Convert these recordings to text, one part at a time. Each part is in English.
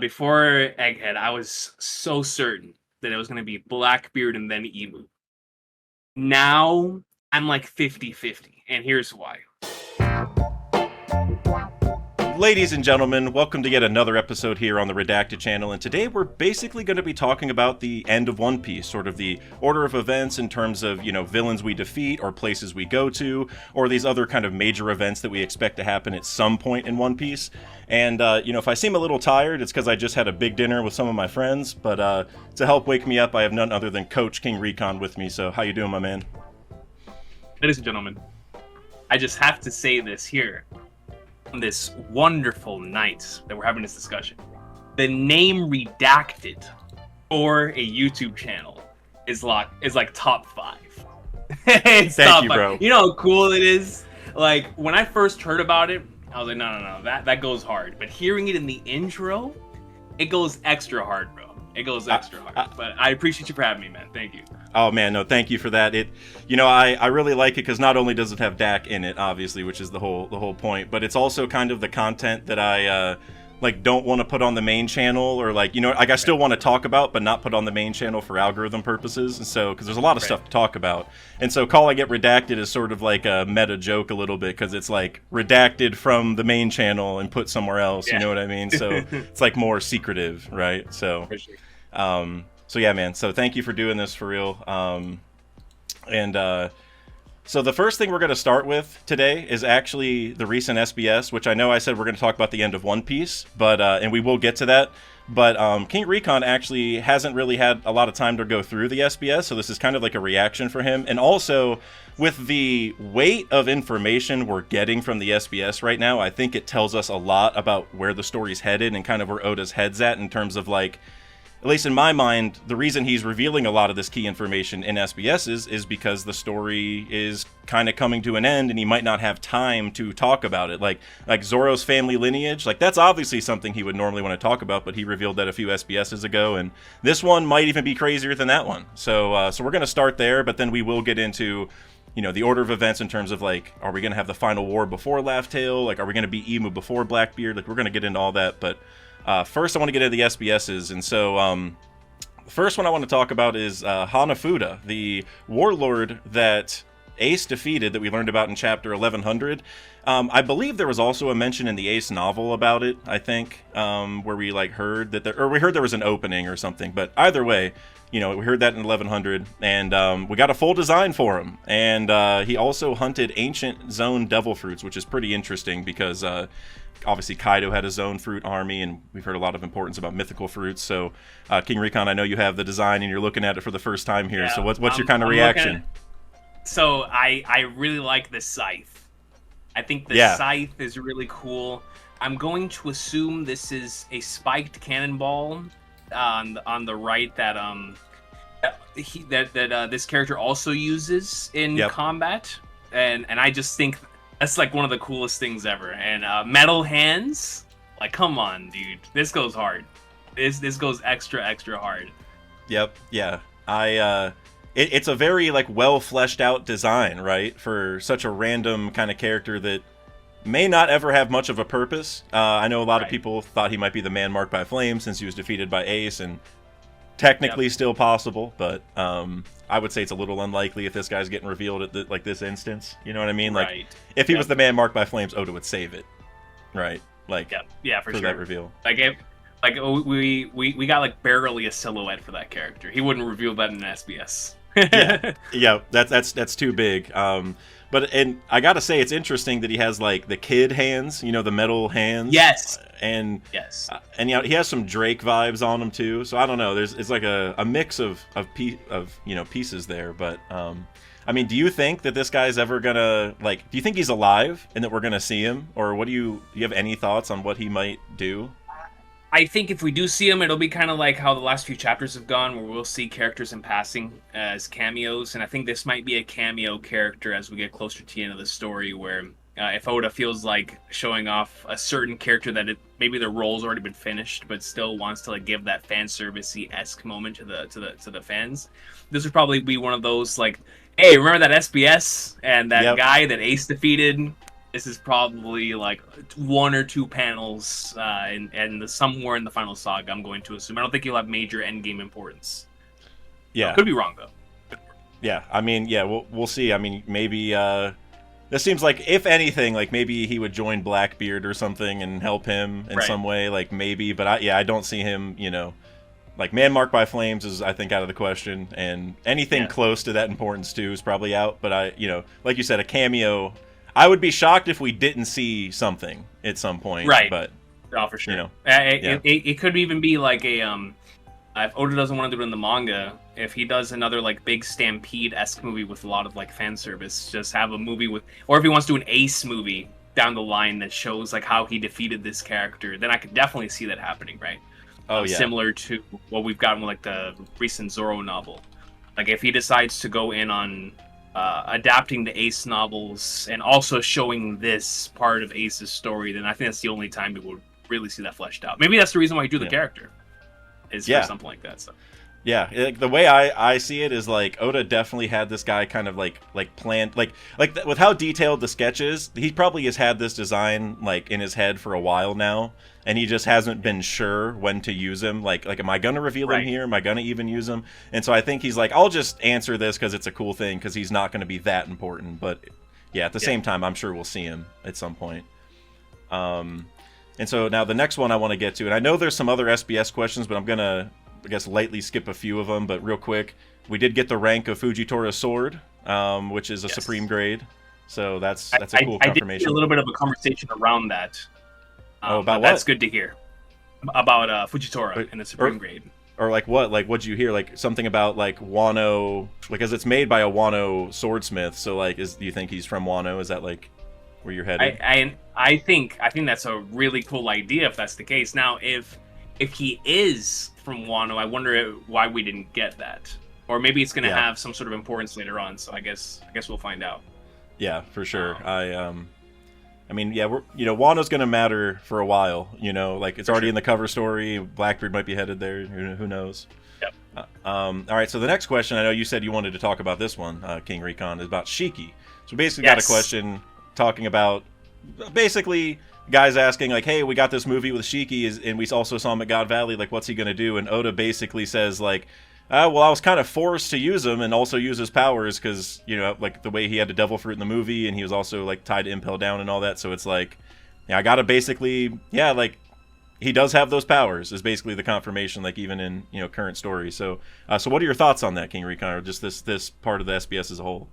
Before Egghead, I was so certain that it was going to be Blackbeard and then Imu. Now, I'm like 50-50, and here's why. Ladies and gentlemen, welcome to yet another episode here on the Redacted channel, and today we're basically going to be talking about the end of One Piece, sort of the order of events in terms of, villains we defeat, or places we go to, or these other kind of major events that we expect to happen at some point in One Piece. And, if I seem a little tired, it's because I just had a big dinner with some of my friends, but to help wake me up, I have none other than Coach King Recon with me, so how you doing, my man? Ladies and gentlemen, I just have to say this here. On this wonderful night that we're having this discussion, the name Redacted for a YouTube channel is like top 5. It's Thank top you, 5. bro. You know how cool it is? Like, when I first heard about it, I was like, no, that goes hard. But hearing it in the intro, it goes extra hard, bro. It goes extra hard. But I appreciate you for having me, man. Thank you. Oh man, no, thank you for that. I really like it because not only does it have Dak in it, obviously, which is the whole point, but it's also kind of the content that I don't want to put on the main channel, or I still want to talk about, but not put on the main channel for algorithm purposes. And so, because there's a lot of stuff to talk about, and so calling it Redacted is sort of like a meta joke a little bit, because it's like redacted from the main channel and put somewhere else. Yeah. You know what I mean? So it's like more secretive, right? So. So yeah, man. So thank you for doing this for real. So the first thing we're going to start with today is actually the recent SBS, which I know I said we're going to talk about the end of One Piece, but and we will get to that. But King Recon actually hasn't really had a lot of time to go through the SBS, so this is kind of like a reaction for him. And also, with the weight of information we're getting from the SBS right now, I think it tells us a lot about where the story's headed and kind of where Oda's head's at in terms of at least in my mind, the reason he's revealing a lot of this key information in SBS is because the story is kind of coming to an end and he might not have time to talk about it. Like Zoro's family lineage, that's obviously something he would normally want to talk about, but he revealed that a few SBSs ago, and this one might even be crazier than that one. So we're going to start there, but then we will get into the order of events in terms of are we going to have the final war before Laugh Tale? Are we going to be Imu before Blackbeard? We're going to get into all that, but first, I want to get into the SBSs, and so the first one I want to talk about is Hanafuda, the warlord that Ace defeated that we learned about in chapter 1100. I believe there was also a mention in the Ace novel about it, I think, where we heard that we heard there was an opening or something, but either way, we heard that in 1100, and we got a full design for him, and he also hunted ancient zone devil fruits, which is pretty interesting because obviously Kaido had his own fruit army, and we've heard a lot of importance about mythical fruits. So King Recon, I know you have the design and you're looking at it for the first time here. Yeah, so what's your kind of reaction? So I really like the scythe. I think the scythe is really cool. I'm going to assume this is a spiked cannonball on the right that this character also uses in combat, and I just think that's one of the coolest things ever. And metal hands, come on, dude, this goes hard. This goes extra hard. Yep. Yeah. It's a very well fleshed out design, right, for such a random kind of character that may not ever have much of a purpose. I know a lot of people thought he might be the man marked by flame since he was defeated by Ace, and technically still possible, but I would say it's a little unlikely if this guy's getting revealed at this instance. You know what I mean? If he was the man marked by flames, Oda would save it, right? For sure. That reveal. We got barely a silhouette for that character. He wouldn't reveal that in an SBS. yeah, that's too big. But I gotta say, it's interesting that he has the kid hands, the metal hands. Yes. And he has some Drake vibes on him too. So I don't know. It's a mix of pieces there. But do you think that this guy's ever gonna do you think he's alive and that we're gonna see him, or do you have any thoughts on what he might do? I think if we do see him, it'll be kind of like how the last few chapters have gone, where we'll see characters in passing as cameos, and I think this might be a cameo character as we get closer to the end of the story, where if Oda feels like showing off a certain character that maybe the role's already been finished, but still wants to give that fan servicey-esque moment to the fans, this would probably be one of those hey, remember that SBS and that guy that Ace defeated? this is probably like 1 or 2 panels, and somewhere in the final saga. I'm going to assume. I don't think he'll have major endgame importance. Yeah, Could be wrong though. yeah. I mean, yeah, we'll see. I mean, maybe this seems like, if anything, like maybe he would join Blackbeard or something and help him in some way. Like maybe, but I don't see him. Like Man Marked by Flames is, I think, out of the question, and anything close to that importance too is probably out. But like you said, a cameo. I would be shocked if we didn't see something at some point. Right. But oh, for sure. It could even be like a if Oda doesn't want to do it in the manga, if he does another like big Stampede-esque movie with a lot of like fan service, just have a movie with, or if he wants to do an Ace movie down the line that shows like how he defeated this character, then I could definitely see that happening, right? Oh yeah. Similar to what we've gotten with like the recent Zoro novel. Like if he decides to go in on adapting the Ace novels and also showing this part of Ace's story, then I think that's the only time we will really see that fleshed out. Maybe that's the reason why he drew the character, is for something like that. So. Yeah, the way I see it is like Oda definitely had this guy kind of like planned, like with how detailed the sketch is. He probably has had this design like in his head for a while now, and he just hasn't been sure when to use him. Like am I gonna reveal him here? Am I gonna even use him? And so I think he's like, I'll just answer this because it's a cool thing, because he's not going to be that important. But yeah, at the same time, I'm sure we'll see him at some point. And so now the next one I want to get to, and I know there's some other SBS questions, but I'm gonna, I guess, lightly skip a few of them. But real quick, we did get the rank of Fujitori's sword, which is a supreme grade. So that's a cool confirmation. I did see a little bit of a conversation around that. About what? That's good to hear. About Fujitora and the supreme grade. Or like what? Like what'd you hear? Like something about like Wano, because it's made by a Wano swordsmith. So like, do you think he's from Wano? Is that like where you're headed? I think that's a really cool idea if that's the case. Now, if he is from Wano, I wonder why we didn't get that, or maybe it's going to have some sort of importance later on. So I guess we'll find out. Yeah, for sure. I mean, yeah, Wano's going to matter for a while. Like it's already in the cover story. Blackbeard might be headed there. Who knows? Yep. All right. So the next question, I know you said you wanted to talk about this one, King Recon, is about Shiki. So basically, got a question talking about basically guys asking like, hey, we got this movie with Shiki, and we also saw him at God Valley, like what's he gonna do? And Oda basically says like, well, I was kind of forced to use him and also use his powers because like the way he had the devil fruit in the movie, and he was also like tied to Impel Down and all that. So it's like, I gotta basically like he does have those powers is basically the confirmation, like even in current story. So so what are your thoughts on that, King Recon, or just this part of the SBS as a whole?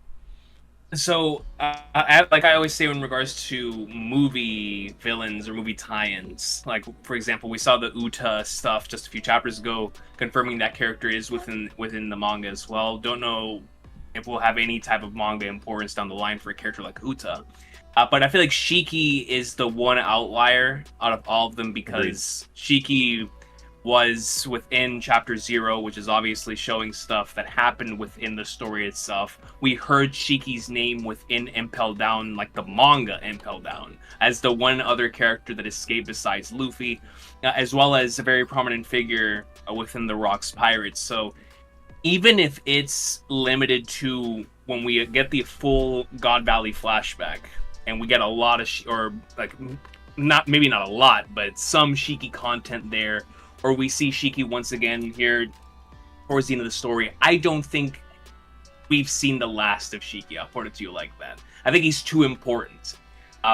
So, like I always say in regards to movie villains or movie tie-ins, like for example, we saw the Uta stuff just a few chapters ago, confirming that character is within the manga as well. Don't know if we'll have any type of manga importance down the line for a character like Uta, but I feel like Shiki is the one outlier out of all of them, because Shiki was within chapter 0, which is obviously showing stuff that happened within the story itself. We heard Shiki's name within Impel Down, like the manga Impel Down, as the one other character that escaped besides Luffy, as well as a very prominent figure within the Rocks Pirates. So even if it's limited to when we get the full God Valley flashback, and we get a lot of, maybe not a lot, but some Shiki content there, or we see Shiki once again here towards the end of the story, I don't think we've seen the last of Shiki. I'll put it to you like that. I think he's too important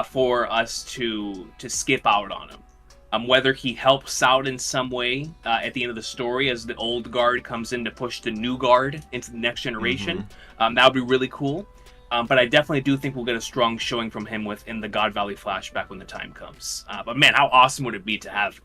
for us to skip out on him. Whether he helps out in some way at the end of the story as the old guard comes in to push the new guard into the next generation, that would be really cool. But I definitely do think we'll get a strong showing from him within the God Valley flashback when the time comes. But man, how awesome would it be to have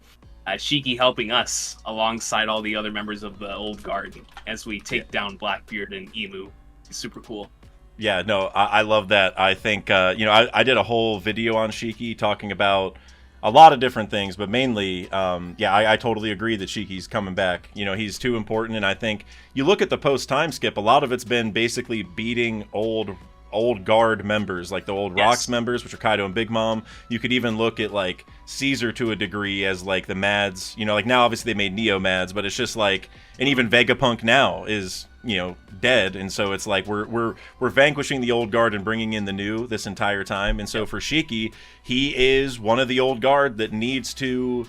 Shiki helping us alongside all the other members of the old guard as we take down Blackbeard and Imu. It's super cool. Yeah, no, I love that. I think, I did a whole video on Shiki talking about a lot of different things, but mainly, I totally agree that Shiki's coming back. He's too important, and I think you look at the post-time skip, a lot of it's been basically beating old guard members, like the old Rocks members, which are Kaido and Big Mom. You could even look at like Caesar to a degree as like the Mads, like now obviously they made Neo Mads, but it's just like, and even Vegapunk now is dead, and so it's like we're vanquishing the old guard and bringing in the new this entire time. And so for Shiki, he is one of the old guard that needs to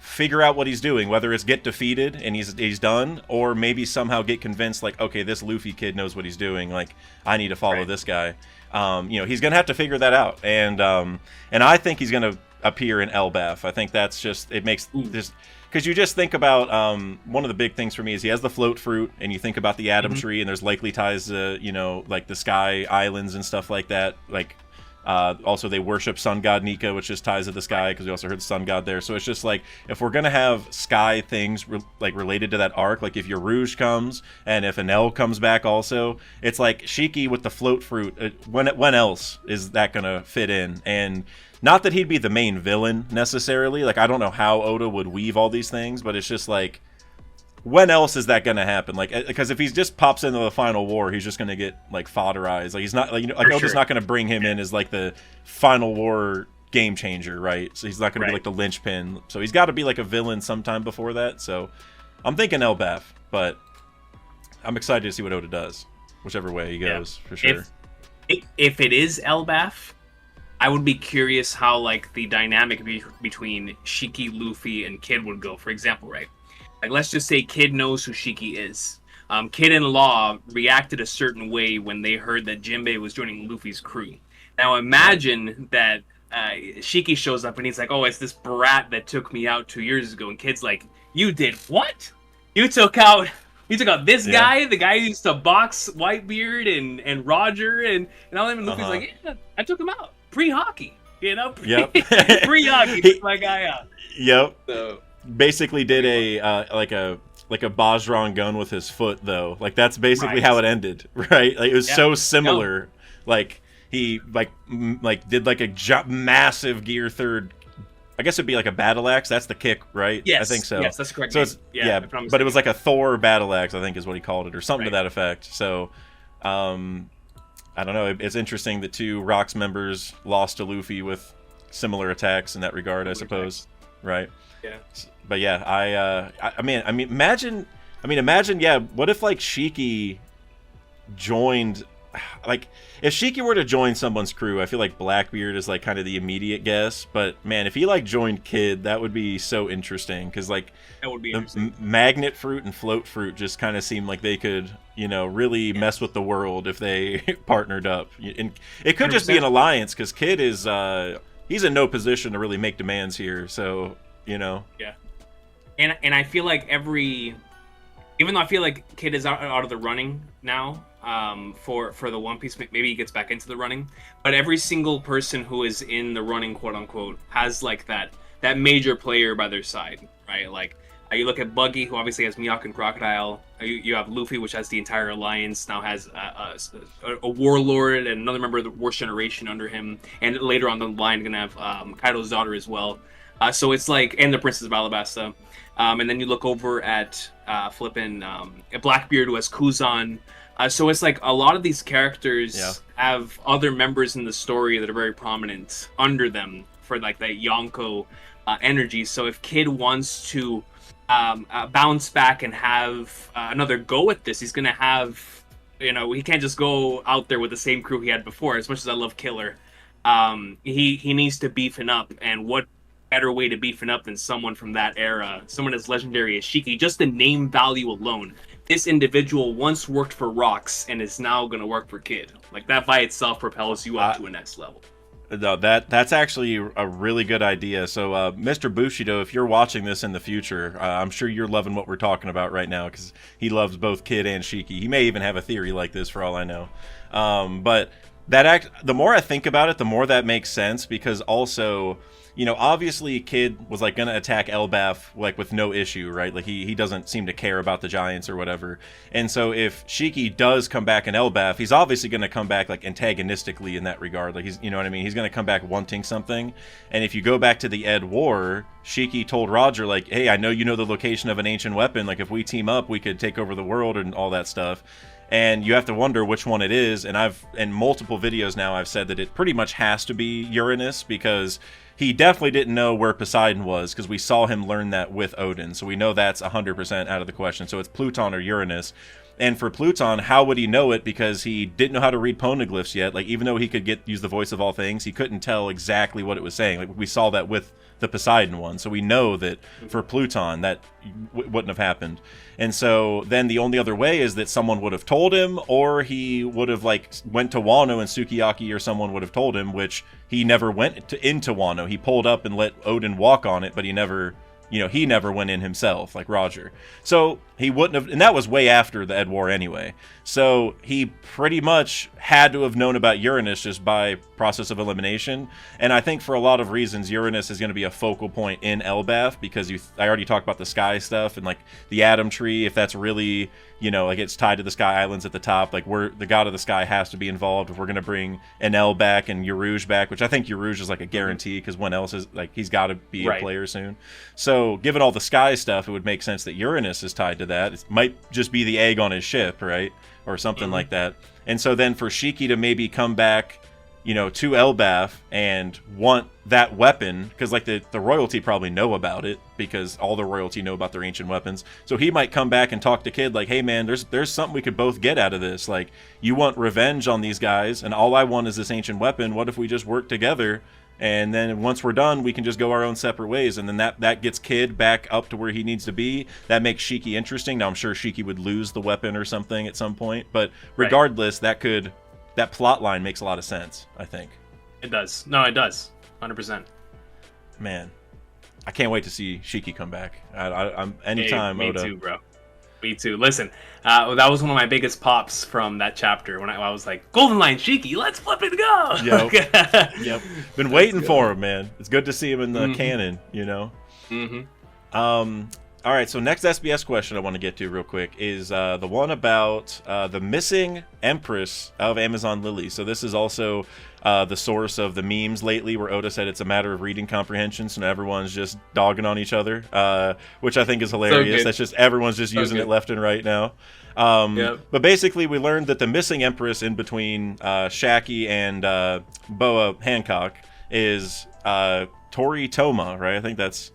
figure out what he's doing, whether it's get defeated and he's done, or maybe somehow get convinced, like, okay, this Luffy kid knows what he's doing, like, I need to follow this guy. He's gonna have to figure that out, and I think he's gonna appear in Elbaf. I think that's just, it makes this, because you just think about one of the big things for me is he has the float fruit, and you think about the Atom Tree, and there's likely ties to like the Sky Islands and stuff like that. Like also they worship Sun God Nika, which just ties to the sky, because we also heard the Sun God there. So it's just like, if we're gonna have sky things related to that arc, like if your Rouge comes and if Enel comes back also, it's like Shiki with the float fruit. When else is that gonna fit in? And not that he'd be the main villain necessarily. Like, I don't know how Oda would weave all these things, but it's just like, when else is that gonna happen? Like, because if he just pops into the final war, he's just gonna get like fodderized. Like, he's not like, Oda's not gonna bring him in as like the final war game changer, right? So he's not gonna be like the linchpin. So he's got to be like a villain sometime before that. So I'm thinking Elbaf, but I'm excited to see what Oda does, whichever way he goes, for sure. If it is Elbaf, I would be curious how like the dynamic between Shiki, Luffy, and Kid would go. For example, right? Like, let's just say Kid knows who Shiki is. Kid and Law reacted a certain way when they heard that Jinbei was joining Luffy's crew. Now imagine that Shiki shows up and he's like, oh, it's this brat that took me out 2 years ago. And Kid's like, you did what? You took out this guy, the guy who used to box Whitebeard and Roger and all them. And Luffy's like, yeah, I took him out. Pre-hockey, pre-hockey, took my guy out. Yep. So, basically did a like a Bajrang gun with his foot, though. Like, that's basically how it ended, right? Like, it was so similar. Like, he like did like a massive gear third. I guess it'd be like a battle axe. That's the kick, right? Yes, I think so. Yes, that's correct. So it's, but it was like a Thor battle axe, I think is what he called it, or something to that effect. So, I don't know. It's interesting that two Rocks members lost to Luffy with similar attacks in that regard, I suppose. Right? Yeah. But yeah, I mean, imagine, yeah. What if like Shiki joined, like, if Shiki were to join someone's crew, I feel like Blackbeard is like kind of the immediate guess. But man, if he like joined Kid, that would be so interesting, because like that would be the magnet fruit and float fruit just kind of seem like they could, really mess with the world if they partnered up. And it could 100%. Just be an alliance, because Kid is he's in no position to really make demands here. So Yeah. And I feel like even though I feel like Kid is out of the running now, for the One Piece, maybe he gets back into the running, but every single person who is in the running, quote unquote, has like that major player by their side, right? Like, you look at Buggy, who obviously has Mihawk and Crocodile. You have Luffy, which has the entire alliance, now has a warlord and another member of the Worst Generation under him, and later on the line gonna have Kaido's daughter as well. So it's like, and the Princess of Alabasta. And then you look over at Blackbeard, who has Kuzan. So it's like a lot of these characters have other members in the story that are very prominent under them for like that Yonko energy. So if Kid wants to bounce back and have another go at this, he's gonna have, he can't just go out there with the same crew he had before. As much as I love Killer, he needs to beefing up, and what better way to beefing up than someone from that era, someone as legendary as Shiki? Just the name value alone, this individual once worked for Rocks and is now going to work for Kid. Like, that by itself propels you up to a next level. No, that's actually a really good idea. So, Mr. Bushido, if you're watching this in the future, I'm sure you're loving what we're talking about right now, because he loves both Kid and Shiki. He may even have a theory like this, for all I know. But the more I think about it, the more that makes sense, because also, obviously Kid was like gonna attack Elbaf like with no issue, right? Like he doesn't seem to care about the Giants or whatever. And so if Shiki does come back in Elbaf, he's obviously gonna come back like antagonistically in that regard. Like, he's, what I mean? He's gonna come back wanting something. And if you go back to the Ed War, Shiki told Roger, like, hey, I know you know the location of an ancient weapon. Like, if we team up, we could take over the world and all that stuff. And you have to wonder which one it is. And I've, in multiple videos now, I've said that it pretty much has to be Uranus, because he definitely didn't know where Poseidon was, because we saw him learn that with Odin. So we know that's 100% out of the question. So it's Pluton or Uranus. And for Pluton, how would he know it? Because he didn't know how to read poneglyphs yet. Like, even though he could use the voice of all things, he couldn't tell exactly what it was saying. Like, we saw that with the Poseidon one. So we know that for Pluton, that wouldn't have happened. And so then the only other way is that someone would have told him, or he would have, like, went to Wano and Sukiyaki or someone would have told him, which he never went into Wano. He pulled up and let Odin walk on it, but he never went in himself, like Roger. So he wouldn't have, and that was way after the Ed War anyway. So he pretty much had to have known about Uranus just by process of elimination. And I think for a lot of reasons, Uranus is going to be a focal point in Elbaf, because I already talked about the sky stuff and like the atom tree, if that's really, like it's tied to the sky islands at the top, like the god of the sky has to be involved if we're going to bring Enel back and Uruj back, which I think Uruj is like a guarantee, because when else is, like, he's got to be a player soon. So given all the sky stuff, it would make sense that Uranus is tied to that. It might just be the egg on his ship, right? Or something like that. And so then for Shiki to maybe come back, to Elbaf and want that weapon, because like the royalty probably know about it, because all the royalty know about their ancient weapons. So he might come back and talk to Kid like, hey man, there's something we could both get out of this. Like, you want revenge on these guys, and all I want is this ancient weapon. What if we just work together? And then once we're done, we can just go our own separate ways. And then that gets Kid back up to where he needs to be. That makes Shiki interesting. Now, I'm sure Shiki would lose the weapon or something at some point. But regardless, that plot line makes a lot of sense, I think. It does. No, it does. 100%. Man, I can't wait to see Shiki come back. I'm anytime, me Oda. Me too, bro. Me too. Listen, that was one of my biggest pops from that chapter when I was like, Golden Line Shiki, let's flip it go! Yep. Been waiting for him, man. It's good to see him in the canon, All right, so next SBS question I want to get to real quick is the one about the missing Empress of Amazon Lily. So this is also the source of the memes lately, where Oda said it's a matter of reading comprehension, so now everyone's just dogging on each other, which I think is hilarious. That's just everyone's just using it left and right now. But basically, we learned that the missing Empress in between Shaki and Boa Hancock is Tori Toma, right? I think that's,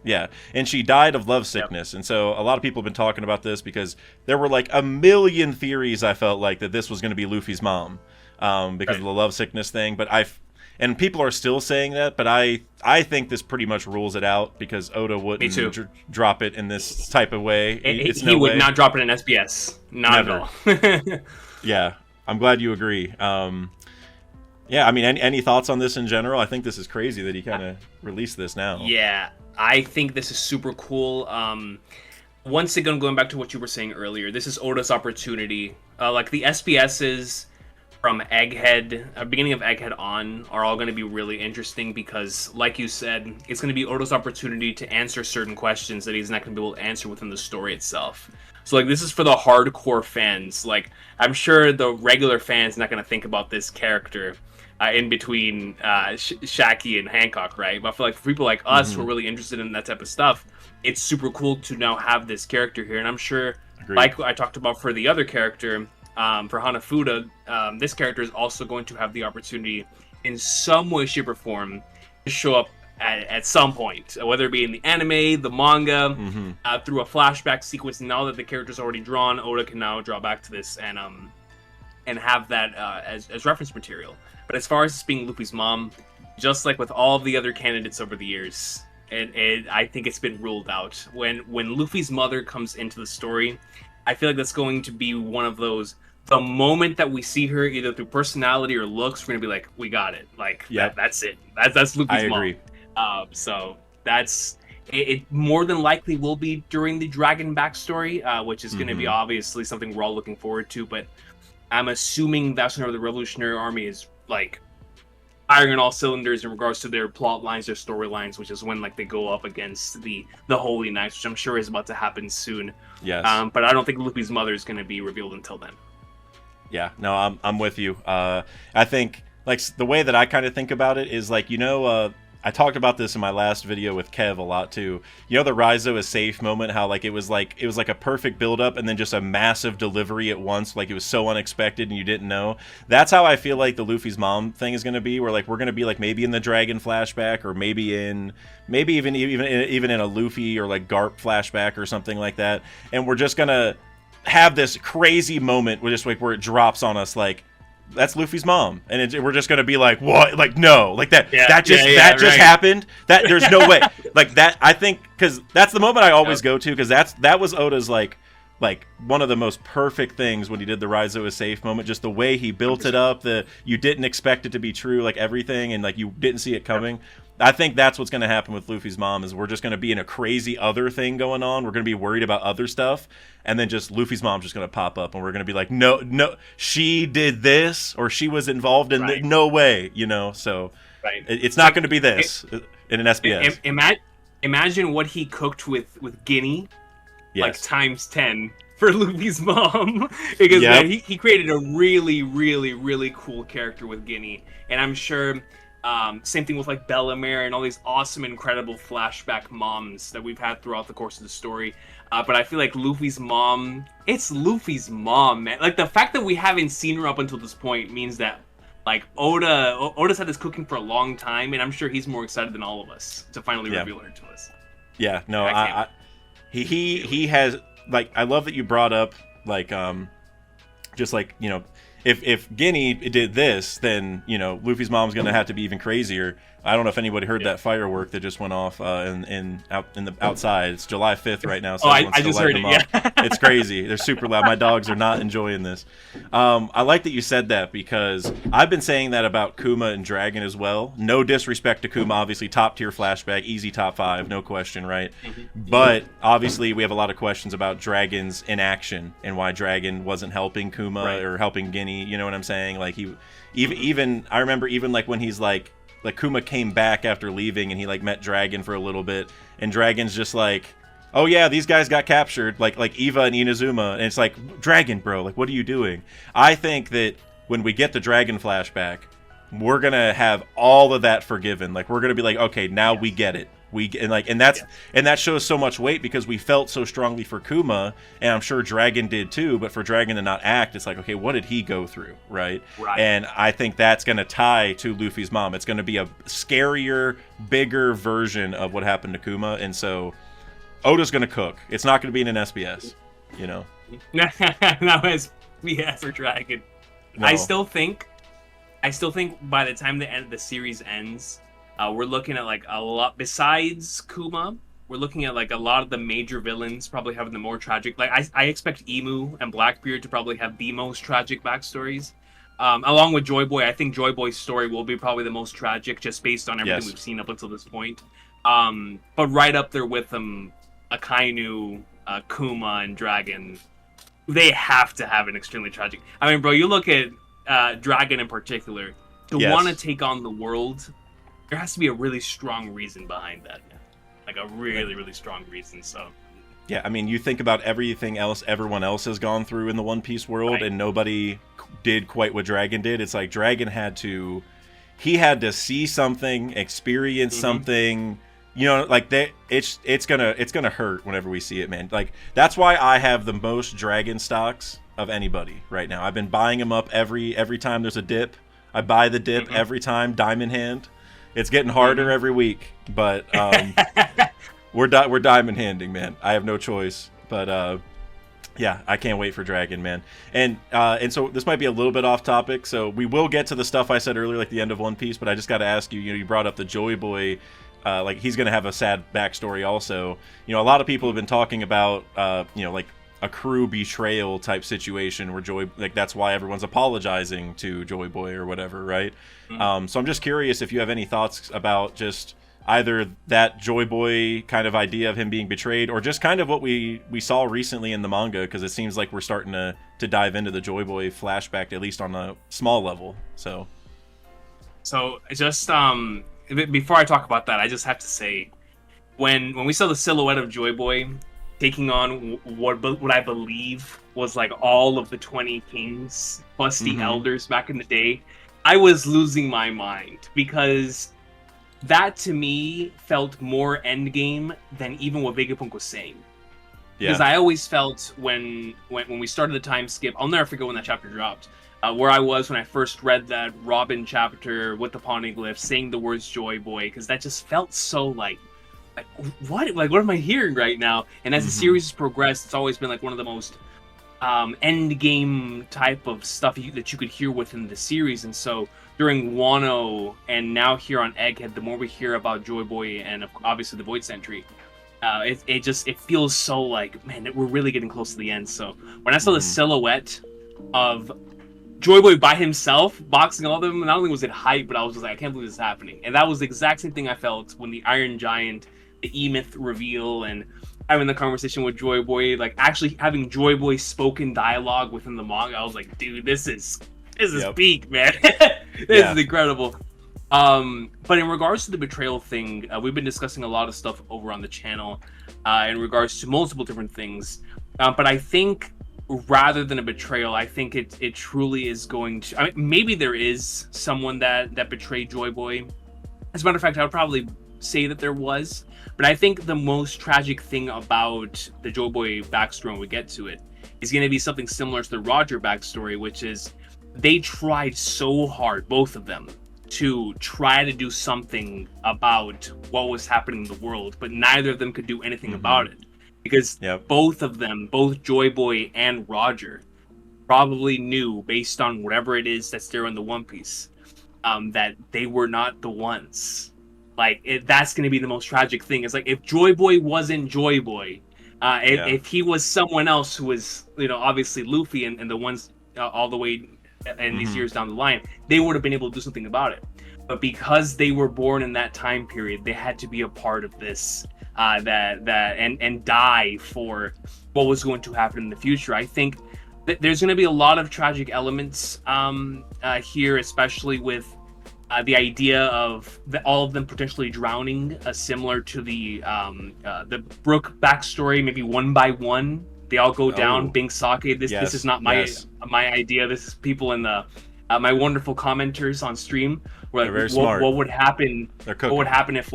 and she died of love sickness. And so a lot of people have been talking about this because there were like a million theories, I felt like, that this was going to be Luffy's mom, because of the love sickness thing. But and people are still saying that, but I think this pretty much rules it out, because Oda wouldn't drop it in this type of way. He would not drop it in SBS. Not Never. at all. Yeah, I'm glad you agree. Yeah, I mean, any thoughts on this in general? I think this is crazy that he kind of released this now. Yeah, I think this is super cool. Once again, going back to what you were saying earlier, this is Oda's opportunity. Like the SBSs from Egghead, beginning of Egghead on, are all going to be really interesting because, like you said, it's going to be Oda's opportunity to answer certain questions that he's not going to be able to answer within the story itself. So, like, this is for the hardcore fans. Like, I'm sure the regular fans are not going to think about this character in between Shaki and Hancock, right? But for people like us who are really interested in that type of stuff, it's super cool to now have this character here. And I'm sure, like I talked about for the other character, for Hanafuda, this character is also going to have the opportunity in some way, shape, or form to show up at some point, whether it be in the anime, the manga, through a flashback sequence. Now that the character's already drawn, Oda can now draw back to this and have that as reference material. But as far as this being Luffy's mom, just like with all of the other candidates over the years, I think it's been ruled out. When Luffy's mother comes into the story, I feel like that's going to be one of those. The moment that we see her, either through personality or looks, we're gonna be like, we got it. Like, that's it. That's Luffy's mom. I agree. So that's it. More than likely will be during the Dragon backstory, which is going to be obviously something we're all looking forward to. But I'm assuming that's whenever the Revolutionary Army is like firing on all cylinders in regards to their plot lines, their storylines, which is when like they go up against the Holy Knights, which I'm sure is about to happen soon. Yes. But I don't think Luffy's mother is going to be revealed until then. Yeah. No, I'm with you. I think like the way that I kind of think about it is like, I talked about this in my last video with Kev a lot too. The Raizo is safe moment, how like it was like a perfect build up and then just a massive delivery at once, like it was so unexpected and you didn't know. That's how I feel like the Luffy's mom thing is going to be, where like we're going to be like maybe in the Dragon flashback, or maybe even in a Luffy or like Garp flashback or something like that, and we're just going to have this crazy moment where it drops on us like that's Luffy's mom, and we're just gonna be like, what? Like, no, like that just happened. That there's no way. Like that, I think, because that's the moment I always go to, because that was Oda's like one of the most perfect things when he did the Raizo is safe moment. Just the way he built it up, you didn't expect it to be true, like everything, and like you didn't see it coming. I think that's what's going to happen with Luffy's mom, is we're just going to be in a crazy other thing going on. We're going to be worried about other stuff, and then just Luffy's mom's just going to pop up, and we're going to be like, no, she did this, or she was involved in no way, So it's not going to be this in an SBS. Imagine what he cooked with Guinea, like times 10 for Luffy's mom, because man, he created a really, really, really cool character with Guinea, and I'm sure. Same thing with like Bellamere and all these awesome, incredible flashback moms that we've had throughout the course of the story. But I feel like Luffy's mom, it's Luffy's mom, man. Like the fact that we haven't seen her up until this point means that like Oda's had this cooking for a long time, and I'm sure he's more excited than all of us to finally reveal her to us. Yeah, no, he has, like, I love that you brought up like just like, if Guinea did this, then Luffy's mom's gonna have to be even crazier. I don't know if anybody heard that firework that just went off in the outside. It's July 5th right now, so I just heard it. Yeah. It's crazy. They're super loud. My dogs are not enjoying this. I like that you said that, because I've been saying that about Kuma and Dragon as well. No disrespect to Kuma, obviously top tier flashback, easy top 5, no question, right? But obviously we have a lot of questions about Dragon's inaction and why Dragon wasn't helping Kuma or helping Guinea. You know what I'm saying? Like even I remember even like when he's like Kuma came back after leaving, and he like met Dragon for a little bit, and Dragon's just like, oh yeah, these guys got captured, like Eva and Inazuma, and it's like, Dragon, bro, like what are you doing? I think that when we get the Dragon flashback, we're gonna have all of that forgiven. Like we're gonna be like, okay, now we get it. And that shows so much weight, because we felt so strongly for Kuma, and I'm sure Dragon did too. But for Dragon to not act, it's like, okay, what did he go through, right? And I think that's going to tie to Luffy's mom. It's going to be a scarier, bigger version of what happened to Kuma, and so Oda's going to cook. It's not going to be in an SBS, No SBS for Dragon. No. I still think by the time the series ends. We're looking at like a lot besides Kuma. We're looking at like a lot of the major villains probably having the more tragic. Like I expect Imu and Blackbeard to probably have the most tragic backstories. Along with Joyboy, I think Joyboy's story will be probably the most tragic, just based on everything we've seen up until this point. But right up there with them, Akainu, Kuma, and Dragon, they have to have an extremely tragic. I mean, bro, you look at Dragon in particular, to want to take on the world. There has to be a really strong reason behind that. Like a really, really strong reason, so... Yeah, I mean, you think about everything else everyone else has gone through in the One Piece world, and nobody did quite what Dragon did. It's like Dragon had to see something, experience something, like it's gonna hurt whenever we see it, man. Like, that's why I have the most Dragon stocks of anybody right now. I've been buying them up every time there's a dip. I buy the dip every time, diamond hand. It's getting harder every week, but we're diamond handing, man. I have no choice, but yeah, I can't wait for Dragon, man. And so this might be a little bit off topic, so we will get to the stuff I said earlier, like the end of One Piece. But I just got to ask you. You brought up the Joyboy, like he's gonna have a sad backstory also. A lot of people have been talking about, like a crew betrayal type situation where that's why everyone's apologizing to Joyboy or whatever, right? So I'm just curious if you have any thoughts about just either that Joyboy kind of idea of him being betrayed, or just kind of what we saw recently in the manga, because it seems like we're starting to dive into the Joyboy flashback, at least on a small level. So just before I talk about that, I just have to say, when we saw the silhouette of Joyboy taking on what I believe was like all of the 20 kings plus the elders back in the day, I was losing my mind, because that to me felt more endgame than even what Vegapunk was saying. Because I always felt when we started the time skip, I'll never forget when that chapter dropped, where I was when I first read that Robin chapter with the poneglyph saying the words Joyboy, because that just felt so like what am I hearing right now? And as the series has progressed, it's always been like one of the most end game type of stuff that you could hear within the series. And so during Wano and now here on Egghead, the more we hear about Joyboy and obviously the Void Sentry, it feels so like, man, we're really getting close to the end. So when I saw the silhouette of Joyboy by himself boxing all of them, not only was it hype, but I was just like, I can't believe this is happening. And that was the exact same thing I felt when the Iron Giant, the E-Myth reveal, and having the conversation with Joyboy, like actually having Joyboy spoken dialogue within the manga. I was like, dude, this is peak, man. This is incredible. But in regards to the betrayal thing, we've been discussing a lot of stuff over on the channel in regards to multiple different things. But I think rather than a betrayal, I think it truly is going to. I mean, maybe there is someone that betrayed Joyboy. As a matter of fact, I would probably say that there was. But I think the most tragic thing about the Joyboy backstory, when we get to it, is going to be something similar to the Roger backstory, which is they tried so hard, both of them, to try to do something about what was happening in the world, but neither of them could do anything about it. Because both of them, both Joyboy and Roger, probably knew, based on whatever it is that's there in the One Piece, that they were not the ones. Like, that's going to be the most tragic thing. It's like, if Joyboy wasn't Joyboy, if he was someone else who was, obviously Luffy and the ones all the way in these years down the line, they would have been able to do something about it. But because they were born in that time period, they had to be a part of this. And die for what was going to happen in the future. I think that there's going to be a lot of tragic elements here, especially with the idea of all of them potentially drowning, similar to the Brook backstory. Maybe one by one, they all go down. Bing Sake. This is not my idea. This is people in the my wonderful commenters on stream. Where They're very smart. What would happen? What would happen if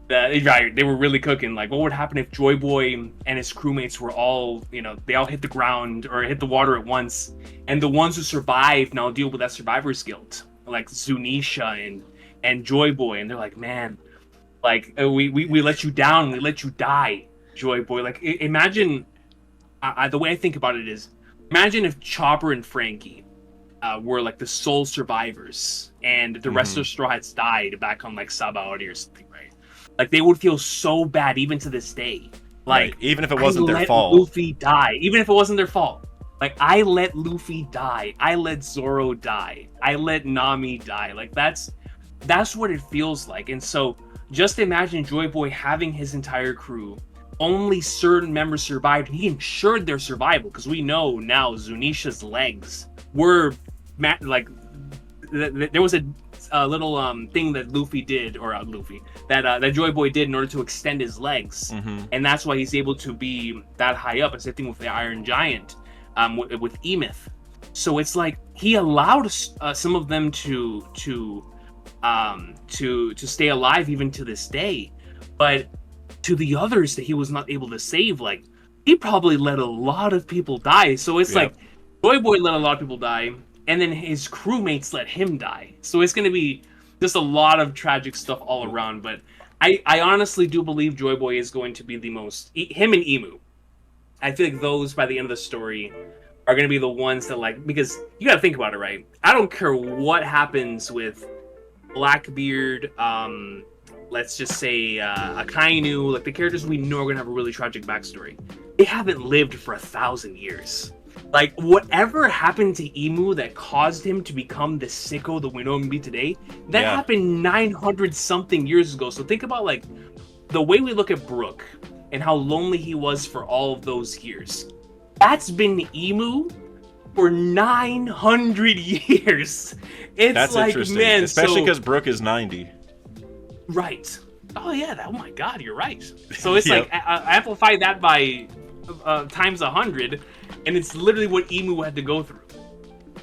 they were really cooking? Like, what would happen if Joyboy and his crewmates were all, they all hit the ground or hit the water at once, and the ones who survived now deal with that survivor's guilt, like Zunisha and Joyboy, and they're like, man, like we let you down, we let you die, Joyboy. Like, imagine, the way I think about it is, imagine if Chopper and Frankie were like the sole survivors, and the rest of Straw Hats died back on like Sabaody or something, right? Like, they would feel so bad even to this day. Like, even if it wasn't their fault. Luffy die. Even if it wasn't their fault. Like, I let Luffy die. I let Zoro die. I let Nami die. Like, that's what it feels like. And so, just imagine Joyboy having his entire crew. Only certain members survived. He ensured their survival, because we know now Zunisha's legs were there was a little thing that Luffy did, or that Joyboy did in order to extend his legs, and that's why he's able to be that high up. And same thing with the Iron Giant, with E-Myth. So it's like he allowed some of them to stay alive even to this day, but to the others that he was not able to save, like, he probably let a lot of people die. So it's like Joyboy let a lot of people die, and then his crewmates let him die. So it's going to be just a lot of tragic stuff all around. But I honestly do believe Joyboy is going to be the most... Him and Imu. I feel like those, by the end of the story, are going to be the ones that, like... Because you got to think about it, right? I don't care what happens with Blackbeard, let's just say Akainu, like the characters we know are going to have a really tragic backstory. They haven't lived for 1,000 years. Like, whatever happened to Imu that caused him to become the sicko that we know him to be today, that happened 900 something years ago. So think about, like, the way we look at Brook and how lonely he was for all of those years. That's been Imu for 900 years. That's like, interesting, man, especially because Brook is 90. Right. Oh yeah. Oh my God, you're right. So it's like amplify that by times 100, and it's literally what Imu had to go through.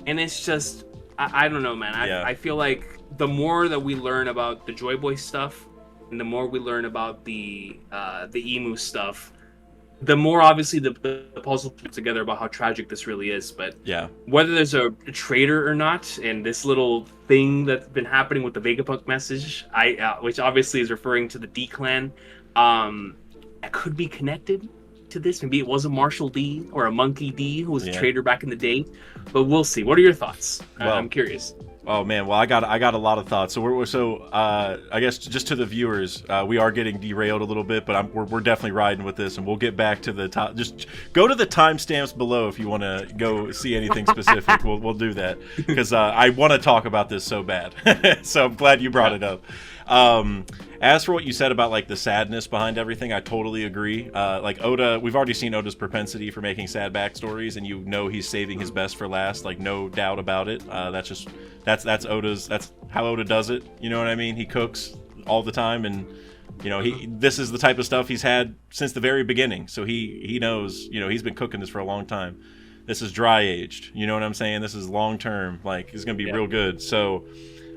And it's just, I don't know, man. I feel like the more that we learn about the Joyboy stuff, and the more we learn about the Imu stuff, the more obviously the puzzle put together about how tragic this really is. But whether there's a traitor or not, and this little thing that's been happening with the Vegapunk message, which obviously is referring to the D clan, that could be connected to this. Maybe it was a Marshall D or a Monkey D who was a Yeah. traitor back in the day. But we'll see. What are your thoughts? Well, I'm curious. Oh man, well I got a lot of thoughts. So I guess just to the viewers, we are getting derailed a little bit, but we're definitely riding with this, and we'll get back to the top. Just go to the timestamps below if you want to go see anything specific. We'll do that because I want to talk about this so bad. So I'm glad you brought it up. As for what you said about like the sadness behind everything, I totally agree. Like Oda, we've already seen Oda's propensity for making sad backstories, and you know he's saving his best for last, like no doubt about it. That's Oda's. That's how Oda does it. You know what I mean? He cooks all the time, and you know this is the type of stuff he's had since the very beginning. So he knows. You know, he's been cooking this for a long time. This is dry aged. You know what I'm saying? This is long term. Like it's gonna be real good. So.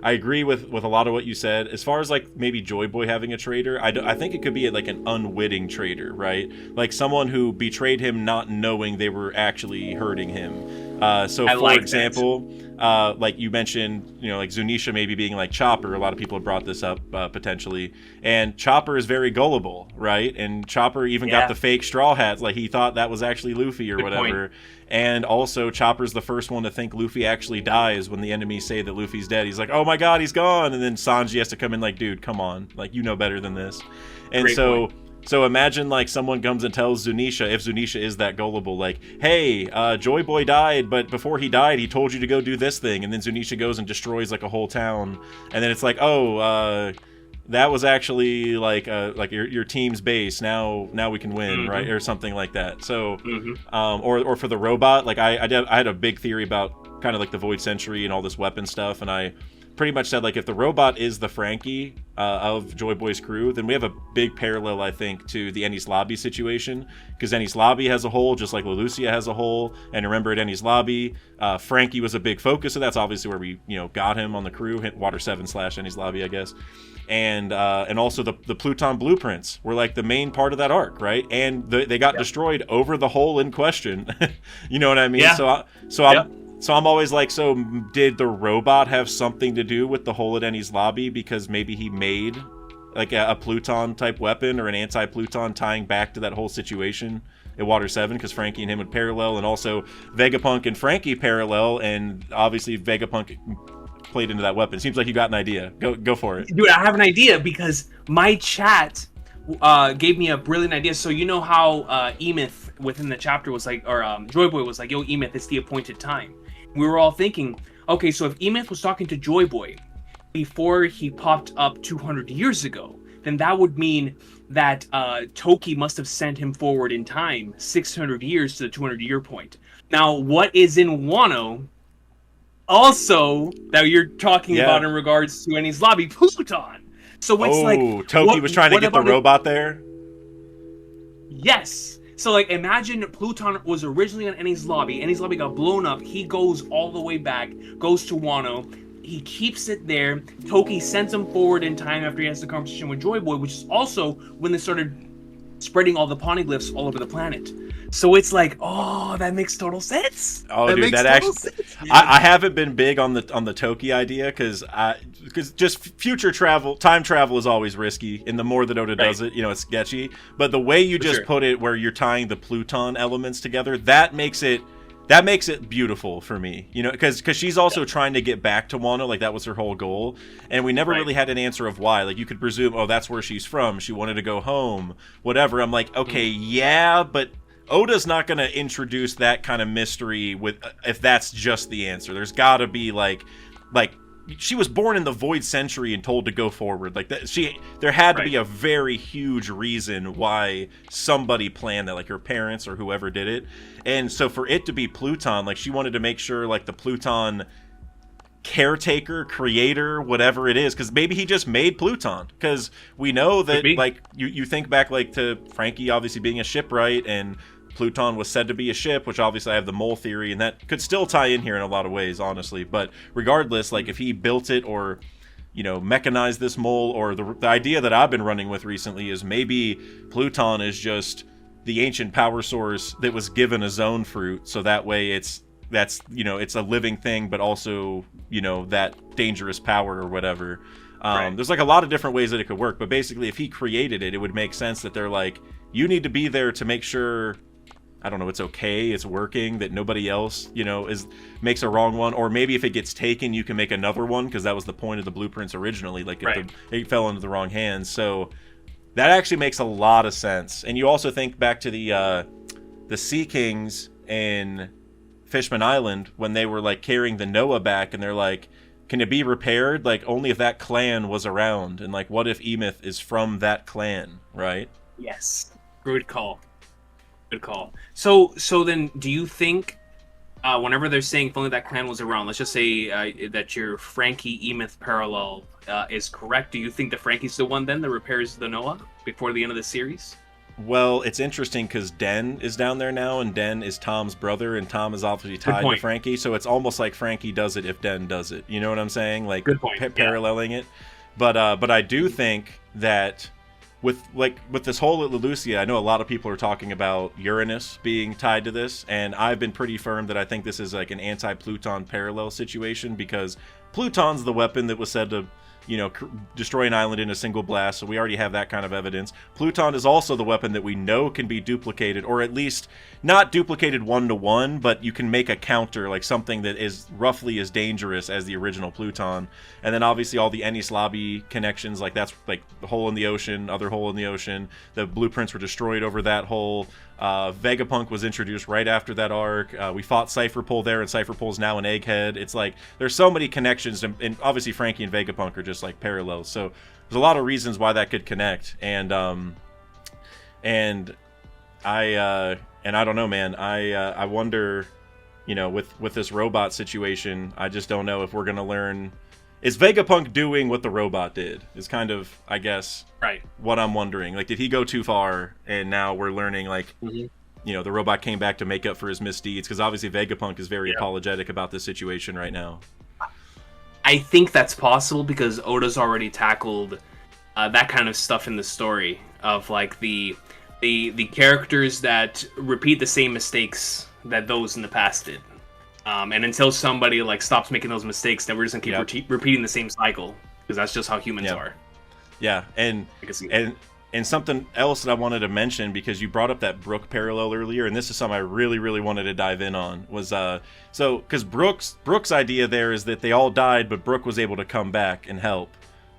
I agree with a lot of what you said. As far as like maybe Joyboy having a traitor, I think it could be like an unwitting traitor, right? Like someone who betrayed him not knowing they were actually hurting him. So for example, like you mentioned, you know, like Zunisha maybe being like Chopper. A lot of people have brought this up potentially. And Chopper is very gullible, right? And Chopper even got the fake straw hats. Like he thought that was actually Luffy or Good whatever. point. And also, Chopper's the first one to think Luffy actually dies when the enemies say that Luffy's dead. He's like, oh my god, he's gone. And then Sanji has to come in like, dude, come on. Like, you know better than this. And Great point. so imagine like someone comes and tells Zunisha, if Zunisha is that gullible, like, hey, Joyboy died, but before he died, he told you to go do this thing. And then Zunisha goes and destroys like a whole town. And then it's like, oh, that was actually like your team's base. Now we can win, right, or something like that. So, or for the robot, like I had a big theory about kind of like the Void Century and all this weapon stuff, and I pretty much said like if the robot is the Frankie of Joyboy's crew, then we have a big parallel, I think, to the Enies Lobby situation, because Enies Lobby has a hole just like Leloucia has a hole. And remember at Enies Lobby, Frankie was a big focus, so that's obviously where we got him on the crew. Water 7 / Enies Lobby, I guess. And also the Pluton blueprints were like the main part of that arc, right? And they got destroyed over the hole in question. You know what I mean? Yeah. So I'm always like, so did the robot have something to do with the hole at Enies Lobby? Because maybe he made like a Pluton type weapon or an anti-Pluton tying back to that whole situation at Water 7, because Frankie and him would parallel, and also Vegapunk and Frankie parallel, and obviously Vegapunk played into that weapon. Seems like you got an idea. Go for it. Dude, I have an idea because my chat gave me a brilliant idea. So you know how Emeth within the chapter was like, or Joyboy was like, yo, Emeth, it's the appointed time. We were all thinking, okay, so if Emeth was talking to Joyboy before he popped up 200 years ago, then that would mean that Toki must have sent him forward in time 600 years to the 200-year point. Now, what is in Wano also that you're talking about in regards to Enies Lobby? Pluton. So it's like Toki was trying to get the robot there? Yes. So like imagine Pluton was originally on Enies Lobby. Enies Lobby got blown up. He goes all the way back, goes to Wano. He keeps it there. Toki sends him forward in time after he has the conversation with Joyboy, which is also when they started spreading all the poneglyphs all over the planet. So it's like, oh, that makes total sense. Oh, dude, that actually, I haven't been big on the Toki idea because just future travel, time travel is always risky, and the more that Oda does it, it's sketchy. But the way you just put it, where you're tying the Pluton elements together, that makes it beautiful for me, because she's also trying to get back to Wano, like that was her whole goal, and we never really had an answer of why. Like you could presume, oh, that's where she's from. She wanted to go home, whatever. I'm like, okay, yeah, but Oda's not going to introduce that kind of mystery with if that's just the answer. There's got to be like she was born in the Void Century and told to go forward. Like that, there had to be a very huge reason why somebody planned that, like her parents or whoever did it. And so for it to be Pluton, like she wanted to make sure like the Pluton caretaker, creator, whatever it is, because maybe he just made Pluton, because we know that like you think back like to Frankie obviously being a shipwright, and Pluton was said to be a ship, which obviously I have the mole theory, and that could still tie in here in a lot of ways, honestly. But regardless, like if he built it or mechanized this mole, or the idea that I've been running with recently is maybe Pluton is just the ancient power source that was given a zone fruit, so that way it's a living thing, but also that dangerous power or whatever. Right. There's like a lot of different ways that it could work, but basically, if he created it, it would make sense that they're like, you need to be there to make sure, I don't know, it's okay, it's working, that nobody else, makes a wrong one, or maybe if it gets taken, you can make another one, because that was the point of the blueprints originally, like if it fell into the wrong hands. So that actually makes a lot of sense. And you also think back to the Sea Kings in Fishman Island when they were like carrying the Noah back, and they're like, can it be repaired? Like, only if that clan was around. And like, what if Emeth is from that clan, right? Yes. Good call. Good call. So then, do you think, whenever they're saying if only that clan was around, let's just say that your Frankie Emeth parallel is correct, do you think that Frankie's the one then that repairs the Noah before the end of the series? Well, it's interesting because Den is down there now, and Den is Tom's brother, and Tom is obviously tied to Frankie, so it's almost like Frankie does it if Den does it. You know what I'm saying? Like, good point. Paralleling it. But I do think that with this whole Lelucia, I know a lot of people are talking about Uranus being tied to this, and I've been pretty firm that I think this is like an anti-Pluton parallel situation, because Pluton's the weapon that was said to destroy an island in a single blast, so we already have that kind of evidence. Pluton is also the weapon that we know can be duplicated, or at least not duplicated one-to-one, but you can make a counter, like something that is roughly as dangerous as the original Pluton. And then obviously all the Ennis Lobby connections, like that's like the hole in the ocean, other hole in the ocean. The blueprints were destroyed over that hole. Vegapunk was introduced right after that arc. We fought Cypherpole there, and Cypherpole's now an Egghead. It's like there's so many connections, and obviously Frankie and Vegapunk are just like parallels. So there's a lot of reasons why that could connect. And I don't know, man. I wonder, with this robot situation, I just don't know if we're gonna learn. Is Vegapunk doing what the robot did? Is kind of, I guess, right, what I'm wondering. Like, did he go too far, and now we're learning, like, the robot came back to make up for his misdeeds? Because obviously Vegapunk is very apologetic about this situation right now. I think that's possible because Oda's already tackled that kind of stuff in the story of like the characters that repeat the same mistakes that those in the past did. And until somebody like stops making those mistakes, then we're just gonna keep repeating the same cycle, because that's just how humans are. Yeah, and something else that I wanted to mention, because you brought up that Brook parallel earlier, and this is something I really, really wanted to dive in on, was because Brook's idea there is that they all died, but Brook was able to come back and help.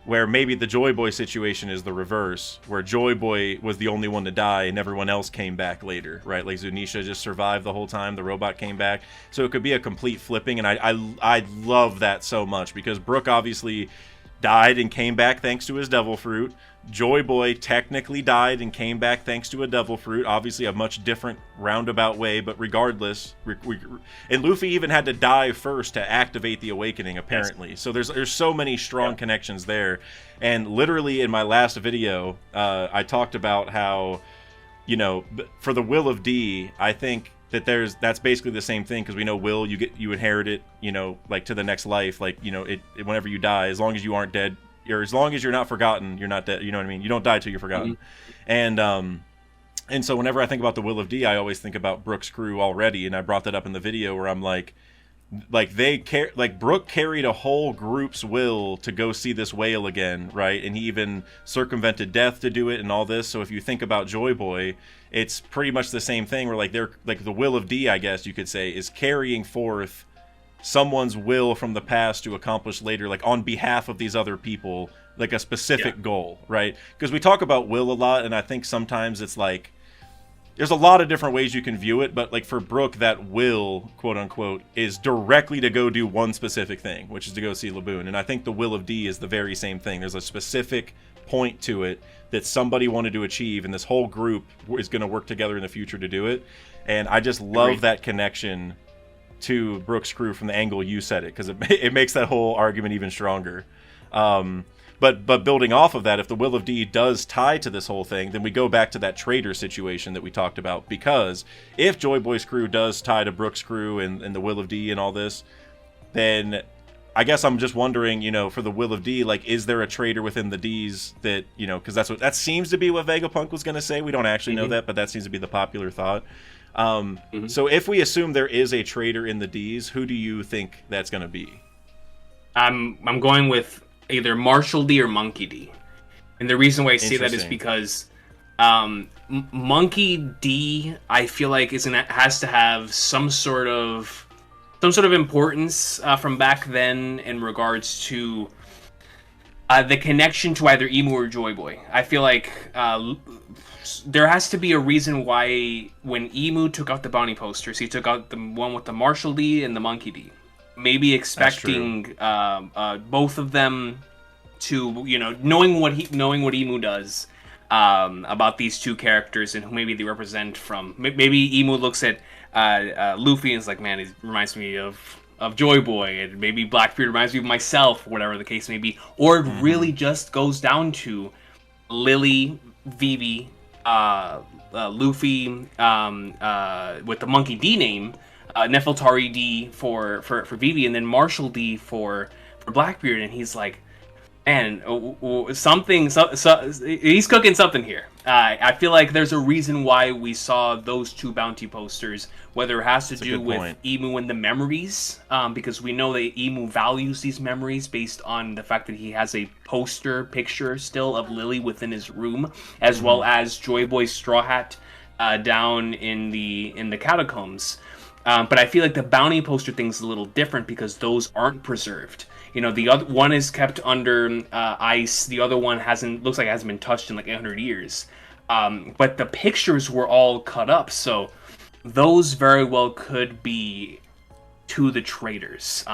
Where maybe the Joyboy situation is the reverse, where Joyboy was the only one to die and everyone else came back later, right? Like Zunisha just survived the whole time, the robot came back. So it could be a complete flipping, and I love that so much, because Brook obviously died and came back thanks to his devil fruit. Joyboy technically died and came back thanks to a devil fruit, obviously a much different roundabout way, but regardless, and Luffy even had to die first to activate the awakening, apparently. So there's so many strong connections there. And literally in my last video, I talked about how, for the Will of D, I think that that's basically the same thing, because we know will, you inherit it, like to the next life, like it whenever you die, as long as you aren't dead, or as long as you're not forgotten, you're not dead. You know what I mean? You don't die till you're forgotten. And so whenever I think about the Will of D, I always think about Brook's crew already, and I brought that up in the video where I'm like Brook carried a whole group's will to go see this whale again, right? And he even circumvented death to do it and all this. So if you think about Joyboy, it's pretty much the same thing, where like they're like the Will of D, I guess you could say, is carrying forth someone's will from the past to accomplish later, like on behalf of these other people, like a specific goal, right? Because we talk about will a lot, and I think sometimes it's like there's a lot of different ways you can view it, but like for Brook, that will, quote unquote, is directly to go do one specific thing, which is to go see Laboon. And I think the Will of D is the very same thing. There's a specific point to it that somebody wanted to achieve, and this whole group is going to work together in the future to do it. And I just love that connection to Brook's crew from the angle you said it, because it makes that whole argument even stronger. But building off of that, if the Will of D does tie to this whole thing, then we go back to that traitor situation that we talked about. Because if Joyboy's crew does tie to Brook's crew and the Will of D and all this, then I guess I'm just wondering, for the Will of D, like, is there a traitor within the Ds that, because that seems to be what Vegapunk was going to say. We don't actually know that, but that seems to be the popular thought. So if we assume there is a traitor in the Ds, who do you think that's going to be? I'm going with either Marshall D or Monkey D. And the reason why I say that is because Monkey D, I feel like has to have some sort of importance from back then in regards to the connection to either Imu or Joyboy. I feel like there has to be a reason why when Imu took out the bounty posters, he took out the one with the Marshall D and the Monkey D. Maybe expecting both of them to, knowing what Imu does about these two characters and who maybe they represent from. Maybe Imu looks at Luffy and is like, man, he reminds me of Joyboy, and maybe Blackbeard reminds me of myself, whatever the case may be. Or it really just goes down to Lily, Vivi, Luffy with the Monkey D name, Nefeltari D for Vivi, and then Marshall D for Blackbeard, and he's like, man, he's cooking something here. I feel like there's a reason why we saw those two bounty posters, whether it has to do with Imu and the memories, because we know that Imu values these memories based on the fact that he has a poster picture still of Lily within his room, as well as Joyboy's straw hat down in the catacombs. But I feel like the bounty poster thing's a little different because those aren't preserved. The other one is kept under ice. The other one looks like it hasn't been touched in like 800 years. But the pictures were all cut up, so those very well could be to the traitors,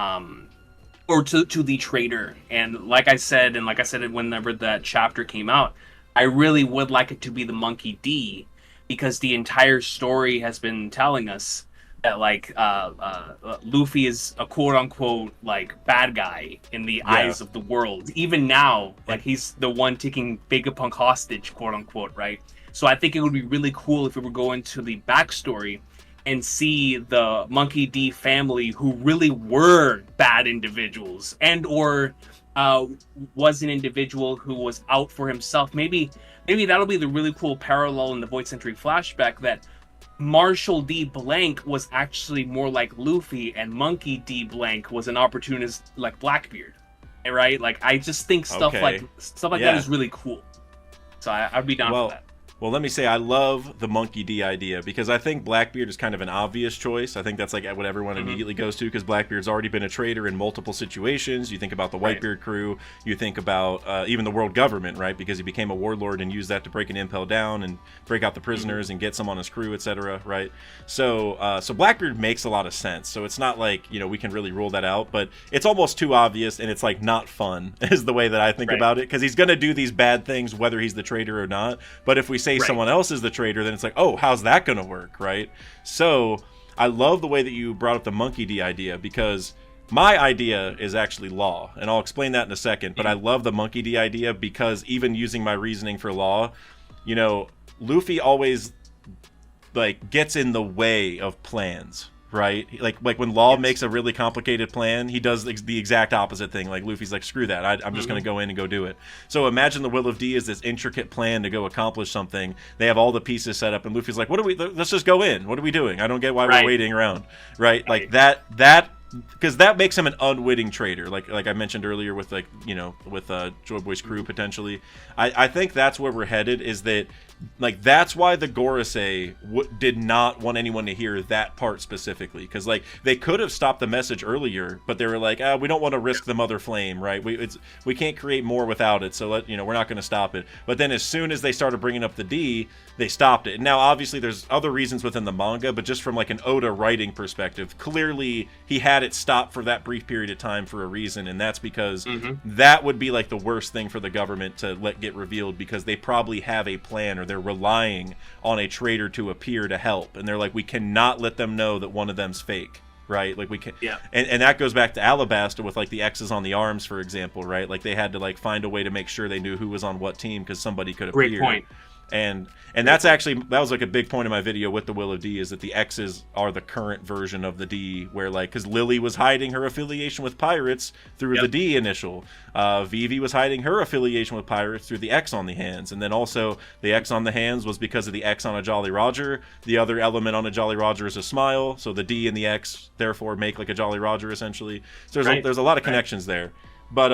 or to the traitor. And like I said whenever that chapter came out, I really would like it to be the Monkey D, because the entire story has been telling us that like Luffy is a quote unquote like bad guy in the eyes of the world. Even now, like he's the one taking Vegapunk hostage, quote unquote, right? So I think it would be really cool if we were going to the backstory and see the Monkey D family who really were bad individuals, and or was an individual who was out for himself. Maybe that'll be the really cool parallel in the Void Century flashback, that Marshall D. Blank was actually more like Luffy, and Monkey D. Blank was an opportunist like Blackbeard, right? Like I just think stuff like that is really cool. So I'd be down for that. Well, let me say I love the Monkey D idea, because I think Blackbeard is kind of an obvious choice. I think that's like what everyone immediately goes to, because Blackbeard's already been a traitor in multiple situations. You think about the Whitebeard crew, you think about even the world government, right? Because he became a warlord and used that to break an impel down and break out the prisoners and get some on his crew, etc., right? So Blackbeard makes a lot of sense. So it's not like, we can really rule that out, but it's almost too obvious, and it's like not fun is the way that I think about it, because he's going to do these bad things whether he's the traitor or not. But if we say someone else is the traitor, then it's like, oh, how's that going to work, right? So I love the way that you brought up the Monkey D idea, because my idea is actually law, and I'll explain that in a second. But I love the Monkey D idea because even using my reasoning for law, Luffy always like gets in the way of plans, right? Like when Law makes a really complicated plan, he does the exact opposite thing. Like Luffy's like, screw that, I'm just going to go in and go do it. So imagine the Will of D is this intricate plan to go accomplish something. They have all the pieces set up, and Luffy's like, let's just go in. What are we doing? I don't get why we're waiting around, right? Like that because that makes him an unwitting traitor, like I mentioned earlier with with Joyboy's crew potentially. I think that's where we're headed, is that like that's why the Gorosei did not want anyone to hear that part specifically, because like they could have stopped the message earlier, but they were like, we don't want to risk the Mother Flame, right? We can't create more without it, so we're not going to stop it. But then as soon as they started bringing up the D, they stopped it. And now obviously there's other reasons within the manga, but just from like an Oda writing perspective, clearly he had it stopped for that brief period of time for a reason, and that's because that would be like the worst thing for the government to let get revealed, because they probably have a plan, or they're relying on a traitor to appear to help, and they're like, we cannot let them know that one of them's fake, right? Like we can, and that goes back to Alabasta with like the X's on the arms, for example, right? Like they had to like find a way to make sure they knew who was on what team, because somebody could appear. Great point. And that's actually, that was like a big point in my video with the Will of D, is that the X's are the current version of the D, where like, because Lily was hiding her affiliation with pirates through the D initial. Vivi was hiding her affiliation with pirates through the X on the hands, and then also the X on the hands was because of the X on a Jolly Roger. The other element on a Jolly Roger is a smile, so the D and the X therefore make like a Jolly Roger essentially. So there's a lot of connections there, but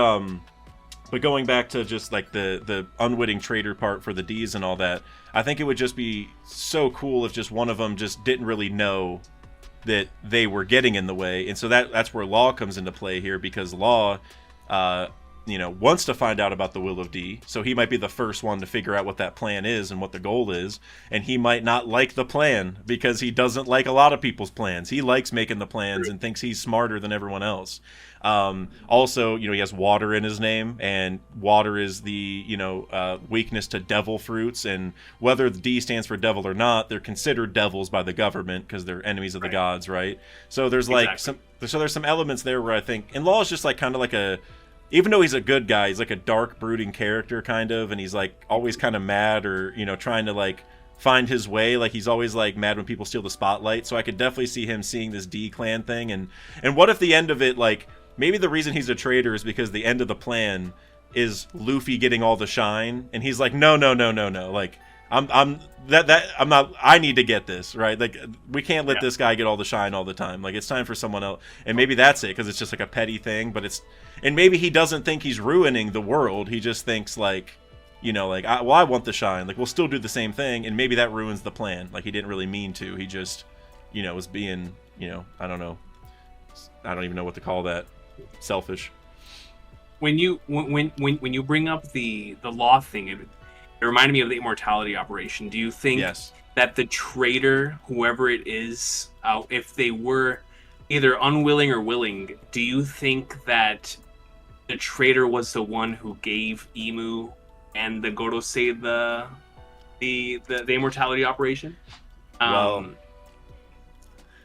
But going back to just like the unwitting traitor part for the D's and all that, I think it would just be so cool if just one of them just didn't really know that they were getting in the way. And so that's where Law comes into play here, because Law wants to find out about the will of D, so he might be the first one to figure out what that plan is and what the goal is, and he might not like the plan because he doesn't like a lot of people's plans. He likes making the plans and thinks he's smarter than everyone else. Also, he has water in his name, and water is the weakness to devil fruits, and whether the D stands for devil or not, they're considered devils by the government because they're enemies of the gods, right? So there's there's some elements there where I think, and Law is just like kind of like even though he's a good guy, he's like a dark, brooding character, kind of, and he's like always kind of mad, or trying to like find his way. Like he's always like mad when people steal the spotlight. So I could definitely see him seeing this D clan thing, and what if the end of it, like maybe the reason he's a traitor is because the end of the plan is Luffy getting all the shine, and he's like, no, like I'm not. I need to get this right. Like we can't let this guy get all the shine all the time. Like it's time for someone else. And maybe that's it, because it's just like a petty thing. But and maybe he doesn't think he's ruining the world. He just thinks like, I want the shine. Like we'll still do the same thing, and maybe that ruins the plan. Like he didn't really mean to. He just, was being, I don't know. I don't even know what to call that. Selfish. When you bring up the Law thing, it reminded me of the immortality operation. Do you think that the traitor, whoever it is, if they were either unwilling or willing, do you think that the traitor was the one who gave Imu and the Gorosei the immortality operation? Go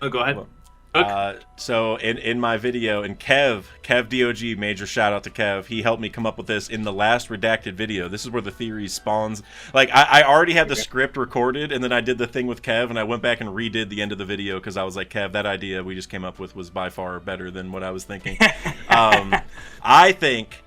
ahead. So in my video, and Kev DOG, major shout out to Kev, he helped me come up with this in the last redacted video. This is where the theory spawns. Like I already had the script recorded, and then I did the thing with Kev, and I went back and redid the end of the video because I was like, Kev, that idea we just came up with was by far better than what I was thinking. I think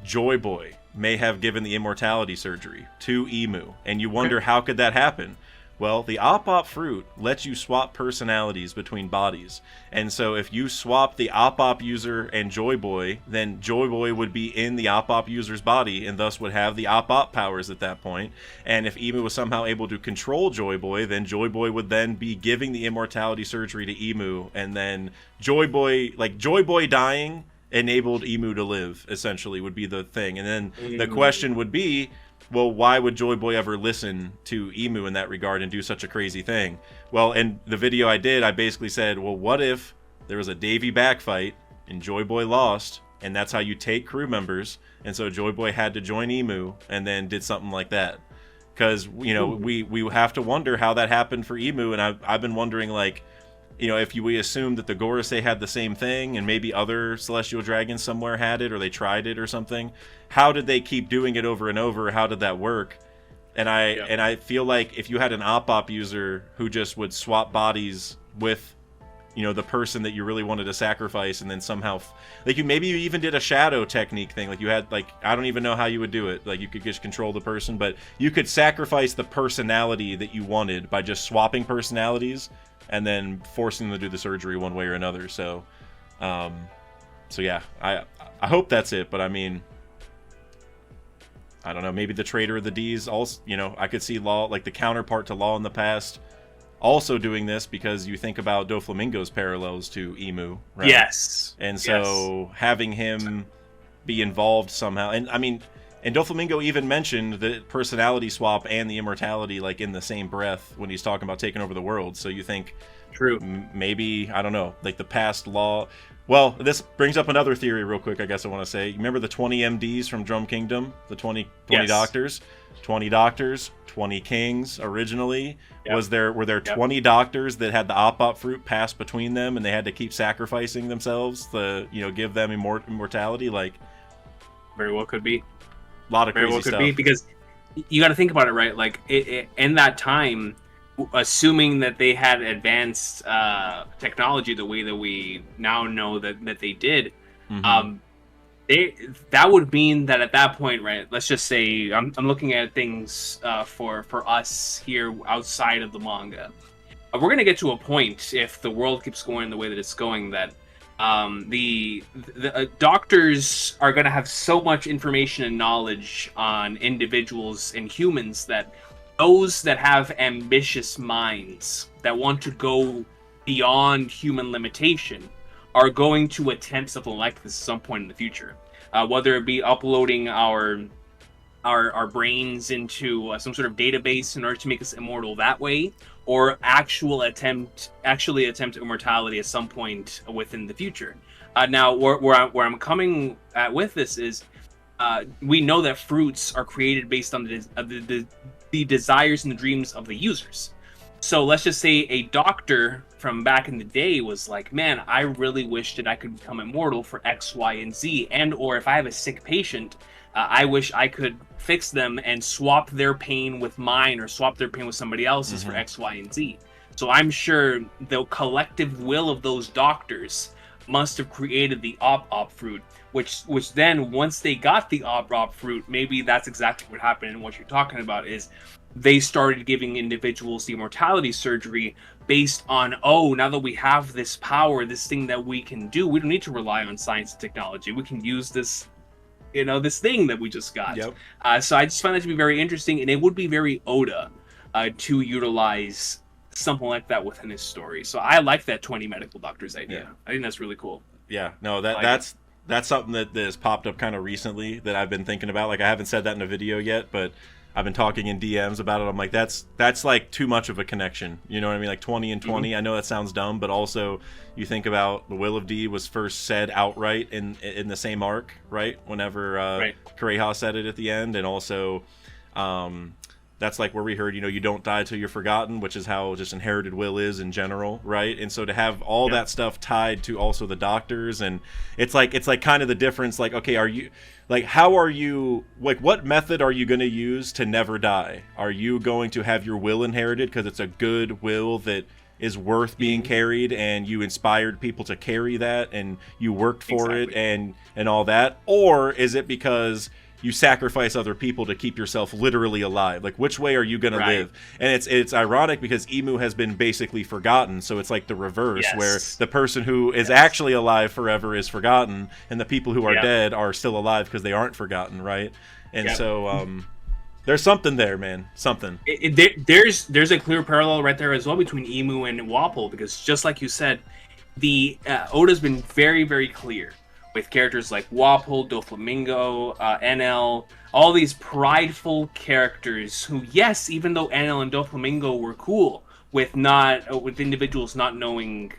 Joyboy may have given the immortality surgery to Imu, and you wonder how could that happen? Well, the Op-Op fruit lets you swap personalities between bodies. And so if you swap the Op-Op user and Joyboy, then Joyboy would be in the Op-Op user's body and thus would have the Op-Op powers at that point. And if Imu was somehow able to control Joyboy, then Joyboy would then be giving the immortality surgery to Imu. And then Joyboy dying enabled Imu to live, essentially, would be the thing. And then the question would be, well, why would Joyboy ever listen to Imu in that regard and do such a crazy thing? Well, in the video I did, I basically said, well, what if there was a Davy back fight and Joyboy lost, and that's how you take crew members, and so Joyboy had to join Imu and then did something like that. Because, we have to wonder how that happened for Imu, and I've been wondering, like, if we assume that the Gorosei had the same thing and maybe other celestial dragons somewhere had it, or they tried it or something, how did they keep doing it over and over? How did that work? And I feel like if you had an Op-Op user who just would swap bodies with, the person that you really wanted to sacrifice, and then somehow, like you even did a shadow technique thing, like you had, like, I don't even know how you would do it, like you could just control the person, but you could sacrifice the personality that you wanted by just swapping personalities and then forcing them to do the surgery one way or another. So yeah, I hope that's it. But I mean, I don't know. Maybe the Traitor of the D's also, I could see Law, like the counterpart to Law in the past, also doing this, because you think about Doflamingo's parallels to Imu, right? Yes. And so having him be involved somehow, and I mean, and Doflamingo even mentioned the personality swap and the immortality, like, in the same breath when he's talking about taking over the world. So you think, maybe, I don't know, like the past Law. Well, this brings up another theory real quick, I guess I want to say. You remember the 20 MDs from Drum Kingdom? The 20 doctors? 20 doctors, 20 kings originally. Yep. Were there 20 doctors that had the Op-Op fruit pass between them, and they had to keep sacrificing themselves to, give them immortality? Like, very well could be. A lot of crazy stuff. Be, because you got to think about it, right? Like, in that time, assuming that they had advanced technology the way that we now know that they did, that would mean that at that point, right? Let's just say I'm looking at things for us here outside of the manga. We're gonna get to a point, if the world keeps going the way that it's going, that The doctors are going to have so much information and knowledge on individuals and humans that those that have ambitious minds that want to go beyond human limitation are going to attempt something like this at some point in the future. Whether it be uploading our brains into some sort of database in order to make us immortal that way, or actually attempt immortality at some point within the future. Now, where I'm coming at with this is, we know that fruits are created based on the desires and the dreams of the users. So let's just say a doctor from back in the day was like, man, I really wish that I could become immortal for X, Y, and Z. And or if I have a sick patient, I wish I could fix them and swap their pain with mine, or swap their pain with somebody else's for X, Y, and Z. So I'm sure the collective will of those doctors must have created the op fruit, which then once they got the op fruit, maybe that's exactly what happened. And what you're talking about is they started giving individuals the immortality surgery based on, oh, now that we have this power, this thing that we can do, we don't need to rely on science and technology. We can use this, this thing that we just got. Yep. So I just find that to be very interesting, and it would be very Oda to utilize something like that within his story. So I like that 20 medical doctors idea. Yeah. I think that's really cool. Yeah, no, that's something that has popped up kind of recently that I've been thinking about. Like, I haven't said that in a video yet, but I've been talking in DMs about it. I'm like, that's like too much of a connection. You know what I mean? Like 20 and 20. I know that sounds dumb, but also you think about the Will of D was first said outright in the same arc, right? Whenever Kureha said it at the end, and also that's like where we heard, you don't die till you're forgotten, which is how just inherited will is in general, right? And so to have all that stuff tied to also the doctors, and it's like kind of the difference. Like, okay, what method are you going to use to never die? Are you going to have your will inherited because it's a good will that is worth being carried, and you inspired people to carry that, and you worked for it, and all that? Or is it because you sacrifice other people to keep yourself literally alive? Like, which way are you going to live? And it's ironic because Imu has been basically forgotten, so it's like the reverse, where the person who is actually alive forever is forgotten, and the people who are dead are still alive because they aren't forgotten, right? And so there's something there, man. Something. There's a clear parallel right there as well between Imu and Wapol, because just like you said, the Oda's been very, very clear with characters like Wapol, Doflamingo, NL, all these prideful characters who, yes, even though NL and Doflamingo were cool with individuals not knowing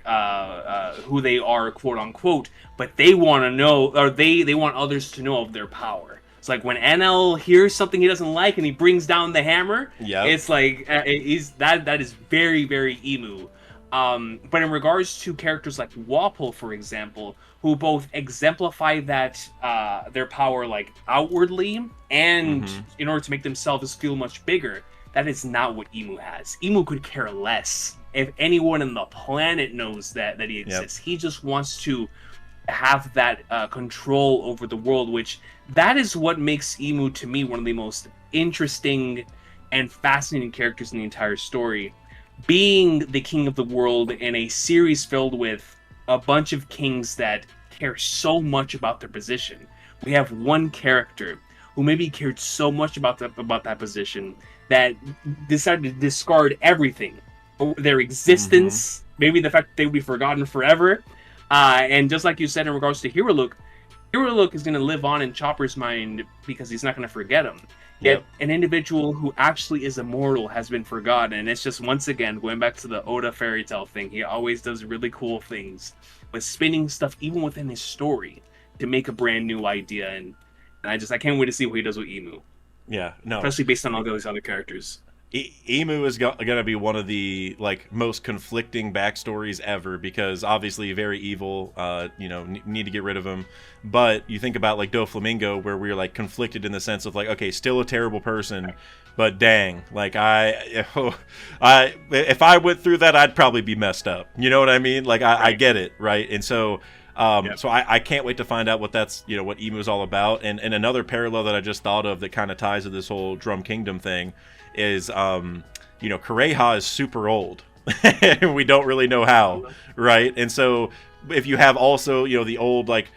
who they are, quote unquote, but they want to know, or they want others to know of their power. It's like when NL hears something he doesn't like and he brings down the hammer. It's like that is very, very Imu. But in regards to characters like Wapol, for example, who both exemplify that their power like outwardly and in order to make themselves feel much bigger, that is not what Imu has. Imu could care less if anyone on the planet knows that he exists. He just wants to have that control over the world, which that is what makes Imu, to me, one of the most interesting and fascinating characters in the entire story. Being the king of the world in a series filled with a bunch of kings that care so much about their position. We have one character who maybe cared so much about that position that decided to discard everything, their existence, maybe the fact that they would be forgotten forever. And just like you said in regards to Hero Look is going to live on in Chopper's mind because he's not going to forget him. Yet an individual who actually is immortal has been forgotten. And it's just, once again, going back to the Oda fairy tale thing, he always does really cool things with spinning stuff even within his story to make a brand new idea. And I can't wait to see what he does with Imu. Yeah, no. Especially based on all those other characters. Imu is going to be one of the most conflicting backstories ever, because obviously very evil, need to get rid of him. But you think about Doflamingo, where we're conflicted in the sense of okay, still a terrible person, but dang, if I went through that, I'd probably be messed up. You know what I mean? I get it, right? And so so I can't wait to find out what that's what Imu is all about. And another parallel that I just thought of that kind of ties to this whole Drum Kingdom thing is Kureha is super old. We don't really know how, right? And so if you have also, the old like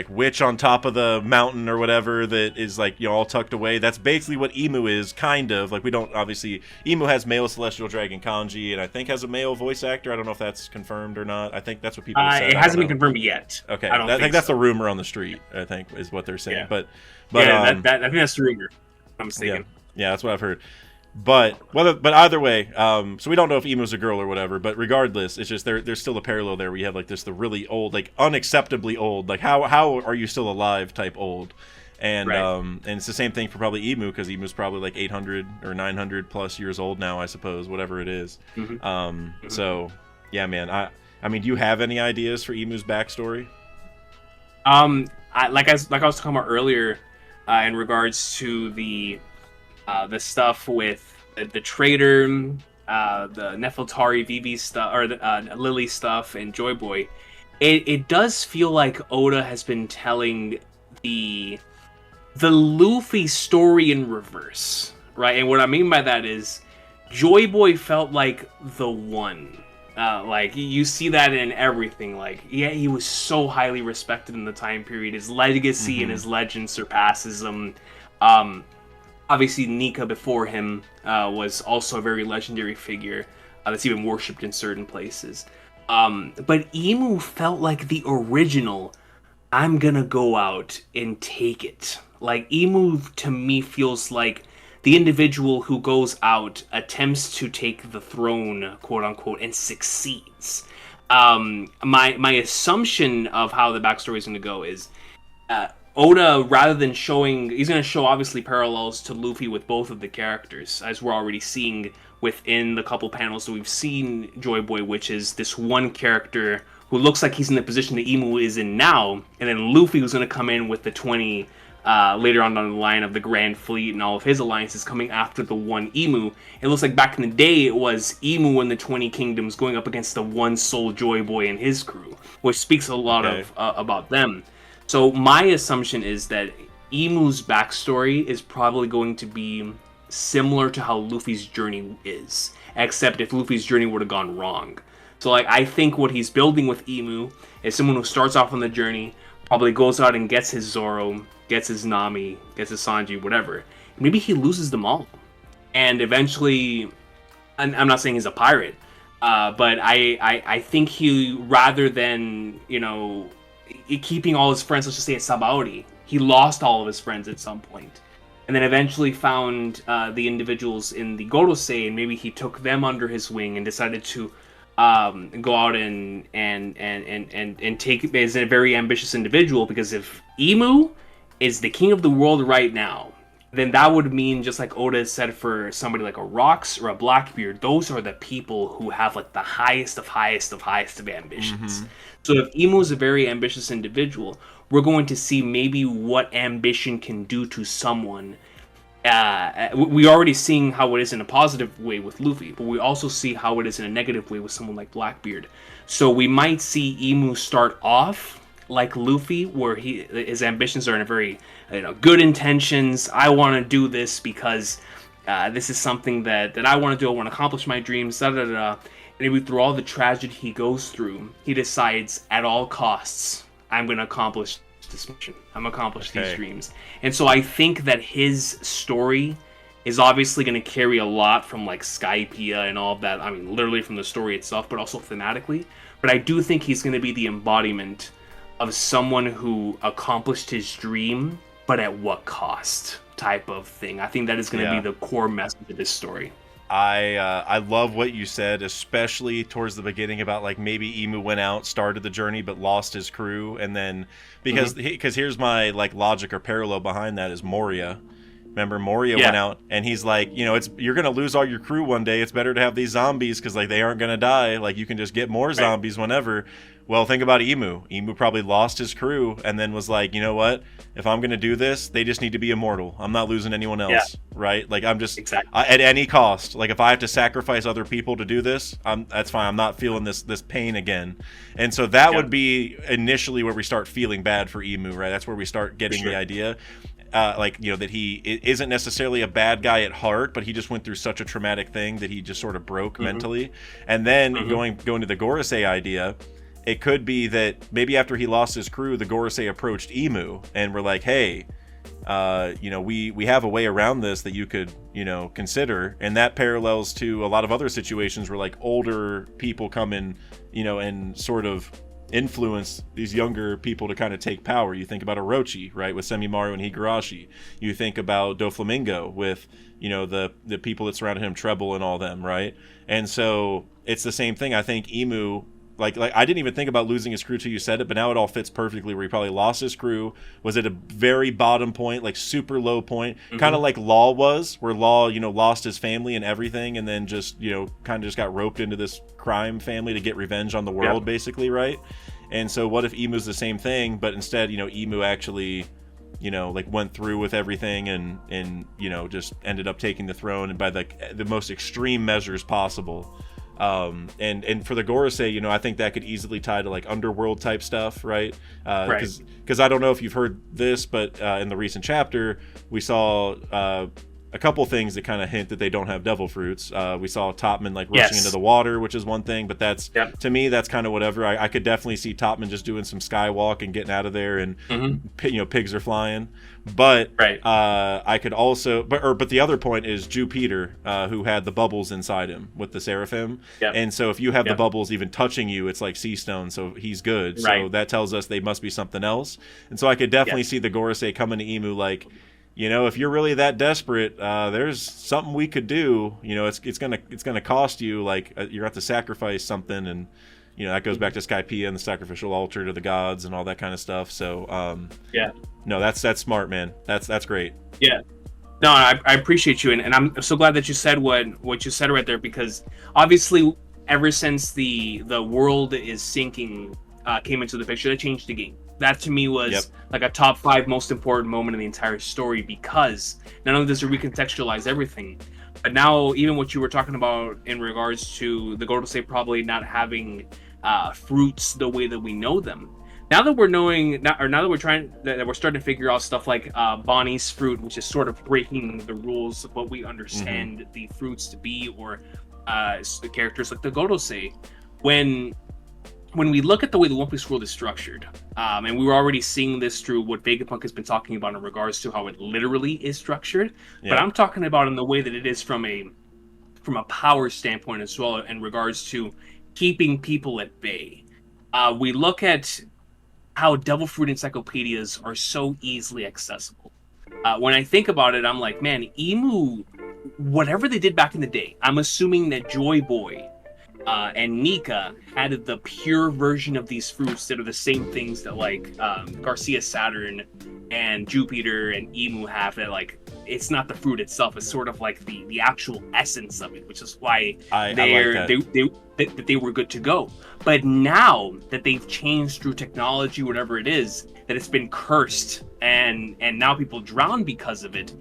witch on top of the mountain or whatever that is like all tucked away, that's basically what Imu is, kind of. Like, we don't, obviously Imu has male celestial dragon kanji, and I think has a male voice actor. I don't know if that's confirmed or not. I think that's what people have said. It hasn't been confirmed yet. Okay, I think that's the rumor on the street, I think, is what they're saying. Yeah. But I think that's the rumor, if I'm mistaken. Yeah, that's what I've heard. But either way, so we don't know if Imu's a girl or whatever. But regardless, it's just there's still a parallel there. We have like the really old, like unacceptably old, like how are you still alive type old, and Right. and it's the same thing for probably Imu, because Imu's probably like 800 or 900 plus years old now, I suppose, whatever it is. So yeah, man, I mean, do you have any ideas for Imu's backstory? Like I was talking about earlier, in regards to the stuff with the Traitor, the Nefeltari VV stuff, or the Lily stuff, and Joyboy. It does feel like Oda has been telling the Luffy story in reverse, right? And what I mean by that is, Joyboy felt like the one. Like, you see that in everything. Like, yeah, he was so highly respected in the time period. His legacy and his legend surpasses him. Obviously, Nika before him was also a very legendary figure that's even worshipped in certain places. But Imu felt like the original, I'm gonna go out and take it. Like, Imu, to me, feels like the individual who goes out, attempts to take the throne, quote unquote, and succeeds. My assumption of how the backstory is going to go is, Oda, rather than showing, he's going to show obviously parallels to Luffy with both of the characters, as we're already seeing within the couple panels that we've seen Joyboy, which is this one character who looks like he's in the position that Imu is in now, and then Luffy, who's going to come in with the 20 later on down the line of the Grand Fleet and all of his alliances coming after the one Imu. It looks like back in the day it was Imu and the 20 Kingdoms going up against the one Soul Joyboy and his crew, which speaks a lot of about them. So my assumption is that Imu's backstory is probably going to be similar to how Luffy's journey is, except if Luffy's journey would have gone wrong. So like, I think what he's building with Imu is someone who starts off on the journey, probably goes out and gets his Zoro, gets his Nami, gets his Sanji, whatever. Maybe he loses them all. And eventually, and I'm not saying he's a pirate, but I think he, rather than, keeping all his friends, let's just say at Sabaody, he lost all of his friends at some point. And then eventually found the individuals in the Gorosei, and maybe he took them under his wing and decided to go out and take, as a very ambitious individual, because if Imu is the king of the world right now, then that would mean, just like Oda said for somebody like a Rocks or a Blackbeard, those are the people who have like the highest of ambitions. So if Imu is a very ambitious individual, we're going to see maybe what ambition can do to someone. We already seeing how it is in a positive way with Luffy, but we also see how it is in a negative way with someone like Blackbeard. So we might see Imu start off like Luffy, where his ambitions are in a very, good intentions. I want to do this because this is something that I want to do. I want to accomplish my dreams. And maybe through all the tragedy he goes through, he decides at all costs, I'm going to accomplish this mission. I'm going to accomplish these dreams. And so I think that his story is obviously going to carry a lot from like Skypiea and all of that. I mean, literally from the story itself, but also thematically. But I do think he's going to be the embodiment of someone who accomplished his dream, but at what cost type of thing. I think that is going to be the core message of this story. I love what you said, especially towards the beginning about like maybe Imu went out, started the journey, but lost his crew, and then because here's my like logic or parallel behind that is Moria. Remember, Moria went out, and he's like, you're gonna lose all your crew one day. It's better to have these zombies because like they aren't gonna die. Like you can just get more zombies whenever. Well, think about Imu. Imu probably lost his crew and then was like, you know what? If I'm going to do this, they just need to be immortal. I'm not losing anyone else, right? Like, I'm just, at any cost. Like, if I have to sacrifice other people to do this, that's fine. I'm not feeling this pain again. And so that would be initially where we start feeling bad for Imu, right? That's where we start getting the idea. like, you know, that he isn't necessarily a bad guy at heart, but he just went through such a traumatic thing that he just sort of broke mentally. And then going to the Gorosei idea, it could be that maybe after he lost his crew, the Gorosei approached Imu and were like, hey, you know, we have a way around this that you could, you know, consider. And that parallels to a lot of other situations where like older people come in, you know, and sort of influence these younger people to kind of take power. You think about Orochi, right, with Semimaru and Higurashi. You think about Doflamingo with, you know, the people that surrounded him, Treble and all them, right? And so it's the same thing. I think Imu, like I didn't even think about losing his crew till you said it, but now it all fits perfectly where he probably lost his crew, was at a very bottom point, like super low point, kind of like Law was, where Law, you know, lost his family and everything, and then just, you know, kind of just got roped into this crime family to get revenge on the world, basically, right? And so what if Imu's the same thing, but instead, you know, Imu actually, you know, like went through with everything and you know, just ended up taking the throne, and by the most extreme measures possible. And for the Gorosei, you know, I think that could easily tie to like underworld type stuff, right? Because I don't know if you've heard this, but in the recent chapter, we saw a couple things that kind of hint that they don't have devil fruits. We saw Topman like rushing into the water, which is one thing, but that's to me, that's kind of whatever. I could definitely see Topman just doing some skywalk and getting out of there, and you know, pigs are flying. But I could also, but the other point is Jupiter, who had the bubbles inside him with the seraphim, and so if you have the bubbles even touching you, it's like sea stone, so he's good. So that tells us they must be something else. And so I could definitely see the Gorosei coming to Imu like, you know, if you're really that desperate, there's something we could do. You know, it's gonna cost you. Like you're gonna have to sacrifice something, and you know that goes back to Skypiea and the sacrificial altar to the gods and all that kind of stuff. So no, that's smart, man. That's great. Yeah, no, I appreciate you, and I'm so glad that you said what you said right there, because obviously ever since the world is sinking came into the picture, that changed the game. That to me was like a top 5 most important moment in the entire story, because not only does it recontextualize everything, but now even what you were talking about in regards to the Gorosei probably not having fruits the way that we know them. Now that we're knowing, now that we're starting to figure out stuff like Bonnie's fruit, which is sort of breaking the rules of what we understand the fruits to be, or the characters like the Gorosei, when we look at the way the One Piece world is structured, and we were already seeing this through what Vegapunk has been talking about in regards to how it literally is structured, but I'm talking about in the way that it is from a power standpoint as well, in regards to keeping people at bay. We look at how devil fruit encyclopedias are so easily accessible. When I think about it, I'm like, man, Imu, whatever they did back in the day, I'm assuming that Joyboy and Nika had the pure version of these fruits that are the same things that like Garcia Saturn and Jupiter and Imu have. That like, it's not the fruit itself; it's sort of like the actual essence of it, which is why they were good to go. But now that they've changed through technology, whatever it is, that it's been cursed, and now people drown because of it.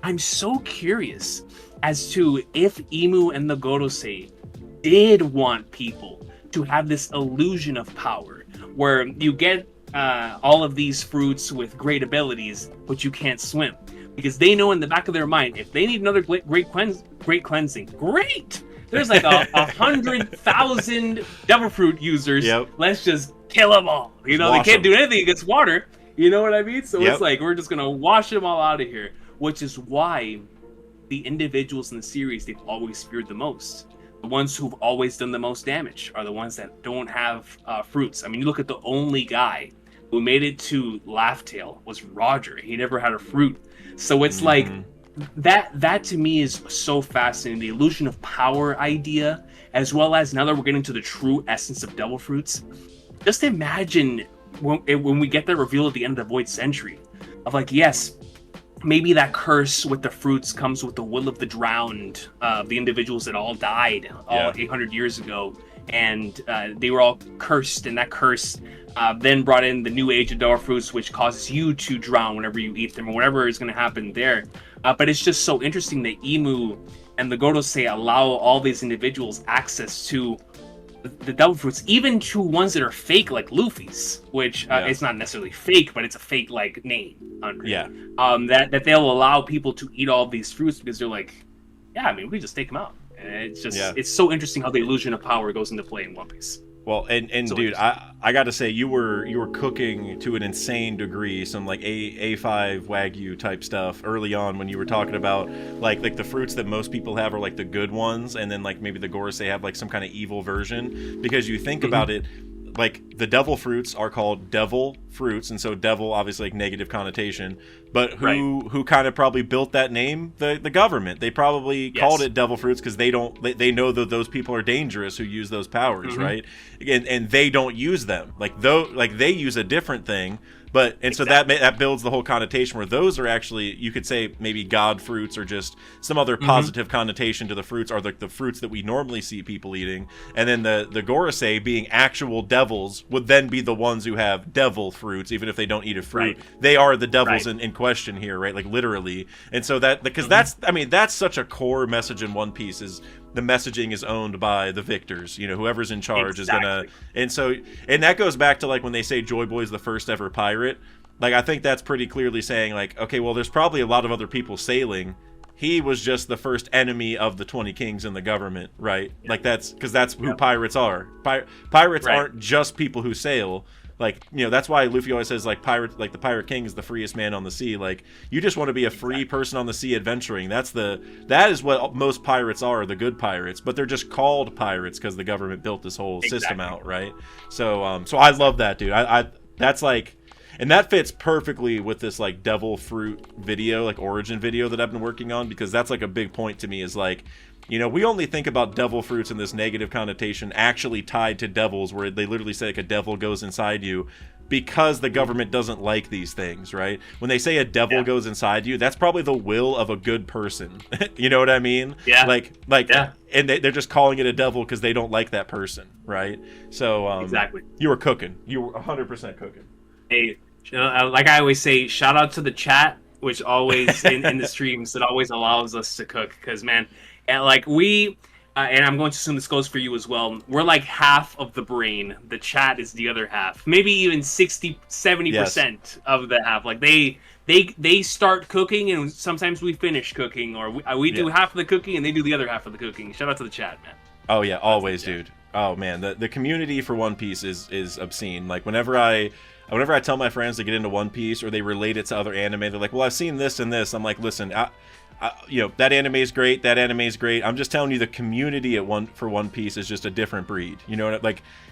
I'm so curious as to if Imu and the Gorosei did want people to have this illusion of power, where you get all of these fruits with great abilities, but you can't swim, because they know in the back of their mind, if they need another great cleansing, great. There's like 100,000 devil fruit users. Let's just kill them all. You know, they can't do anything against water. You know what I mean? So it's like, we're just gonna wash them all out of here, which is why the individuals in the series they've always feared the most, the ones who've always done the most damage, are the ones that don't have fruits. I mean, you look at the only guy who made it to Laugh Tale was Roger. He never had a fruit. So it's like, that to me is so fascinating. The illusion of power idea, as well as now that we're getting to the true essence of devil fruits. Just imagine when we get that reveal at the end of the Void Century, of like, yes, maybe that curse with the fruits comes with the will of the drowned, the individuals that all died 800 years ago, and they were all cursed, and that curse then brought in the new age of devil fruits, which causes you to drown whenever you eat them, or whatever is going to happen there. But it's just so interesting that Imu and the Gorosei allow all these individuals access to the devil fruits, even to ones that are fake, like Luffy's, which it's not necessarily fake, but it's a fake like name under it. Yeah. That they'll allow people to eat all these fruits because they're like, yeah, I mean, we just take them out, and it's just it's so interesting how the illusion of power goes into play in One Piece. Well, and so dude, I got to say, you were cooking to an insane degree, some like A5 Wagyu type stuff early on when you were talking about like the fruits that most people have are like the good ones, and then like maybe the Gorosei have like some kind of evil version, because you think about it, like the devil fruits are called devil fruits, and so devil obviously like negative connotation, but who kind of probably built that name? The government. They probably called it devil fruits because they know that those people are dangerous who use those powers, right? And they don't use them. Like they use a different thing. But so that builds the whole connotation where those are actually, you could say maybe god fruits or just some other positive connotation to the fruits, are like the fruits that we normally see people eating. And then the Gorosei, being actual devils, would then be the ones who have devil fruits, even if they don't eat a fruit. They are the devils in question here, right? Like literally. And so that, because that's such a core message in One Piece, is the messaging is owned by the victors. You know, whoever's in charge is gonna, and that goes back to like when they say Joyboy is the first ever pirate. Like, I think that's pretty clearly saying like, okay, well, there's probably a lot of other people sailing. He was just the first enemy of the 20 Kings and the government, right? Like that's because that's who pirates are. Pirates aren't just people who sail. Like, you know, that's why Luffy always says like the Pirate King is the freest man on the sea. Like, you just want to be a free person on the sea adventuring. That is what most pirates are, the good pirates. But they're just called pirates because the government built this whole system out, right? So so I love that, dude. I that's like, and that fits perfectly with this like devil fruit video, like origin video that I've been working on, because that's like a big point to me, is like, you know, we only think about devil fruits in this negative connotation actually tied to devils, where they literally say like a devil goes inside you, because the government doesn't like these things, right? When they say a devil goes inside you, that's probably the will of a good person. You know what I mean? Yeah. Like, and they're just calling it a devil because they don't like that person, right? So exactly. You were cooking. You were 100% cooking. Hey, like I always say, shout out to the chat, which always in the streams, it always allows us to cook, because man. And like we, and I'm going to assume this goes for you as well, we're like half of the brain. The chat is the other half. Maybe even 60, 70% of the half. Like they start cooking, and sometimes we finish cooking, or we do half of the cooking, and they do the other half of the cooking. Shout out to the chat, man. Oh yeah, always, dude. Oh man, the community for One Piece is obscene. Like whenever I tell my friends to get into One Piece, or they relate it to other anime, they're like, well, I've seen this and this. I'm like, listen, you know, that anime is great. That anime is great. I'm just telling you, the community for One Piece is just a different breed. You know,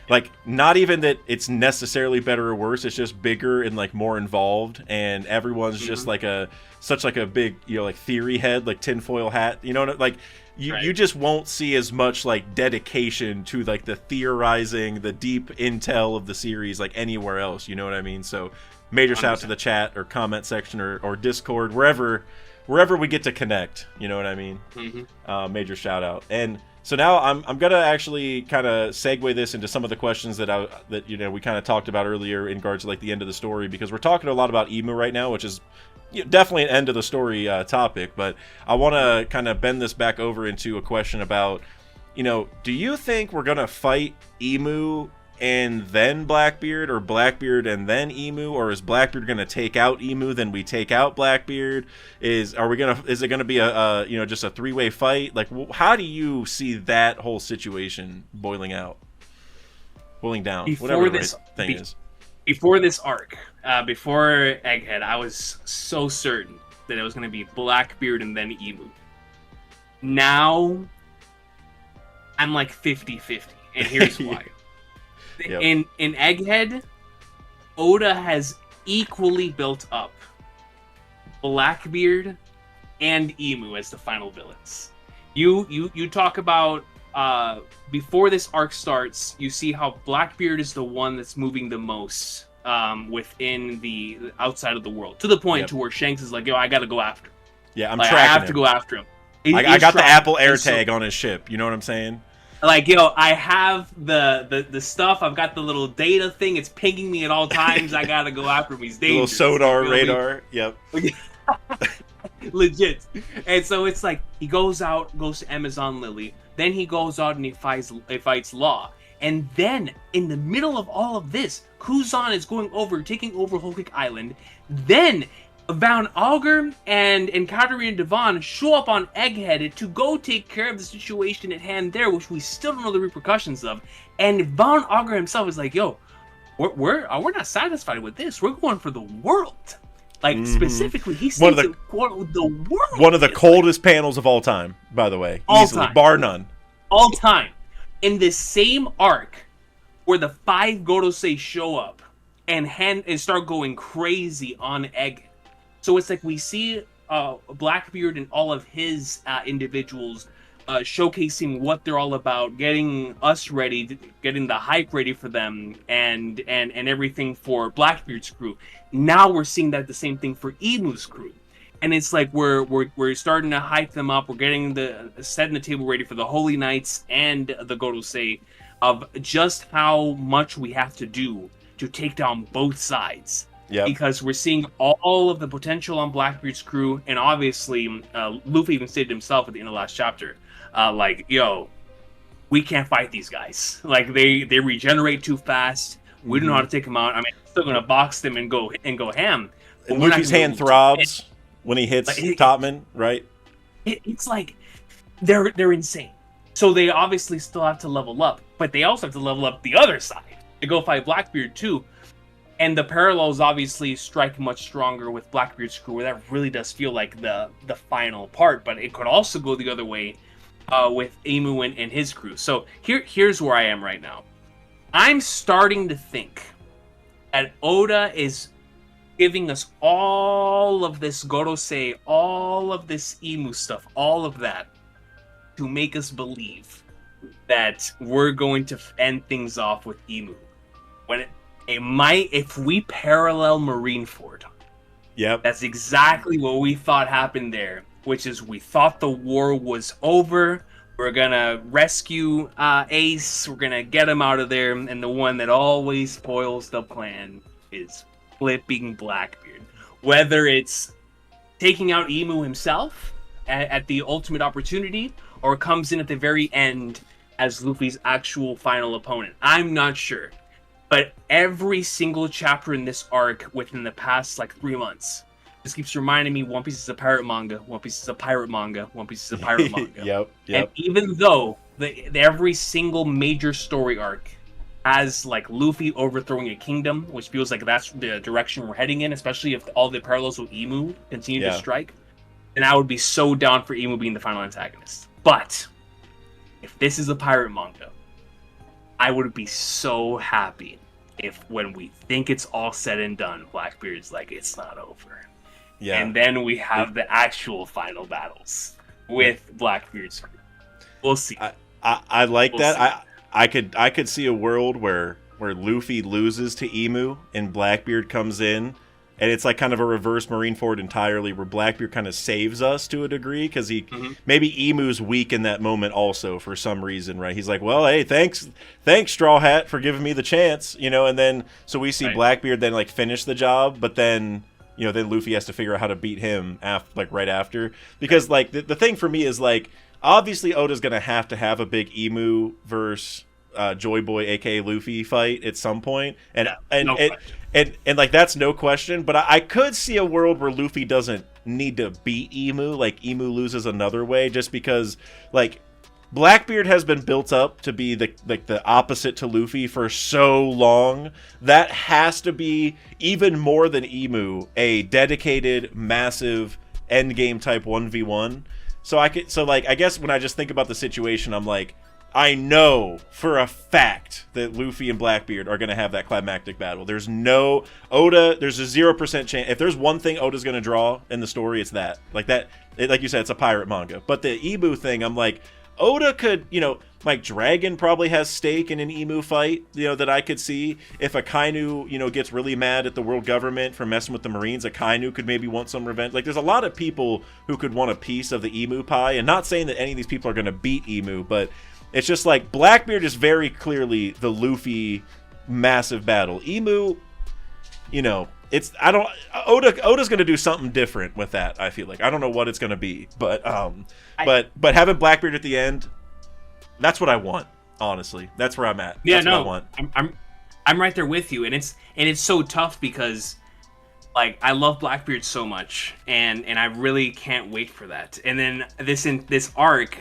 like not even that it's necessarily better or worse. It's just bigger and like more involved, and everyone's just like such a big, you know, like theory head, like tinfoil hat. You know, like you just won't see as much like dedication to like the theorizing, the deep intel of the series like anywhere else. You know what I mean? So major shout out to the chat or comment section or Discord, wherever we get to connect, you know what I mean? Major shout out. And so now I'm gonna actually kind of segue this into some of the questions that you know we kind of talked about earlier in regards to like the end of the story, because we're talking a lot about Imu right now, which is definitely an end of the story topic. But I want to kind of bend this back over into a question about, you know, do you think we're gonna fight Imu and then Blackbeard, or Blackbeard and then Imu, or is Blackbeard gonna take out Imu, then we take out Blackbeard? Is it gonna be a you know, just a three-way fight? Like, how do you see that whole situation boiling down, whatever the right thing is? Before this arc, before Egghead, I was so certain that it was gonna be Blackbeard and then Imu. Now I'm like 50-50, and here's why. Yep. In Egghead, Oda has equally built up Blackbeard and Imu as the final villains. You talk about before this arc starts, you see how Blackbeard is the one that's moving the most within the outside of the world, to the point to where Shanks is like, yo, I gotta go after him. Yeah, I'm like, tracking I have him. to go after him. I got the Apple AirTag on his ship. You know what I'm saying? Like, yo, I have the stuff. I've got the little data thing. It's pinging me at all times. I gotta go after him. He's dangerous. The little sonar radar. Yep. Legit. And so it's like he goes to Amazon Lily. Then he goes out and he fights Law. And then, in the middle of all of this, Kuzan is taking over Whole Cake Island. Then, Van Augur and Katarina Devon show up on Egghead to go take care of the situation at hand there, which we still don't know the repercussions of. And Van Augur himself is like, yo, we're not satisfied with this. We're going for the world. Like, specifically, he states the world. One of the coldest panels of all time, by the way. Easily, bar none. All time. In this same arc, where the 5 Gorosei show up and start going crazy on Egg. So it's like we see Blackbeard and all of his individuals showcasing what they're all about, getting us ready, getting the hype ready for them, and everything for Blackbeard's crew. Now we're seeing that the same thing for Imu's crew, and it's like we're starting to hype them up. We're getting setting the table ready for the Holy Knights and the Gorosei, of just how much we have to do to take down both sides. Yeah. Because we're seeing all of the potential on Blackbeard's crew, and obviously Luffy even stated himself at the end of the last chapter, like, yo, we can't fight these guys. Like, they regenerate too fast. We don't know how to take them out. I mean, we're still gonna box them and go ham. And Luffy's hand throbs when he hits Topman, right? It's like they're insane. So they obviously still have to level up, but they also have to level up the other side to go fight Blackbeard too. And the parallels obviously strike much stronger with Blackbeard's crew, where that really does feel like the final part. But it could also go the other way with Imu and his crew. So here's where I am right now. I'm starting to think that Oda is giving us all of this Gorosei, all of this Imu stuff, all of that, to make us believe that we're going to end things off with Imu. When it might, if we parallel Marineford. Yep. That's exactly what we thought happened there, which is we thought the war was over. We're gonna rescue Ace. We're gonna get him out of there. And the one that always spoils the plan is flipping Blackbeard. Whether it's taking out Imu himself at the ultimate opportunity, or comes in at the very end as Luffy's actual final opponent. I'm not sure. But every single chapter in this arc within the past, 3 months, just keeps reminding me One Piece is a pirate manga, One Piece is a pirate manga, One Piece is a pirate manga. Yep. And even though every single major story arc has, Luffy overthrowing a kingdom, which feels like that's the direction we're heading in, especially if all the parallels with Imu continue to strike, then I would be so down for Imu being the final antagonist. But if this is a pirate manga, I would be so happy if when we think it's all said and done, Blackbeard's like, it's not over. Yeah. And then we have the actual final battles with Blackbeard's crew. We'll see. I like that. I could see a world where Luffy loses to Imu and Blackbeard comes in. And it's like kind of a reverse Marineford entirely, where Blackbeard kind of saves us to a degree, because maybe Emu's weak in that moment also for some reason, right? He's like, well, hey, thanks, Straw Hat, for giving me the chance, and then so we see Blackbeard then finish the job, but then then Luffy has to figure out how to beat him right after, because the thing for me is obviously Oda's gonna have to have a big Imu versus Joyboy, aka Luffy, fight at some point, and that's no question. But I could see a world where Luffy doesn't need to beat Imu, Imu loses another way, just because Blackbeard has been built up to be the opposite to Luffy for so long. That has to be, even more than Imu, a dedicated, massive endgame type 1v1. So I guess when I just think about the situation, I'm like, I know for a fact that Luffy and Blackbeard are going to have that climactic battle. There's a 0% chance. If there's one thing Oda's going to draw in the story, it's that. Like you said, it's a pirate manga. But the Imu thing, I'm like, Oda could, Dragon probably has stake in an Imu fight, that I could see. If Akainu, gets really mad at the world government for messing with the Marines, Akainu could maybe want some revenge. There's a lot of people who could want a piece of the Imu pie. And not saying that any of these people are going to beat Imu, but it's just Blackbeard is very clearly the Luffy massive battle. Imu, Oda's going to do something different with that. I feel like I don't know what it's going to be, but having Blackbeard at the end, that's what I want. Honestly, that's where I'm at. Yeah, That's what I no, want. I'm right there with you, and it's so tough because like I love Blackbeard so much, and I really can't wait for that. And then this arc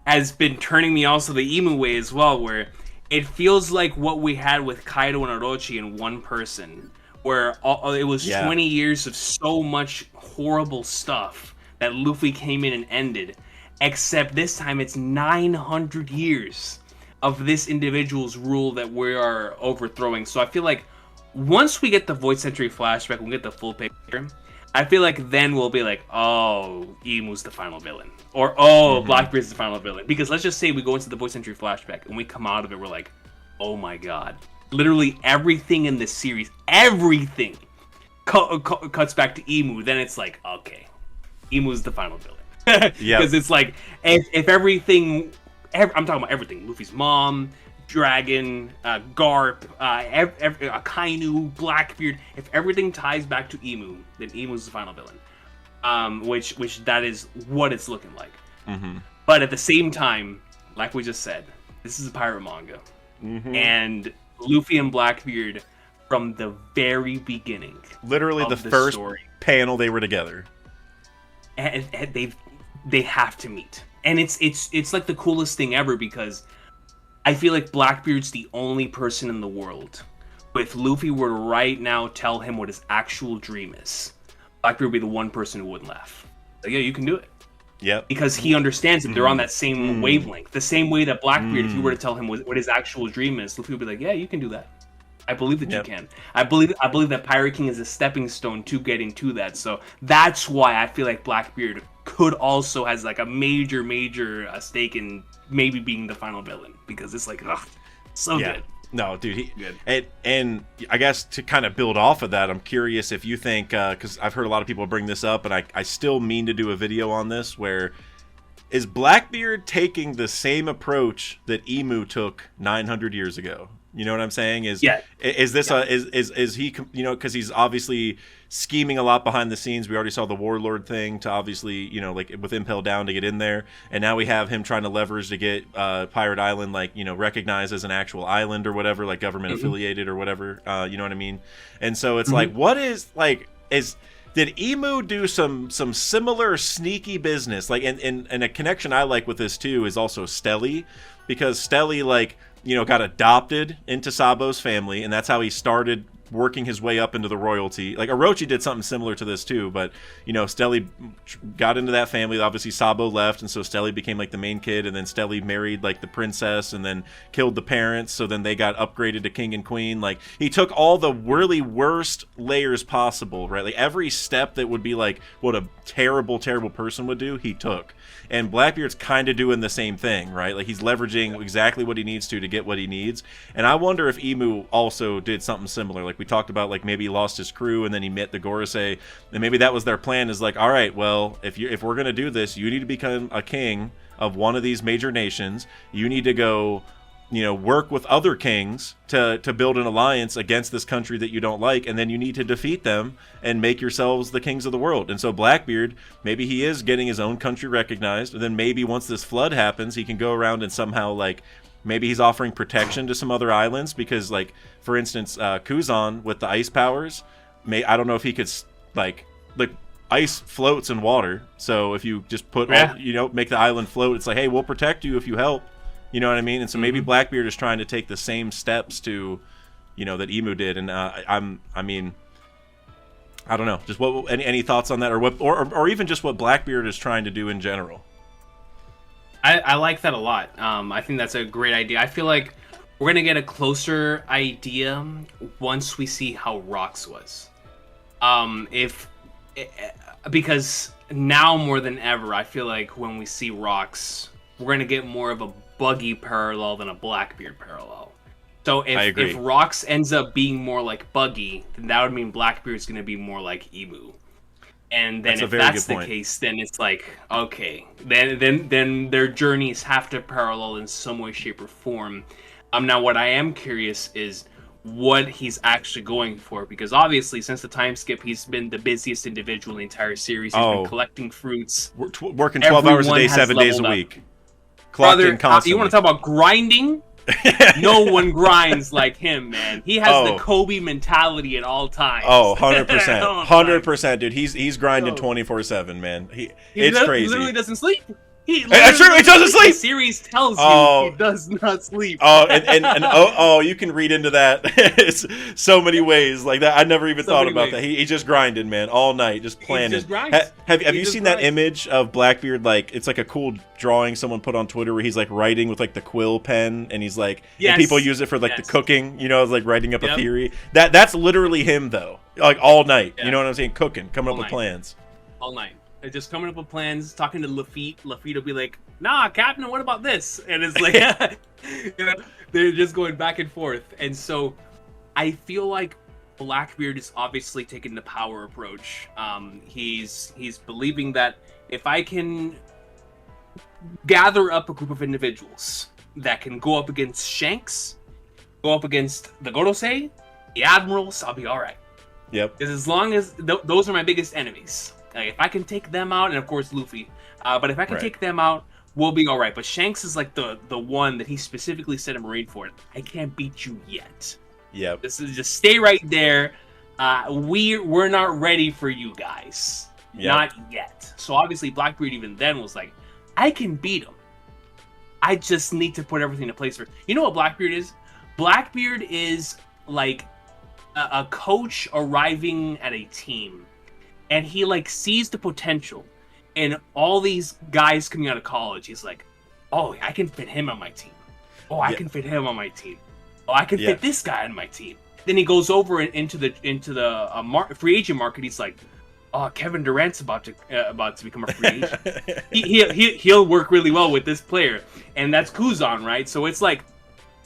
has been turning me also the Imu way as well, where it feels like what we had with Kaido and Orochi in one person, where it was 20 years of so much horrible stuff that Luffy came in and ended, except this time it's 900 years of this individual's rule that we are overthrowing. So I feel like once we get the Void Century flashback, we get the full picture, I feel like then we'll be like, oh, Imu's the final villain. Or, oh, Blackbeard's the final villain. Because let's just say we go into the Void Century flashback and we come out of it, we're like, oh my god. Literally everything in this series, everything cuts back to Imu. Then it's like, okay, Imu's the final villain. Because it's like, if everything, I'm talking about everything. Luffy's mom, Dragon, Garp, Akainu, Blackbeard. If everything ties back to Imu, then Imu's the final villain. Which that is what it's looking like. But at the same time, like we just said, this is a pirate manga, and Luffy and Blackbeard from the very beginning, literally the first story, panel they were together, and they have to meet, and it's like the coolest thing ever because I feel like Blackbeard's the only person in the world. If Luffy were to right now tell him what his actual dream is, Blackbeard would be the one person who wouldn't laugh. Like, yeah, you can do it. Yep. Because he understands him. They're on that same wavelength. The same way that Blackbeard, if you were to tell him what his actual dream is, Luffy would be like, yeah, you can do that. I believe that you can. I believe that Pirate King is a stepping stone to getting to that. So that's why I feel like Blackbeard could also has like a major stake in maybe being the final villain, because it's like, ugh, so good. No, dude, and I guess to kind of build off of that, I'm curious if you think, because I've heard a lot of people bring this up, and I still mean to do a video on this, where is Blackbeard taking the same approach that Imu took 900 years ago? You know what I'm saying? Is this is he, you know, because he's obviously scheming a lot behind the scenes. We already saw the Warlord thing to obviously, you know, like with Impel Down to get in there, and now we have him trying to leverage to get Pirate Island, like, you know, recognized as an actual island or whatever, like government affiliated or whatever. You know what I mean? And so it's like, what is like did Imu do some similar sneaky business? Like, and a connection I like with this too is also Stelly, because Stelly, like, you know, got adopted into Sabo's family, and that's how he started working his way up into the royalty. Like, Orochi did something similar to this too, but, you know, Stelly got into that family. Obviously Sabo left, and so Stelly became like the main kid, and then Stelly married like the princess and then killed the parents, so then they got upgraded to king and queen. Like, he took all the really worst layers possible, right? Like, every step that would be like what a terrible person would do, he took. And Blackbeard's kind of doing the same thing, right? Like, he's leveraging exactly what he needs to get what he needs. And I wonder if Imu also did something similar. Like we talked about, like maybe he lost his crew and then he met the Gorosei, and maybe that was their plan, is like, all right, well, if we're gonna do this, you need to become a king of one of these major nations. You need to go, you know, work with other kings to build an alliance against this country that you don't like, and then you need to defeat them and make yourselves the kings of the world. And so Blackbeard, maybe he is getting his own country recognized, and then maybe once this flood happens, he can go around and somehow, like, maybe he's offering protection to some other islands, because, like, for instance, Kuzan with the ice powers, I don't know if he could, like ice floats in water, so if you just put you know, make the island float, it's like, hey, we'll protect you if you help. You know what I mean? And so maybe Blackbeard is trying to take the same steps to, you know, that Imu did. And I mean, I don't know. Just any thoughts on that, or even just what Blackbeard is trying to do in general? I like that a lot. I think that's a great idea. I feel like we're gonna get a closer idea once we see how Rocks was. Because now more than ever, I feel like when we see Rocks, we're gonna get more of a Buggy parallel than a Blackbeard parallel. So if Rocks ends up being more like Buggy, then that would mean Blackbeard's going to be more like Imu. And then if that's the case, then it's like, okay, then their journeys have to parallel in some way, shape, or form. Now what I am curious is what he's actually going for, because obviously since the time skip, he's been the busiest individual in the entire series. He's been collecting fruits, working 12 hours a day, 7 days a week. Brother, you want to talk about grinding? No one grinds like him, man. He has the Oh, Kobe mentality at all times. oh, At 100%. all times. 100%, dude. He's grinding So, 24/7, man. he It's literally crazy. doesn't sleep. He That's true, literally he doesn't The sleep. series tells you he Oh, does not sleep. oh, and you can read into that it's so many ways like that. I never even So thought many about ways. that. He just grinded, man, all night, just He planning. just grinds. Have He you just seen that grinds. image of Blackbeard? Like, it's like a cool drawing someone put on Twitter where he's like writing with like the quill pen, and he's like, and Yes. people use it for like the Yes. cooking, it's like writing up a Yep. theory. That's literally him though, like all night. Yeah. You know what I'm saying? Cooking, coming All up with night. plans. All night. They're just coming up with plans, talking to Lafitte. Lafitte will be like, "Nah, Captain, what about this?" And it's like, they're just going back and forth. And so, I feel like Blackbeard is obviously taking the power approach. He's believing that if I can gather up a group of individuals that can go up against Shanks, go up against the Gorosei, the Admirals, I'll be all right. Yep. Because as long as those are my biggest enemies, like, if I can take them out, and of course Luffy, but if I can Right. take them out, we'll be all right. But Shanks is like the one that he specifically sent a Marine for. I can't beat you yet. Yep. This is just stay right there. We're not ready for you guys, Yep. not yet. So obviously Blackbeard even then was like, I can beat him. I just need to put everything in place for. You know what Blackbeard is? Blackbeard is like a coach arriving at a team, and he like sees the potential in all these guys coming out of college. He's like, oh, I can fit him on my team. Oh, I can fit him on my team. Oh, I can fit this guy on my team. Then he goes over into the free agent market. He's like, oh, Kevin Durant's about to become a free agent. He'll work really well with this player, and that's Kuzan, right? So it's like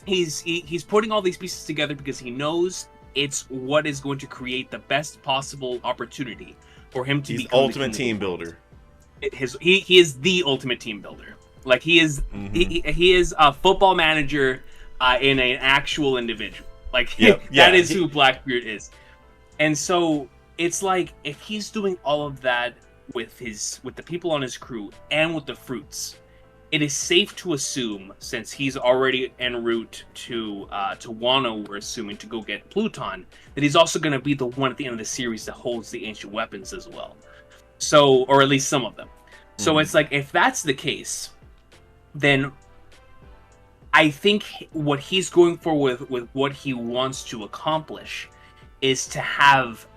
he's putting all these pieces together because he knows it's what is going to create the best possible opportunity for him to He's become ultimate team builder. He is the ultimate team builder. Like he is he is a football manager in an actual individual. Like that is who Blackbeard is. And so it's like if he's doing all of that with the people on his crew and with the fruits, it is safe to assume, since he's already en route to Wano, we're assuming, to go get Pluton, that he's also going to be the one at the end of the series that holds the ancient weapons as well. So, or at least some of them. So it's like, if that's the case, then I think what he's going for with what he wants to accomplish is to have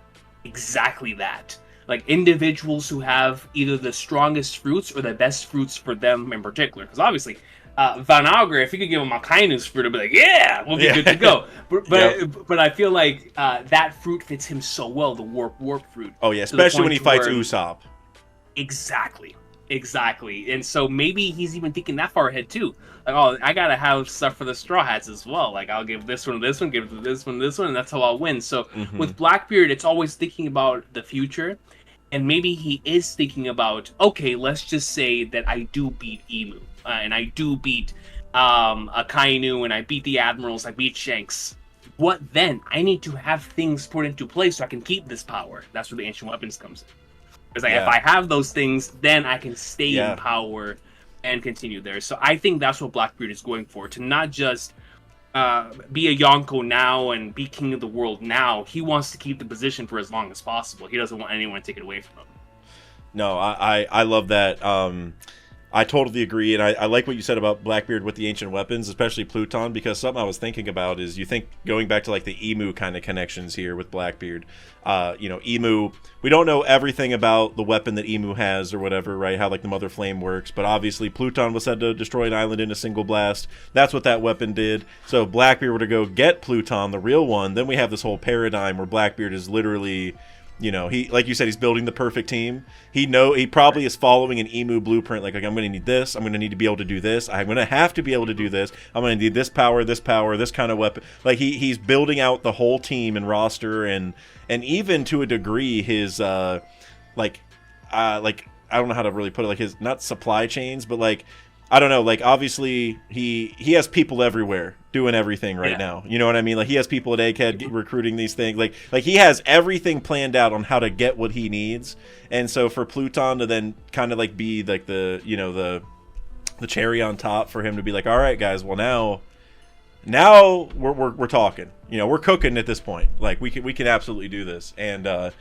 exactly that. Like individuals who have either the strongest fruits or the best fruits for them in particular. Because obviously, Van Augur, if you could give him Akainu's fruit, I'd be like, yeah, we'll be good to go. But I feel like that fruit fits him so well, the warp fruit. Oh yeah, especially when he fights Usopp. Exactly. And so maybe he's even thinking that far ahead too. Like, oh, I gotta have stuff for the Straw Hats as well. Like, I'll give this one, give this one, and that's how I'll win. So with Blackbeard, it's always thinking about the future. And maybe he is thinking about, okay, let's just say that I do beat Imu, and I do beat Akainu, and I beat the Admirals, I beat Shanks. What then? I need to have things put into place so I can keep this power. That's where the Ancient Weapons comes in. It's like, if I have those things, then I can stay in power and continue there. So I think that's what Blackbeard is going for, to not just be a Yonko now and be king of the world now. He wants to keep the position for as long as possible. He doesn't want anyone to take it away from him. No, I love that. I totally agree, and I like what you said about Blackbeard with the ancient weapons, especially Pluton, because something I was thinking about is, you think, going back to like the Imu kind of connections here with Blackbeard, Imu, we don't know everything about the weapon that Imu has or whatever, right, how like the Mother Flame works, but obviously Pluton was said to destroy an island in a single blast. That's what that weapon did. So if Blackbeard were to go get Pluton, the real one, then we have this whole paradigm where Blackbeard is literally... he, like you said, he's building the perfect team. He probably is following an Imu blueprint. Like, I'm going to need this. I'm going to need to be able to do this. I'm going to have to be able to do this. I'm going to need this power, this kind of weapon. Like, he's building out the whole team and roster, and even to a degree his I don't know how to really put it. Like, his, not supply chains, but like, I don't know, like, obviously he has people everywhere doing everything right now. You know what I mean? Like, he has people at Egghead recruiting these things. Like he has everything planned out on how to get what he needs. And so for Pluton to then kind of like be like the cherry on top for him to be like, all right, guys, well, now Now we're talking. You know, we're cooking at this point. Like we can absolutely do this. And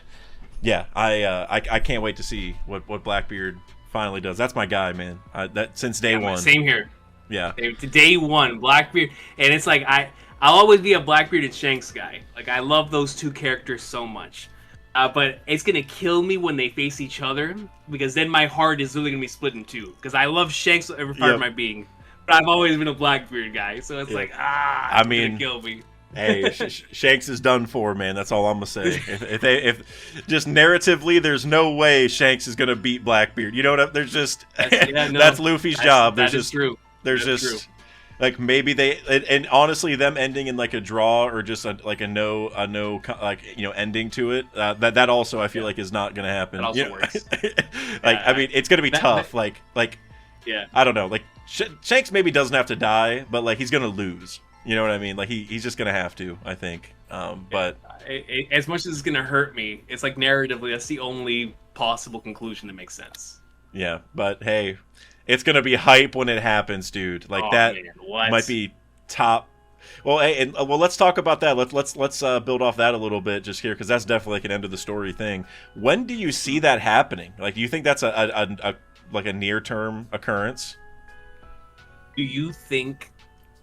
yeah, I can't wait to see what Blackbeard finally does. That's my guy, man. That since day one. Same here. Yeah. Day one, Blackbeard, and it's like I'll always be a Blackbeard and Shanks guy. Like I love those two characters so much. But it's gonna kill me when they face each other, because then my heart is really gonna be split in two. Because I love Shanks with every part of my being, but I've always been a Blackbeard guy, so it's like it's gonna kill me. Hey, Shanks is done for, man. That's all I'm gonna say. If just narratively, there's no way Shanks is gonna beat Blackbeard. You know what? There's just that's Luffy's job. That is true. There's just like maybe and honestly, them ending in like a draw or just like a no like ending to it. That also I feel like is not gonna happen. That also works. I mean, it's gonna be tough. Like yeah. I don't know. Like Shanks maybe doesn't have to die, but like he's gonna lose. You know what I mean? Like he's just gonna have to, I think. But as much as it's gonna hurt me, it's like narratively that's the only possible conclusion that makes sense. Yeah, but hey, it's gonna be hype when it happens, dude. Like that might be top. Well, hey, and let's talk about that. Let's build off that a little bit just here, because that's definitely like an end of the story thing. When do you see that happening? Like, do you think that's a near term occurrence? Do you think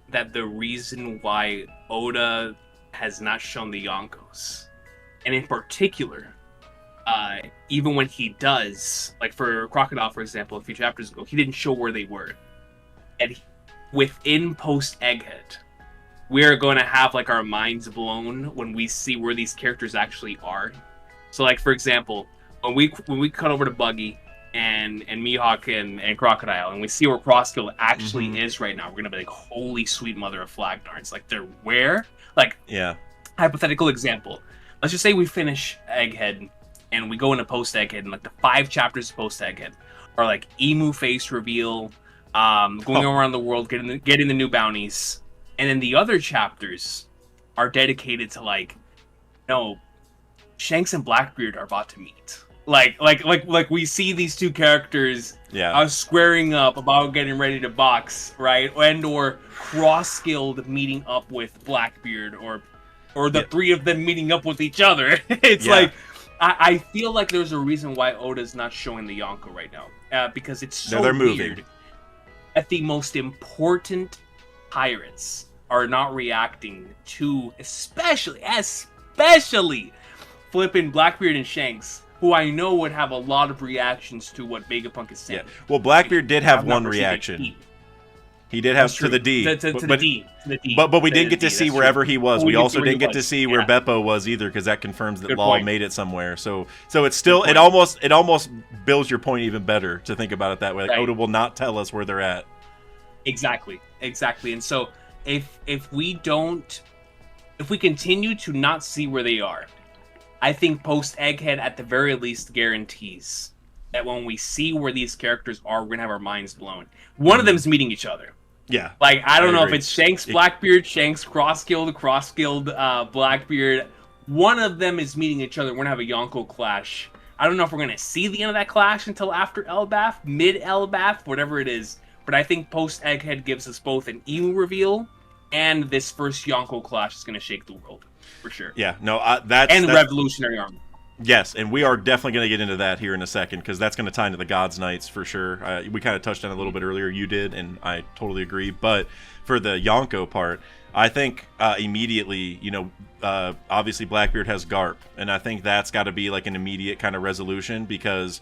that the reason why Oda has not shown the Yonkos, and in particular, even when he does, like for Crocodile, for example, a few chapters ago, he didn't show where they were. And within post Egghead, we're going to have like our minds blown when we see where these characters actually are. So, like for example, when we cut over to Buggy and Mihawk and Crocodile, and we see where Crossguild actually is right now, we're gonna be like, holy sweet mother of Flagdarts! Like they're where? Like, yeah. Hypothetical example. Let's just say we finish Egghead and we go into post Egghead, and like the 5 chapters of post Egghead are like Imu face reveal, going around the world, getting the new bounties, and then the other chapters are dedicated to like, no, Shanks and Blackbeard are about to meet. Like we see these two characters squaring up about getting ready to box, right? Or Crossguild meeting up with Blackbeard, or the 3 of them meeting up with each other. It's like I feel like there's a reason why Oda's not showing the Yonko right now, because it's so weird that the most important pirates are not reacting to, especially flipping Blackbeard and Shanks, who I know would have a lot of reactions to what Vegapunk is saying. Yeah. Well, Blackbeard did have one reaction. He did have to the D. To the D. But we didn't get to see wherever he was. We also didn't get to see where Beppo was either, because that confirms that Law made it somewhere. So it's still it almost builds your point even better to think about it that way. Like, Oda will not tell us where they're at. Exactly. And so if we continue to not see where they are, I think post Egghead at the very least guarantees that when we see where these characters are, we're gonna have our minds blown. One of them's meeting each other. Yeah. Like I don't know if it's Shanks Blackbeard, Shanks Crossguild Blackbeard. One of them is meeting each other. We're gonna have a Yonko clash. I don't know if we're gonna see the end of that clash until after Elbaf, mid Elbaf, whatever it is. But I think post Egghead gives us both an Imu reveal and this first Yonko clash is gonna shake the world. For sure. Yeah, no, that's... And Revolutionary Army. Yes, and we are definitely going to get into that here in a second, because that's going to tie into the Gods Knights for sure. We kind of touched on it a little bit earlier. You did, and I totally agree. But for the Yonko part, I think immediately, obviously Blackbeard has Garp, and I think that's got to be like an immediate kind of resolution, because...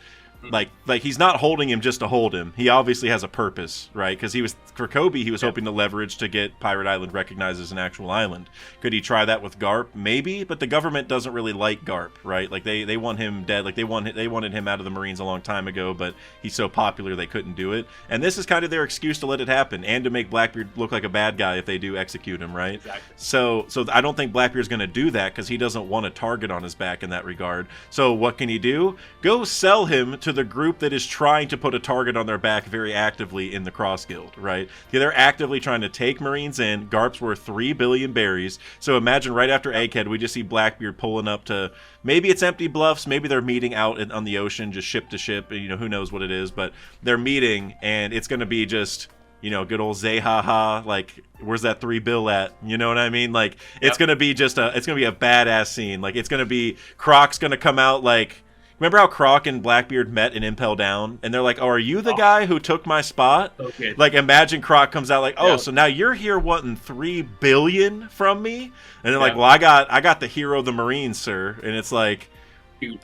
Like he's not holding him just to hold him. He obviously has a purpose, right? Because for Kobe, he was hoping to leverage to get Pirate Island recognized as an actual island. Could he try that with Garp? Maybe, but the government doesn't really like Garp, right? Like they want him dead. Like they wanted him out of the Marines a long time ago, but he's so popular they couldn't do it. And this is kind of their excuse to let it happen and to make Blackbeard look like a bad guy if they do execute him, right? Exactly. So I don't think Blackbeard's going to do that, because he doesn't want a target on his back in that regard. So what can he do? Go sell him to the group that is trying to put a target on their back very actively in the Cross Guild, right? Yeah, they're actively trying to take Marines in. Garp's worth 3 billion berries. So imagine right after Egghead, we just see Blackbeard pulling up to, maybe it's empty bluffs, maybe they're meeting out on the ocean, just ship to ship, who knows what it is, but they're meeting, and it's going to be just, good old Zehaha, like, where's that 3 bill at? You know what I mean? Like, it's gonna be it's gonna be a badass scene. Like, it's gonna be Croc's gonna come out like. Remember how Croc and Blackbeard met in Impel Down? And they're like, oh, are you the guy who took my spot? Okay. Like, imagine Croc comes out like, oh, so now you're here wanting $3 billion from me? And they're like, well, I got the hero of the Marines, sir. And it's like,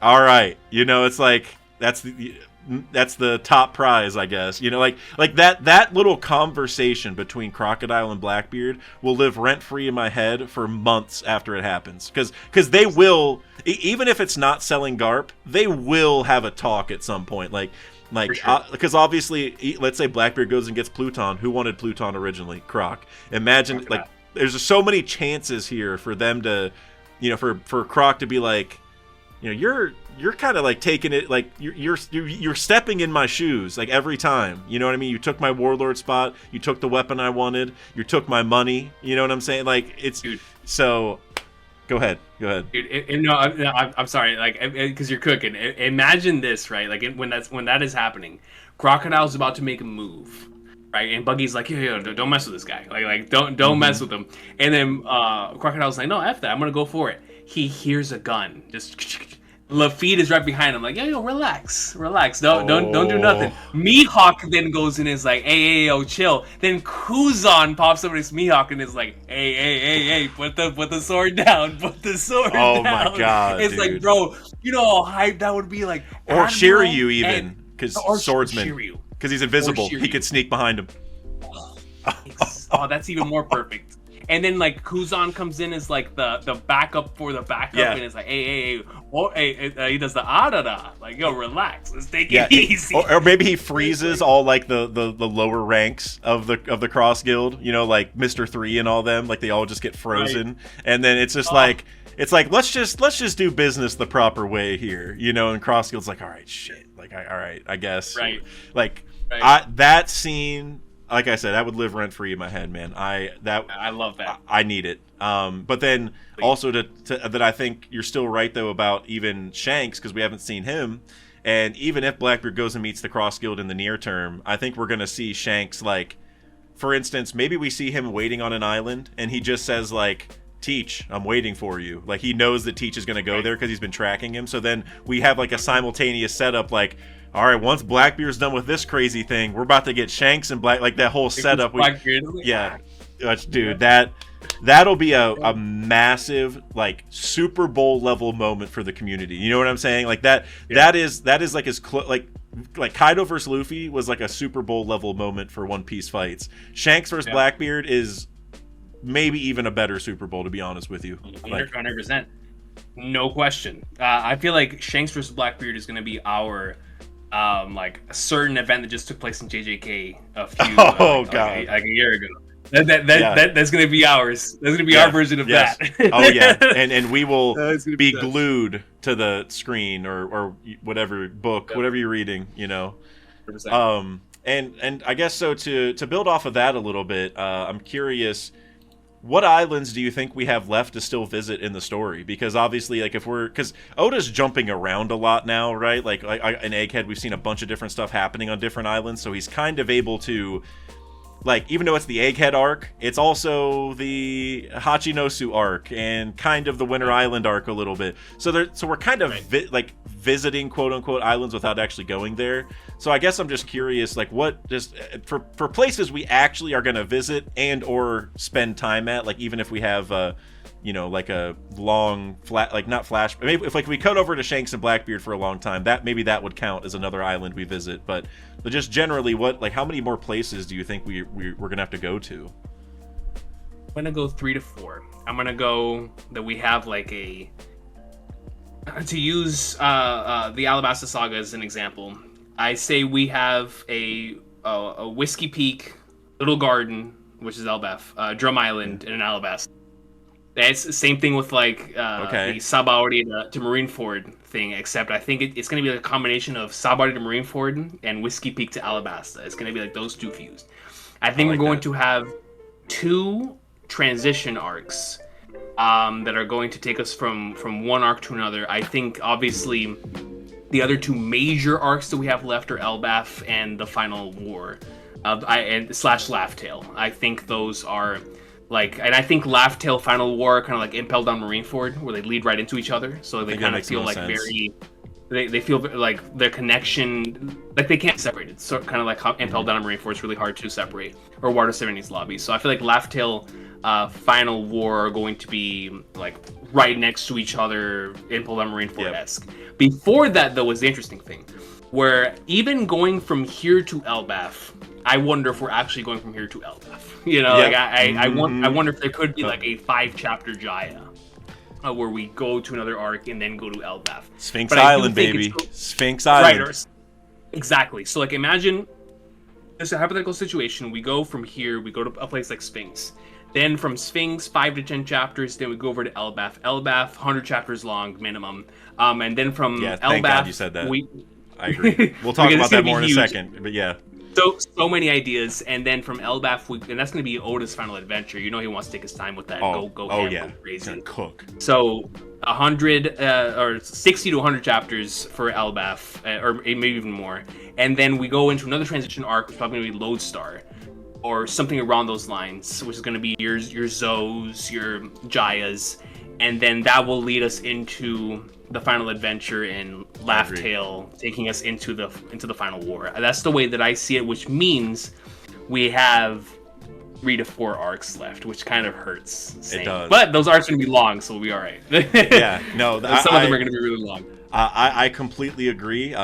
all right. It's like, that's the top prize, I guess. Like that little conversation between Crocodile and Blackbeard will live rent-free in my head for months after it happens. Because they will... Even if it's not selling Garp, they will have a talk at some point. Because obviously, let's say Blackbeard goes and gets Pluton. Who wanted Pluton originally? Croc. Imagine, there's just so many chances here for them to, for Croc to be like, you're kind of like taking it, like you're stepping in my shoes, like every time. You know what I mean? You took my Warlord spot. You took the weapon I wanted. You took my money. You know what I'm saying? Like so. Go ahead. Dude, no, I'm sorry. Like, because you're cooking. Imagine this, right? Like, when that is happening, Crocodile's about to make a move, right? And Buggy's like, yo, don't mess with this guy. Like, don't mess with him. And then Crocodile's like, no, F that. I'm gonna go for it. He hears a gun. Just Lafitte is right behind him, like, yo, relax. Don't do nothing. Mihawk then goes in and is like, hey, yo, chill. Then Kuzan pops up with his Mihawk and is like, hey, put the sword down. Put the sword down. Oh my god, it's dude. like, bro, you know how hype that would be, like. Or Shiryu even, because swordsman, because he's invisible, he could sneak behind him. Oh, that's even more perfect. And then, like, Kuzan comes in as, like, the backup for the backup, and it's like, hey, he does the da. Like, yo, relax, let's take it easy. Or maybe he freezes all, like, the lower ranks of the Cross Guild, like Mr. 3 and all them, like, they all just get frozen. Right. And then it's just like, let's just do business the proper way here, and Cross Guild's like, all right, shit, like, all right, I guess. Right. Like, that scene... Like I said, that would live rent free in my head, man. I love that. I need it. But then also that I think you're still right though about even Shanks, because we haven't seen him. And even if Blackbeard goes and meets the Cross Guild in the near term, I think we're gonna see Shanks, like, for instance, maybe we see him waiting on an island and he just says like, Teach, I'm waiting for you. Like, he knows that Teach is gonna go there because he's been tracking him. So then we have like a simultaneous setup, like, all right, once Blackbeard's done with this crazy thing, we're about to get Shanks and like that whole setup. Dude, that'll be a massive, like, Super Bowl level moment for the community. You know what I'm saying? Like that is like as like Kaido versus Luffy was like a Super Bowl level moment for One Piece fights. Shanks versus Blackbeard is maybe even a better Super Bowl, to be honest with you. 100%, no question. I feel like Shanks versus Blackbeard is going to be our. Like a certain event that just took place in JJK like a year ago. That's gonna be ours. That's gonna be our version of that. Oh yeah, and we will be glued to the screen or whatever book, whatever you're reading, 100%. And I guess so to build off of that a little bit, I'm curious. What islands do you think we have left to still visit in the story? Because obviously, like, because Oda's jumping around a lot now, right? Like in Egghead, we've seen a bunch of different stuff happening on different islands, so he's kind of able to, like, even though it's the Egghead arc, it's also the Hachinosu arc and kind of the Winter Island arc a little bit. So we're kind of visiting quote unquote islands without actually going there. So I guess I'm just curious, like, what just for places we actually are going to visit and or spend time at, like, even if we have like a long not flash, maybe if like we cut over to Shanks and Blackbeard for a long time, maybe that would count as another island we visit. But just generally, how many more places do you think we're gonna have to go to? I'm gonna go 3 to 4. I'm gonna go that we have like to use the Alabasta Saga as an example. I say we have a Whiskey Peak, Little Garden, which is Elbaf, Drum Island, and an Alabasta. It's the same thing with like the Sabaody to Marineford thing, except I think it's going to be like a combination of Sabaody to Marineford and Whiskey Peak to Alabasta. It's going to be like those two fused. I think we're going to have 2 transition arcs that are going to take us from one arc to another. I think obviously the other 2 major arcs that we have left are Elbaf and the Final War. and slash Laughtail. I think those are and I think Laughtail Final War kind of like Impel Down Marineford, where they lead right into each other, so they kind of feel like sense. They feel like their connection, like they can't separate it. So kind of like how Impel Down Marineford is really hard to separate, or Water Serenity's Lobby. So I feel like Laughtail Final War are going to be like right next to each other, Impel Down Marineford-esque. Yep. Before that, though, was the interesting thing, where even going from here to Elbaf, I wonder if we're actually going from here to Elbaf. You know, yep. I wonder if there could be like a 5-chapter Jaya. Where we go to another arc and then go to Elbaf. Sphinx Island, baby. Sphinx Island. Right, exactly. So, like, imagine it's a hypothetical situation. We go from here, we go to a place like Sphinx. Then from Sphinx, 5 to 10 chapters. Then we go over to Elbaf. Elbaf, 100 chapters long, minimum. And then from Elbaf... thank God you said that. I agree. We'll talk about that more in a second, but yeah. So many ideas, and then from Elbaf, and that's going to be Oda's final adventure. You know he wants to take his time with that. Go crazy. Cook. So 100 or 60 to 100 chapters for Elbaf, or maybe even more, and then we go into another transition arc, which is probably going to be Lodestar, or something around those lines, which is going to be your Zoes, your Jayas, and then that will lead us into the final adventure in Laughtail, taking us into the final war. That's the way that I see it, which means we have 3 to 4 arcs left, which kind of hurts. It does. But those arcs are going to be long, so we'll be all right. Yeah, no. Some of them are going to be really long. I completely agree.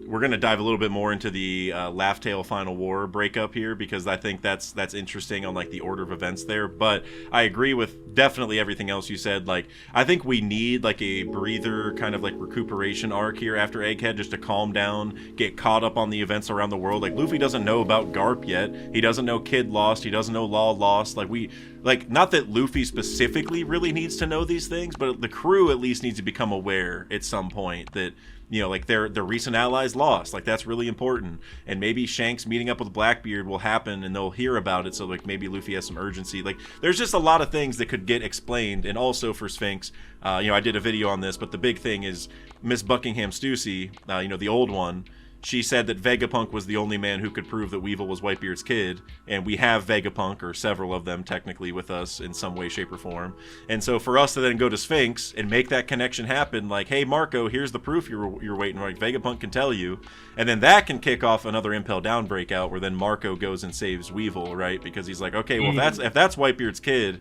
We're going to dive a little bit more into the Laughtail Final War breakup here, because I think that's interesting on like the order of events there. But I agree with definitely everything else you said. Like, I think we need like a breather kind of like recuperation arc here after Egghead, just to calm down, get caught up on the events around the world. Like, Luffy doesn't know about Garp yet. He doesn't know Kid lost. He doesn't know Law lost. Not that Luffy specifically really needs to know these things, but the crew at least needs to become aware at some point that, you know, like their recent allies lost. Like, that's really important. And maybe Shanks meeting up with Blackbeard will happen and they'll hear about it. So like maybe Luffy has some urgency. Like, there's just a lot of things that could get explained. And also for Sphinx, I did a video on this, but the big thing is Miss Buckingham Stussy, the old one. She said that Vegapunk was the only man who could prove that Weevil was Whitebeard's kid, and we have Vegapunk, or several of them technically, with us in some way, shape, or form. And so for us to then go to Sphinx and make that connection happen, like, hey, Marco, here's the proof you're waiting for. Like, Vegapunk can tell you. And then that can kick off another Impel Down breakout, where then Marco goes and saves Weevil, right? Because he's like, okay, well, if that's Whitebeard's kid,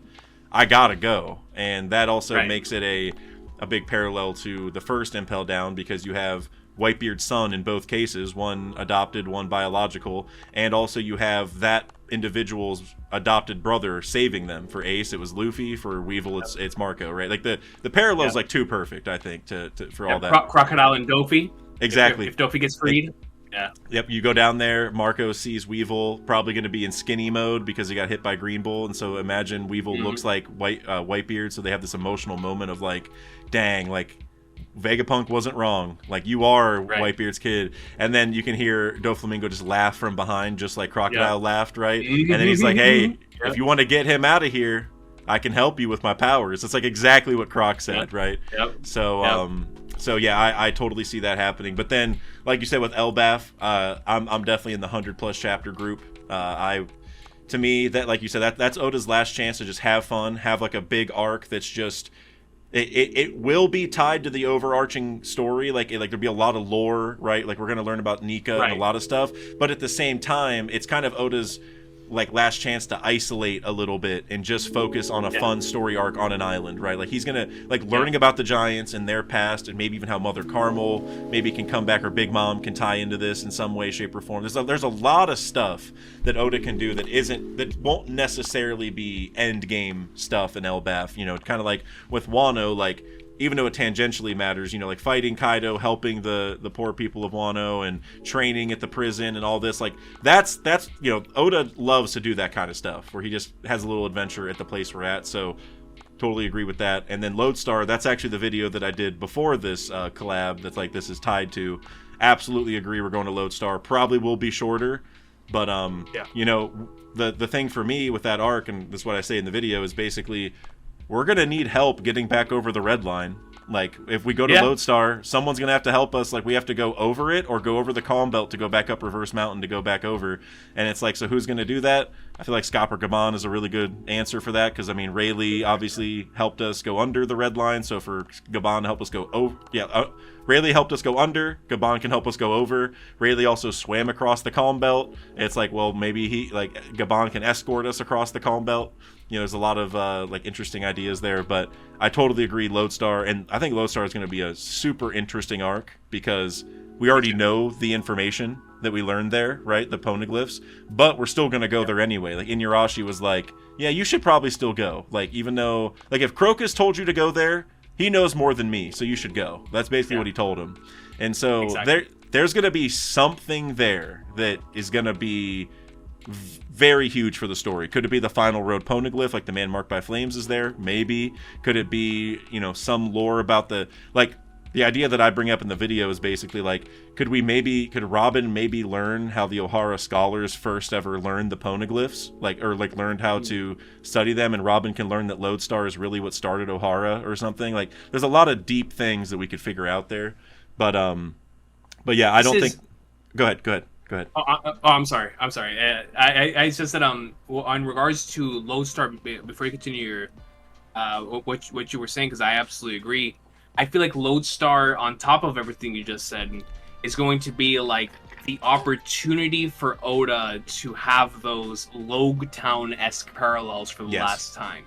I gotta go. And that also makes it a big parallel to the first Impel Down, because you have Whitebeard's son in both cases, one adopted, one biological, and also you have that individual's adopted brother saving them. For Ace, it was Luffy. For Weevil, it's Marco, right? Like the parallel's like too perfect, I think, for all that. Crocodile and Dofi. Exactly. If Dofi gets freed. Yep, you go down there, Marco sees Weevil, probably going to be in skinny mode because he got hit by Green Bull, and so imagine Weevil looks like Whitebeard, so they have this emotional moment of like, dang, like, Vegapunk wasn't wrong. Like, you are Whitebeard's kid. And then you can hear Doflamingo just laugh from behind, just like Crocodile laughed, right? And then he's like, hey, if you want to get him out of here, I can help you with my powers. It's like exactly what Croc said, right? Yep. So yeah, I totally see that happening. But then, like you said with Elbaf, I'm definitely in the 100+ chapter group. To me, that, like you said, that's Oda's last chance to just have fun, have like a big arc that's just... It will be tied to the overarching story, like there'll be a lot of lore, right? Like, we're going to learn about Nika and a lot of stuff, but at the same time, it's kind of Oda's like last chance to isolate a little bit and just focus on a fun story arc on an island, right? Like, he's gonna like learning about the giants and their past, and maybe even how Mother Carmel maybe can come back, or Big Mom can tie into this in some way, shape, or form. There's a lot of stuff that Oda can do that won't necessarily be end game stuff in Elbaf. Kind of like with Wano, like, even though it tangentially matters, like fighting Kaido, helping the poor people of Wano, and training at the prison and all this, like that's Oda loves to do that kind of stuff, where he just has a little adventure at the place we're at. So totally agree with that. And then Lodestar, that's actually the video that I did before this collab that's like this is tied to. Absolutely agree, we're going to Lodestar. Probably will be shorter, but the thing for me with that arc, and this is what I say in the video, is basically we're going to need help getting back over the red line. Like, if we go to Lodestar, someone's going to have to help us. Like, we have to go over it or go over the Calm Belt to go back up Reverse Mountain to go back over. And it's like, so who's going to do that? I feel like Scop or Gabon is a really good answer for that, because, I mean, Rayleigh obviously helped us go under the red line, so for Gabon to help us go over... Rayleigh helped us go under. Gabon can help us go over. Rayleigh also swam across the Calm Belt. It's like, well, maybe Gabon can escort us across the Calm Belt. You know, there's a lot of like interesting ideas there, but I totally agree. Lodestar, and I think Lodestar is going to be a super interesting arc because we already know the information that we learned there, right? The poneglyphs, but we're still going to go there anyway. Like, Inuyasha was like, yeah, you should probably still go. Like, even though, like, if Crocus told you to go there, he knows more than me, so you should go. That's basically what he told him. And so there's going to be something there that is going to be very huge for the story. Could it be the final road poneglyph, like the man marked by flames is there? Maybe. Could it be, you know, some lore about the, like, the idea that I bring up in the video is basically like, could Robin maybe learn how the Ohara scholars first ever learned the poneglyphs? Like, or like learned how to study them, and Robin can learn that Lodestar is really what started Ohara or something? Like, there's a lot of deep things that we could figure out there. But yeah, I don't think... Go ahead. I'm sorry. I just said well, on regards to Lodestar, before you continue your what you were saying, because I absolutely agree. I feel like Lodestar, on top of everything you just said, is going to be like the opportunity for Oda to have those Logtown-esque parallels for the last time.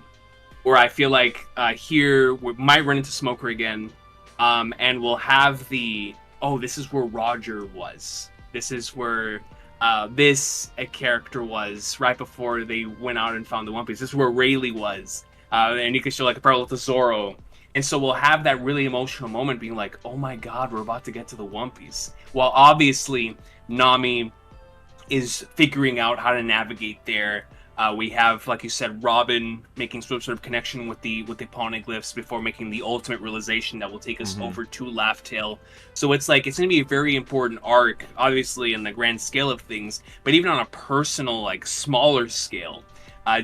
Where I feel like here we might run into Smoker again, and we'll have this is where Roger was. This is where a character was right before they went out and found the One Piece. This is where Rayleigh was. And you can show like a parallel to Zoro. And so we'll have that really emotional moment being like, oh my god, we're about to get to the One Piece. While obviously Nami is figuring out how to navigate there. We have, like you said, Robin making some sort of connection with the poneglyphs before making the ultimate realization that will take us over to Laugh Tale. So it's like, it's going to be a very important arc, obviously in the grand scale of things, but even on a personal, like, smaller scale.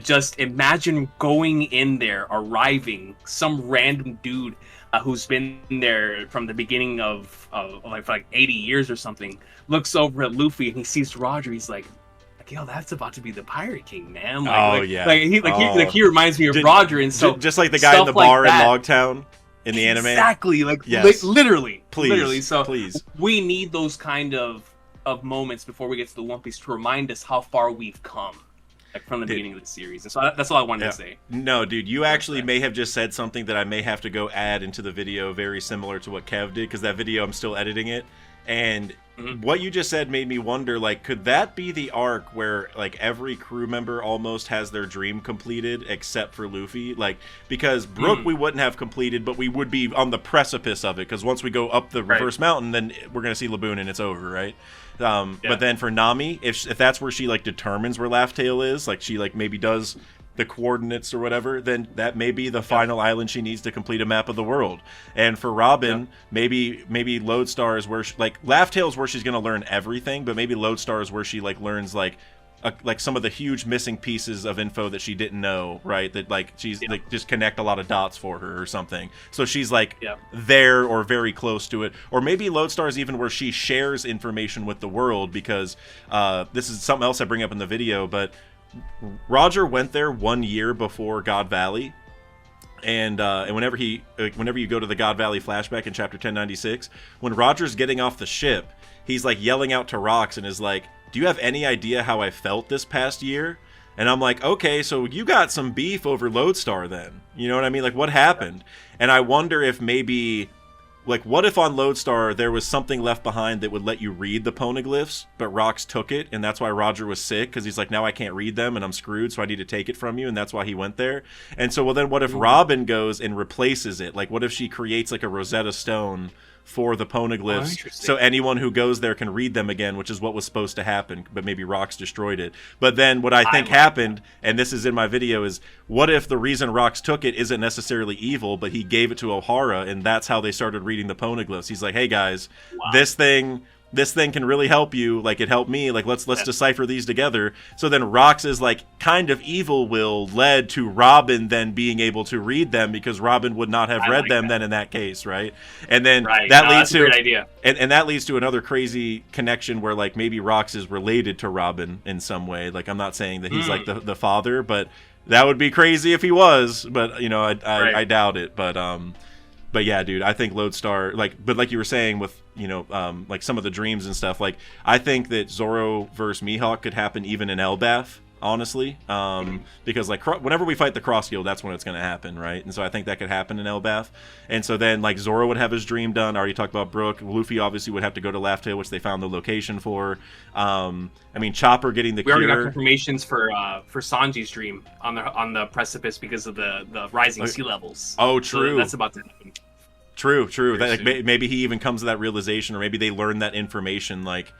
Just imagine going in there, arriving, some random dude who's been there from the beginning of like, for like 80 years or something, looks over at Luffy and he sees Roger. He's like, yo, that's about to be the Pirate King, man. He reminds me of Roger, and so just like the guy in the bar in Logtown in the anime. Exactly, like literally. So please, we need those kind of moments before we get to the One Piece to remind us how far we've come. Like from the beginning of the series. And so that's all I wanted to say. No, dude, you actually may have just said something that I may have to go add into the video very similar to what Kev did, because that video, I'm still editing it. And what you just said made me wonder, like, could that be the arc where, like, every crew member almost has their dream completed except for Luffy? Like, because Brook we wouldn't have completed, but we would be on the precipice of it, because once we go up the reverse mountain, then we're going to see Laboon and it's over, right? But then for Nami, if that's where she, like, determines where Laugh Tale is, like, she, like, maybe does the coordinates or whatever, then that may be the final island she needs to complete a map of the world. And for Robin, maybe Lodestar is where like Laugh Tale is where she's going to learn everything, but maybe Lodestar is where she like learns like some of the huge missing pieces of info that she didn't know, right? That like she's like just connect a lot of dots for her or something. So she's like there or very close to it. Or maybe Lodestar is even where she shares information with the world, because this is something else I bring up in the video, but Roger went there 1 year before God Valley, and whenever you go to the God Valley flashback in chapter 1096, when Roger's getting off the ship, he's like yelling out to Rox and is like, "Do you have any idea how I felt this past year?" And I'm like, okay, so you got some beef over Lodestar then. You know what I mean? Like, what happened? And I wonder if maybe, like, what if on Lodestar there was something left behind that would let you read the poneglyphs, but Rox took it, and that's why Roger was sick, because he's like, now I can't read them, and I'm screwed, so I need to take it from you, and that's why he went there. And so, well, then what if Robin goes and replaces it? Like, what if she creates, like, a Rosetta Stone for the poneglyphs, so anyone who goes there can read them again, which is what was supposed to happen, but maybe Rox destroyed it. But then what I think happened, and this is in my video, is what if the reason Rox took it isn't necessarily evil, but he gave it to Ohara, and that's how they started reading the poneglyphs. He's like, hey guys, this thing this thing can really help you. Like, it helped me. Like, let's decipher these together. So then Rox's like kind of evil will led to Robin then being able to read them, because Robin would not have read them then in that case, right? And then that leads to great idea. And that leads to another crazy connection where like maybe Rox is related to Robin in some way. Like, I'm not saying that he's like the father, but that would be crazy if he was. But you know, I doubt it. But yeah, dude, I think Lodestar, but like you were saying with, you know, like some of the dreams and stuff, like, I think that Zoro versus Mihawk could happen even in Elbaf, honestly, because like whenever we fight the Cross Guild, that's when it's going to happen, right? And so I think that could happen in Elbaf. And so then like Zoro would have his dream done. I already talked about Brook. Luffy obviously would have to go to Laugh Tale, which they found the location for. I mean, Chopper getting the cure. We already got confirmations for Sanji's dream on the precipice because of the rising sea levels. Oh, true. So that's about to happen. True. That, like, maybe he even comes to that realization, or maybe they learn that information, like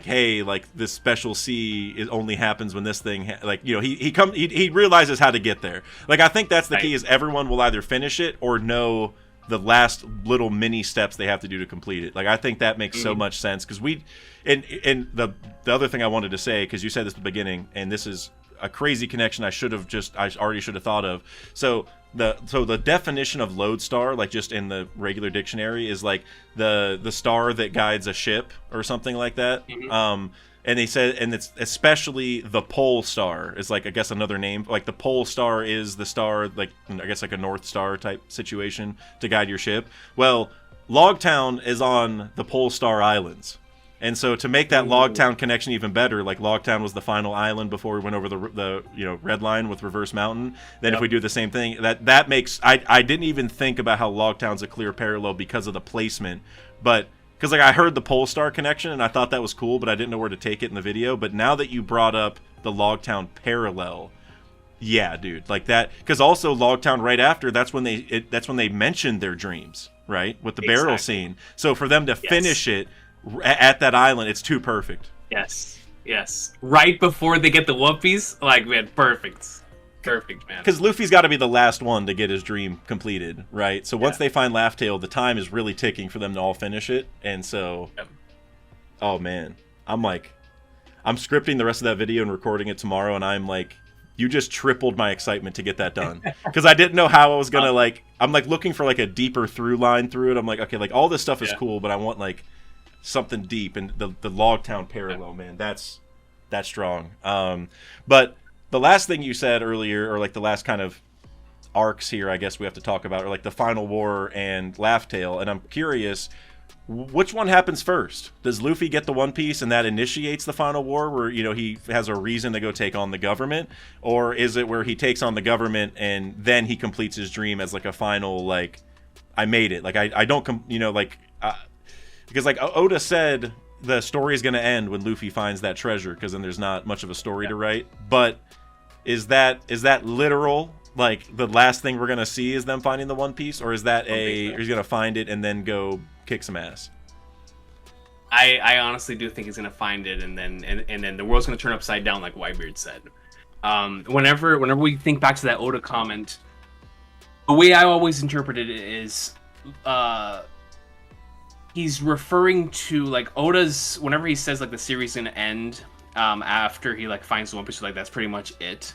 hey, like this special sea only happens when this thing like, you know, he realizes how to get there. Like, I think that's the key, is everyone will either finish it or know the last little mini steps they have to do to complete it. Like, I think that makes so much sense, because and the other thing I wanted to say, because you said this at the beginning, and this is a crazy connection I already should have thought of. So the definition of Lodestar, like just in the regular dictionary, is like the star that guides a ship or something like that. And they said, and it's especially the pole star is like, I guess, another name. Like, the pole star is the star, like, I guess like a North Star type situation to guide your ship. Well, Logtown is on the Pole Star Islands. And so to make that Logtown connection even better, like, Logtown was the final island before we went over the you know, Red Line with Reverse Mountain. Then if we do the same thing, that makes, I didn't even think about how Logtown's a clear parallel because of the placement, but because like I heard the Pole Star connection and I thought that was cool, but I didn't know where to take it in the video. But now that you brought up the Logtown parallel, yeah, dude, like that, because also Logtown right after, that's when they mentioned their dreams, right, with the barrel scene. So for them to finish it at that island, it's too perfect. Yes. Right before they get the whoopies, like, man, perfect, man. Because Luffy's got to be the last one to get his dream completed, right? So once they find Laugh Tale, the time is really ticking for them to all finish it. And so, oh man, I'm scripting the rest of that video and recording it tomorrow, and I'm like, you just tripled my excitement to get that done. Because I didn't know how I was gonna I'm like looking for like a deeper through line through it. I'm like, okay, like all this stuff is cool, but I want like something deep, and the Logtown parallel, man, that's strong. But the last thing you said earlier, or like the last kind of arcs here, I guess we have to talk about, are like the Final War and Laugh Tale. And I'm curious, which one happens first? Does Luffy get the One Piece and that initiates the Final War, where, you know, he has a reason to go take on the government? Or is it where he takes on the government and then he completes his dream as like a final, like, I made it, like I don't you know, like because like Oda said the story is going to end when Luffy finds that treasure, because then there's not much of a story to write. But is that literal? Like, the last thing we're going to see is them finding the One Piece? Or is that or he's going to find it and then go kick some ass? I honestly do think he's going to find it, and then the world's going to turn upside down, like Whitebeard said. Whenever we think back to that Oda comment, the way I always interpreted it is he's referring to, like, Oda's, whenever he says like the series is gonna end after he like finds the One Piece, like that's pretty much it,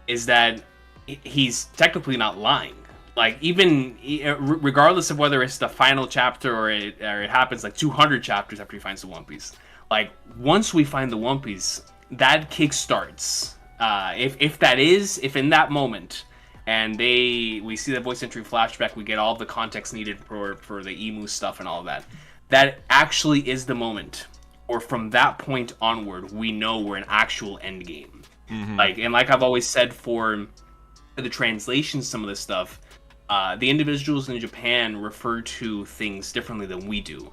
is that he's technically not lying. Like, even regardless of whether it's the final chapter or it happens like 200 chapters after he finds the One Piece, like, once we find the One Piece, that kickstarts. If in that moment, and we see the voice entry flashback, we get all the context needed for the Imu stuff and all of that. That actually is the moment, or from that point onward, we know we're an actual end game. Like I've always said for the translations, some of this stuff, the individuals in Japan refer to things differently than we do.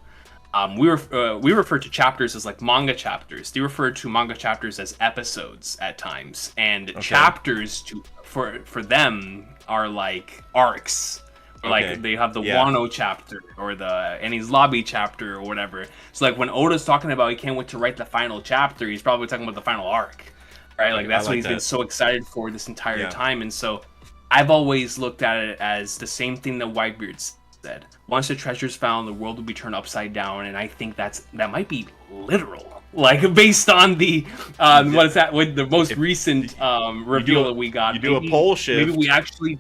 We refer to chapters as like manga chapters. They refer to manga chapters as episodes at times, and chapters for them are like arcs. Like, they have the Wano chapter or the Enies Lobby chapter or whatever. So like when Oda's talking about he can't wait to write the final chapter, he's probably talking about the final arc, right? Like, that's what he's been so excited for this entire time. And so I've always looked at it as the same thing that Whitebeard said. Once the treasure's found, the world will be turned upside down, and I think that might be literal. Like, based on the what is that? With the most recent reveal that we got, you do a pole shift. Maybe we actually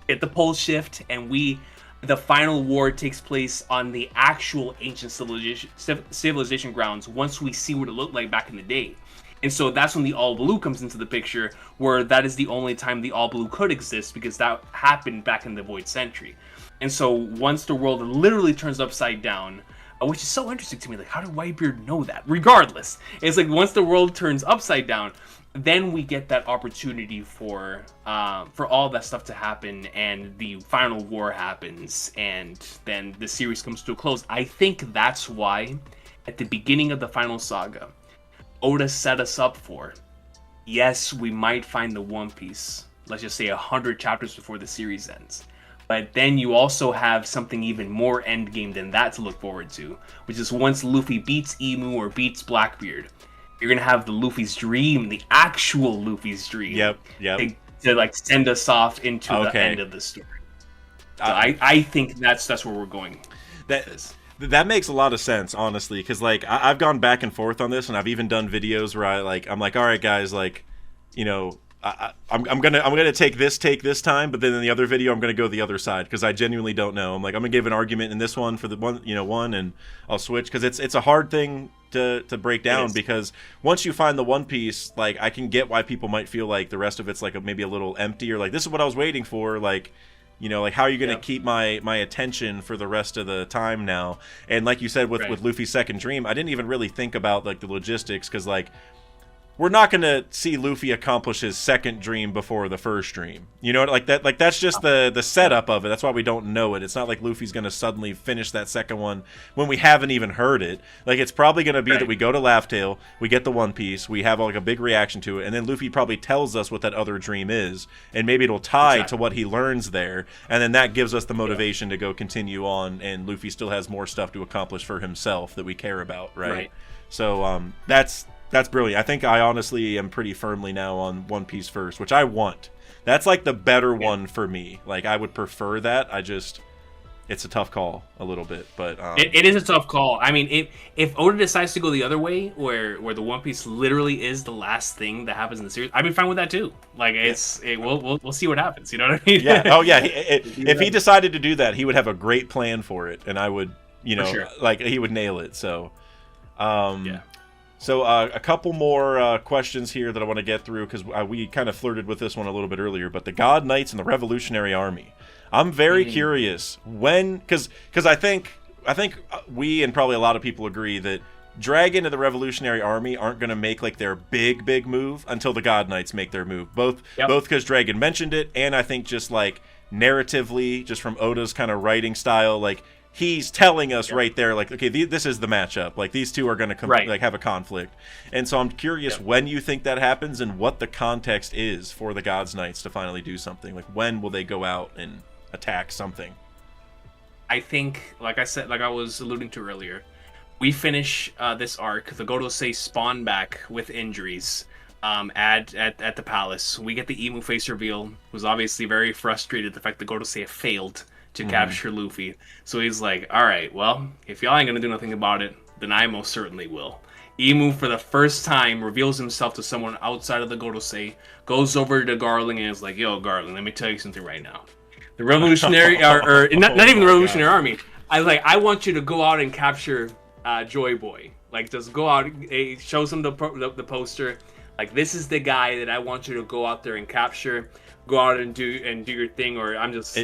get the pole shift, and the final war takes place on the actual ancient civilization grounds. Once we see what it looked like back in the day. And so that's when the All Blue comes into the picture, where that is the only time the All Blue could exist, because that happened back in the Void Century. And so once the world literally turns upside down, which is so interesting to me, like, how did Whitebeard know that? Regardless, it's like once the world turns upside down, then we get that opportunity for all that stuff to happen, and the final war happens, and then the series comes to a close. I think that's why, at the beginning of the final saga, Oda set us up for, yes, we might find the One Piece, let's just say 100 chapters before the series ends. But then you also have something even more endgame than that to look forward to, which is once Luffy beats Imu or beats Blackbeard, you're going to have the Luffy's dream, the actual Luffy's dream. Yep. To like send us off into the end of the story. So I think that's where we're going. That makes a lot of sense, honestly, because like I've gone back and forth on this, and I've even done videos where I'm like, all right, guys, like, you know, I'm gonna take this time, but then in the other video I'm gonna go the other side, because I genuinely don't know. I'm gonna give an argument in this one for the one, and I'll switch, because it's a hard thing to break down, because once you find the One Piece, like, I can get why people might feel like the rest of it's like maybe a little empty, or like, this is what I was waiting for, like. You know, like, how are you going to keep my attention for the rest of the time now? And like you said, with Luffy's second dream, I didn't even really think about, like, the logistics, because, like, we're not going to see Luffy accomplish his second dream before the first dream. You know, like that. Like, that's just the setup of it. That's why we don't know it. It's not like Luffy's going to suddenly finish that second one when we haven't even heard it. Like, it's probably going to be that we go to Laugh Tale, we get the One Piece, we have like a big reaction to it, and then Luffy probably tells us what that other dream is, and maybe it'll tie to what he learns there, and then that gives us the motivation to go continue on, and Luffy still has more stuff to accomplish for himself that we care about, right? So that's brilliant. I think I honestly am pretty firmly now on One Piece first, which I want. That's like the better one for me. Like, I would prefer that. It's a tough call a little bit, but it is a tough call. I mean, if Oda decides to go the other way, where the One Piece literally is the last thing that happens in the series, I'd be fine with that too. Like, we'll see what happens. You know what I mean? Yeah. Oh yeah. If he decided to do that, he would have a great plan for it, and I would, like, he would nail it. So, So a couple more questions here that I want to get through, because we kind of flirted with this one a little bit earlier, but the God Knights and the Revolutionary Army. I'm very curious when, because I think we and probably a lot of people agree that Dragon and the Revolutionary Army aren't going to make like their big move until the God Knights make their move. Both because Dragon mentioned it, and I think just like narratively, just from Oda's kind of writing style, like, he's telling us right there, like, okay, this is the matchup. Like, these two are going to like have a conflict. And so I'm curious when you think that happens, and what the context is for the God's Knights to finally do something. Like, when will they go out and attack something? I think, like I said, like I was alluding to earlier, we finish this arc. The Gorosei spawn back with injuries at the palace. We get the Imu face reveal. Was obviously very frustrated the fact that Gorosei failed to capture Luffy. So he's like, all right, well, if y'all ain't gonna do nothing about it, then I most certainly will. Imu, for the first time, reveals himself to someone outside of the Gorosei, goes over to Garling and is like, yo, Garling, let me tell you something right now. The Revolutionary, or not even the Revolutionary Army, I want you to go out and capture Joyboy. Like, just go out, shows him the poster. Like, this is the guy that I want you to go out there and capture. Go out and do your thing, or I'm just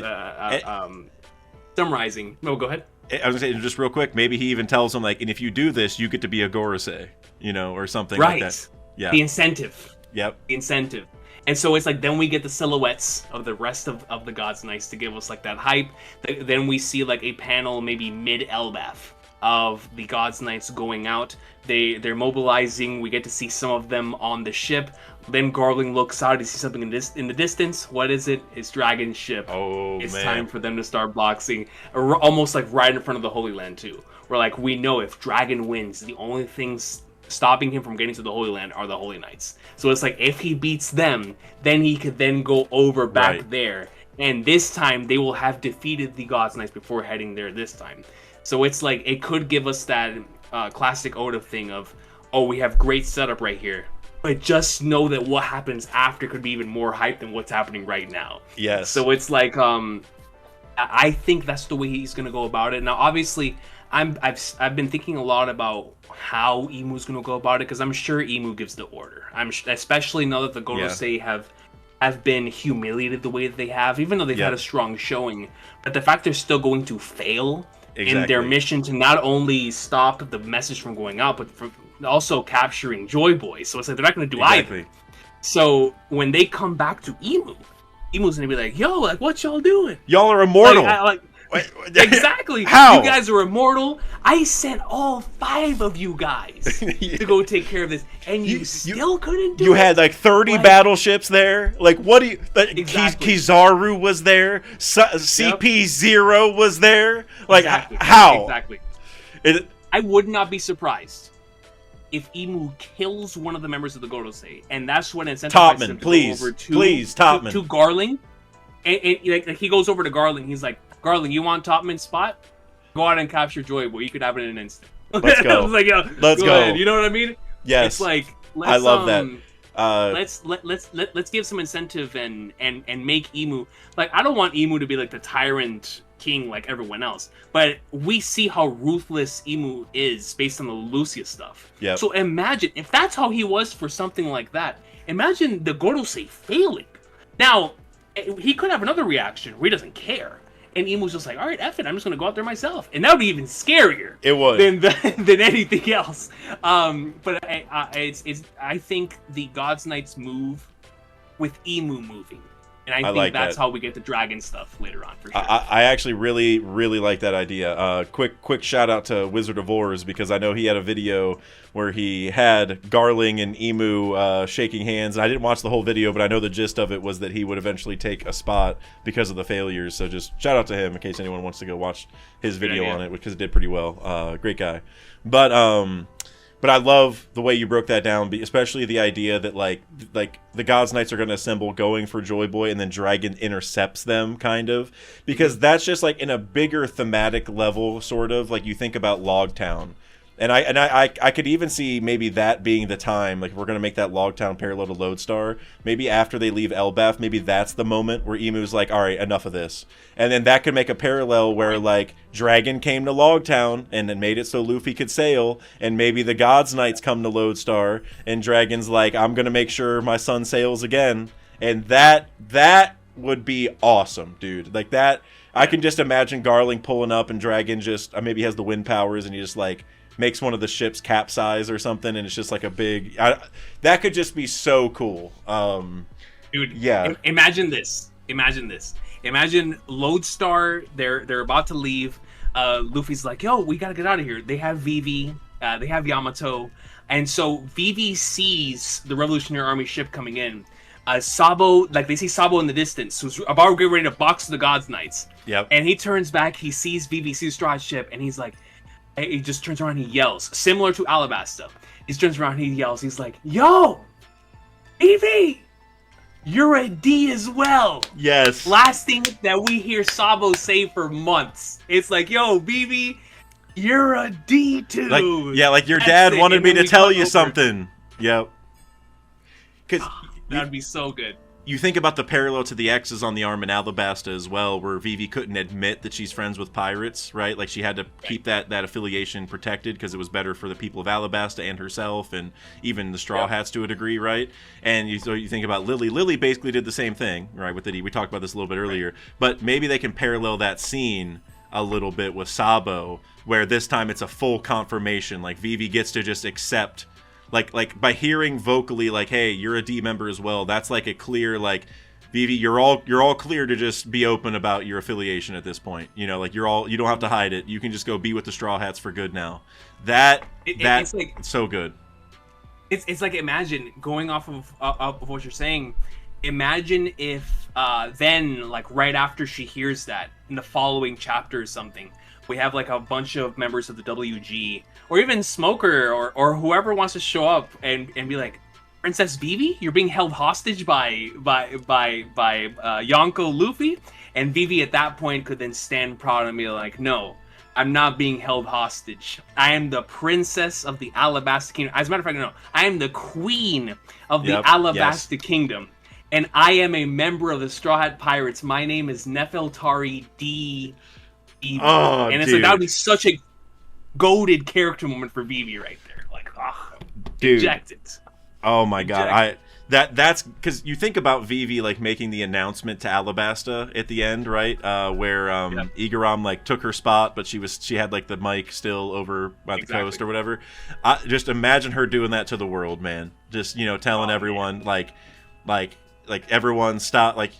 summarizing. No, go ahead. I was gonna say, just real quick, maybe he even tells him, like, and if you do this, you get to be a Gorosei, or something like that. Yeah. The incentive. Yep. The incentive. And so it's like, then we get the silhouettes of the rest of the God's Knights to give us like that hype. Then we see like a panel maybe mid-Elbaf of the God's Knights going out. They're mobilizing. We get to see some of them on the ship. Then Garling looks out. He sees something in the distance. What is it? It's Dragon's ship. Oh, it's man. time for them to start boxing. Almost like right in front of the Holy Land too. Where like we know if Dragon wins, the only things stopping him from getting to the Holy Land are the Holy Knights. So it's like if he beats them, then he could then go over back there and this time they will have defeated the Gods Knights before heading there this time. So it's like it could give us that classic Oda thing of, oh, we have great setup right here, but just know that what happens after could be even more hype than what's happening right now. Yes. So it's like I think that's the way he's gonna go about it. Now, obviously, I've been thinking a lot about how Imu's gonna go about it, because I'm sure Imu gives the order. Especially now that the Gorosei have been humiliated the way that they have, even though they've had a strong showing. But the fact they're still going to fail in their mission to not only stop the message from going out, but for also capturing Joyboy. So it's like they're not going to do either. So when they come back to Imu's going to be like, yo, like, what y'all doing? Y'all are immortal. Exactly. How? You guys are immortal. I sent all 5 of you guys to go take care of this, and you still couldn't do it. You had like 30 battleships there. Like, what do you? Kizaru was there. CP0 was there. Like, how? Exactly. I would not be surprised if Imu kills one of the members of the Gorosei, and that's when incentivizes him to go over to Garling, and like he goes over to Garling. He's like, Garling, you want Topman's spot? Go out and capture Joyboy. You could have it in an instant. Let's go. I was like, yo, let's go. Ahead. You know what I mean? Yes. It's like, I love that. Let's give some incentive and make Imu, like, I don't want Imu to be like the tyrant king like everyone else, but we see how ruthless Imu is based on the Lucia stuff. Yeah. So imagine if that's how he was for something like that. Imagine the Gorosei failing. Now he could have another reaction where he doesn't care. And Imu's just like, all right, F it, I'm just gonna go out there myself, and that would be even scarier. It would than anything else. But I think the Gods Knights move with Imu moving, and I think that's how we get the dragon stuff later on for sure. I actually really like that idea. Quick shout out to Wizard of Oars, because I know he had a video where he had Garling and Imu shaking hands. And I didn't watch the whole video, but I know the gist of it was that he would eventually take a spot because of the failures. So just shout out to him in case anyone wants to go watch his video on it, because it did pretty well. Great guy. But I love the way you broke that down, especially the idea that like the Gods Knights are going to assemble going for Joyboy, and then Dragon intercepts them, kind of, because that's just like in a bigger thematic level, sort of like you think about Logtown. And I could even see maybe that being the time, like if we're going to make that Logtown parallel to Lodestar, maybe after they leave Elbaf, maybe that's the moment where Imu's like, all right, enough of this. And then that could make a parallel where like Dragon came to Logtown and then made it so Luffy could sail, and maybe the Gods Knights come to Lodestar and Dragon's like, I'm going to make sure my son sails again. And that would be awesome, dude. Like that, I can just imagine Garling pulling up and Dragon just maybe has the wind powers and he just like makes one of the ships capsize or something, and it's just like a big that could just be so cool. Dude, yeah. Imagine this. Imagine Lodestar, they're about to leave. Luffy's like, yo, we gotta get out of here. They have Vivi, they have Yamato, and so Vivi sees the Revolutionary Army ship coming in. Sabo, like they see Sabo in the distance, who's about to get ready to box the Gods Knights. Yep. And he turns back, he sees Vivi, sees Straw's ship, and he's like, he just turns around and he yells, similar to Alabasta. He turns around and he yells, he's like, yo, Vivi, you're a D as well. Yes. Last thing that we hear Sabo say for months. It's like, yo, Vivi, you're a D too. Like your dad wanted me to tell you something. Yep. Because that'd be so good. You think about the parallel to the X's on the arm in Alabasta as well, where Vivi couldn't admit that she's friends with pirates, right? Like she had to keep that affiliation protected because it was better for the people of Alabasta and herself, and even the Straw Hats to a degree, right? And so you think about Lily. Lily basically did the same thing, right? With the D. We talked about this a little bit earlier, but maybe they can parallel that scene a little bit with Sabo, where this time it's a full confirmation. Like Vivi gets to just accept. Like by hearing vocally, like, hey, you're a D member as well, that's like a clear, like, Vivi, you're all clear to just be open about your affiliation at this point. You know, like you don't have to hide it. You can just go be with the Straw Hats for good now. It's like, so good. It's like, imagine, going off of what you're saying, imagine if then, like, right after she hears that, in the following chapter or something, we have like a bunch of members of the WG, or even Smoker, or whoever wants to show up and be like, Princess Vivi, you're being held hostage by Yonko Luffy, and Vivi at that point could then stand proud and be like, no, I'm not being held hostage. I am the princess of the Alabasta Kingdom. As a matter of fact, no, I am the queen of the Alabasta Kingdom, and I am a member of the Straw Hat Pirates. My name is Nefeltari D. Evil. Oh, and it's dude. like, that would be such a goated character moment for Vivi right there. Like, dude. Ejected. Oh my god, that's because you think about Vivi like making the announcement to Alabasta at the end, right? Where Igaram like took her spot, but she had like the mic still over by the coast or whatever. Just imagine her doing that to the world, man. Just telling everyone like everyone stop like.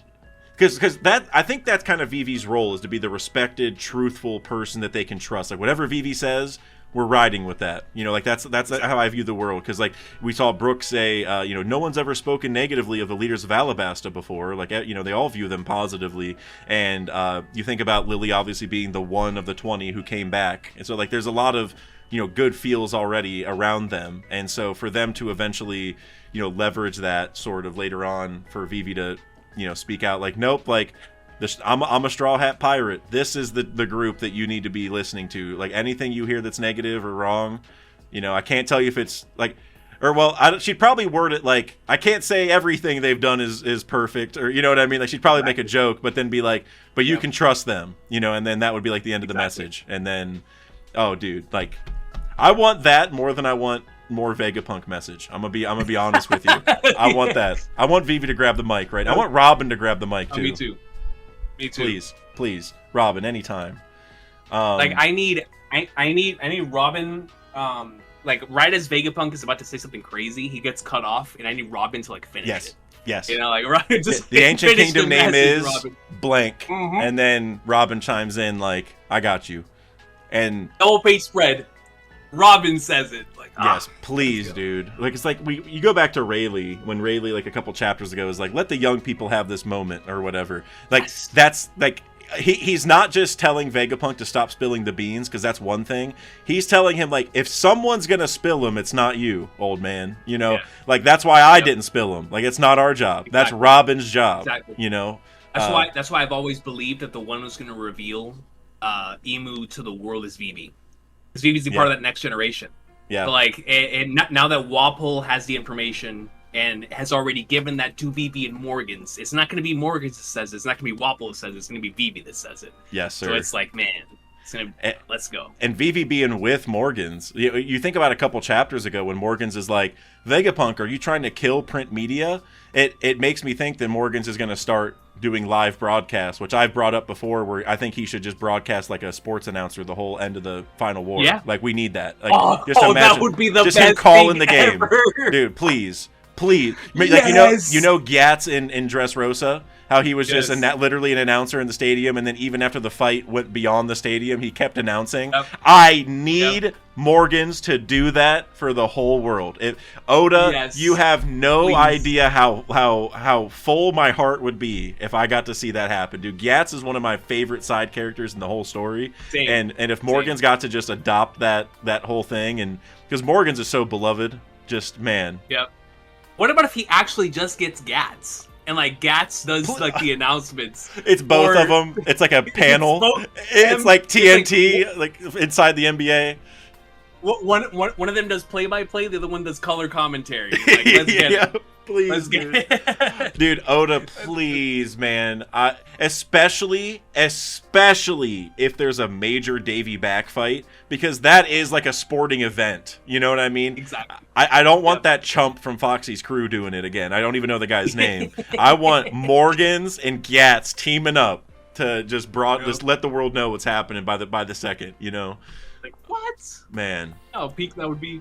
Because that I think that's kind of Vivi's role, is to be the respected, truthful person that they can trust. Like whatever Vivi says, we're riding with that. Like that's how I view the world. Because like we saw Brooke say, no one's ever spoken negatively of the leaders of Alabasta before. Like they all view them positively. And you think about Lily obviously being the one of the 20 who came back, and so like there's a lot of good feels already around them. And so for them to eventually leverage that sort of later on for Vivi to speak out like, nope, like this, I'm a Straw Hat Pirate. This is the group that you need to be listening to. Like anything you hear that's negative or wrong, I can't tell you if it's like, or well, she'd probably word it like, I can't say everything they've done is perfect, or you know what I mean? Like she'd probably make a joke, but then be like, but you can trust them, and then that would be like the end of the message. And then, oh dude, like I want that more than I want more Vegapunk message. I'm gonna be honest with you. I want that. I want Vivi to grab the mic, right? I want Robin to grab the mic too. Me too. Please, Robin, anytime. Like I need Robin. Like right as Vegapunk is about to say something crazy, he gets cut off, and I need Robin to like finish it. Yes. Like Robin just the ancient kingdom name is Robin. blank, and then Robin chimes in like, "I got you," and double page spread. Robin says it like, yes, please, dude. Like it's like you go back to Rayleigh, when Rayleigh like a couple chapters ago was like, let the young people have this moment or whatever. Like that's like he's not just telling Vegapunk to stop spilling the beans, because that's one thing. He's telling him like, if someone's gonna spill them, it's not you, old man. Like that's why I didn't spill them. Like it's not our job. That's Robin's job. That's why I've always believed that the one who's gonna reveal Imu to the world is Vivi. Because Vivi's the part of that next generation. Yeah. But like, and now that Wapol has the information and has already given that to Vivi and Morgans, it's not going to be Morgans that says it. It's not going to be Wapol that says it. It's going to be Vivi that says it. Yes, sir. So it's like, man, let's go. And Vivi being with Morgans, you think about a couple chapters ago when Morgans is like, Vegapunk, are you trying to kill print media? It makes me think that Morgans is going to start doing live broadcasts, which I've brought up before, where I think he should just broadcast like a sports announcer the whole end of the final war. Yeah. Like we need that. Like, just imagine, that would be the just best him calling the game. Ever. Dude, please. Like yes. Gats in Dressrosa, how he was just literally an announcer in the stadium, and then even after the fight went beyond the stadium, he kept announcing. Yep. I need Morgans to do that for the whole world. Oda, you have no idea how full my heart would be if I got to see that happen. Dude, Gats is one of my favorite side characters in the whole story. Same. And if Morgans got to just adopt that whole thing, and because Morgans is so beloved, just man. Yep. What about if he actually just gets Gats? And like Gats does like the announcements. It's both of them. It's like a panel. It's like TNT, like inside the NBA. One of them does play-by-play. The other one does color commentary. Like, let's get it. Please, dude. Oda, please, man. Especially if there's a major Davy back fight, because that is like a sporting event. You know what I mean? Exactly. I don't want that chump from Foxy's crew doing it again. I don't even know the guy's name. I want Morgans and Gats teaming up to just let the world know what's happening by the second. Like what? Man. Oh, peak that would be.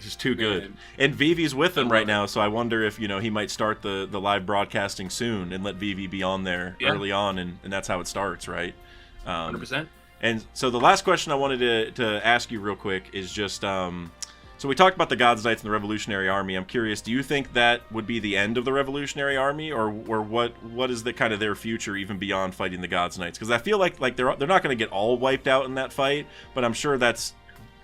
Just too good. And Vivi's with him right now, so I wonder if he might start the live broadcasting soon and let Vivi be on there early on, and that's how it starts, right? 100%. And so the last question I wanted to ask you real quick is just, so we talked about the God's Knights and the Revolutionary Army. I'm curious, do you think that would be the end of the Revolutionary Army, or what is the kind of their future even beyond fighting the God's Knights? Because I feel like they're not going to get all wiped out in that fight, but I'm sure that's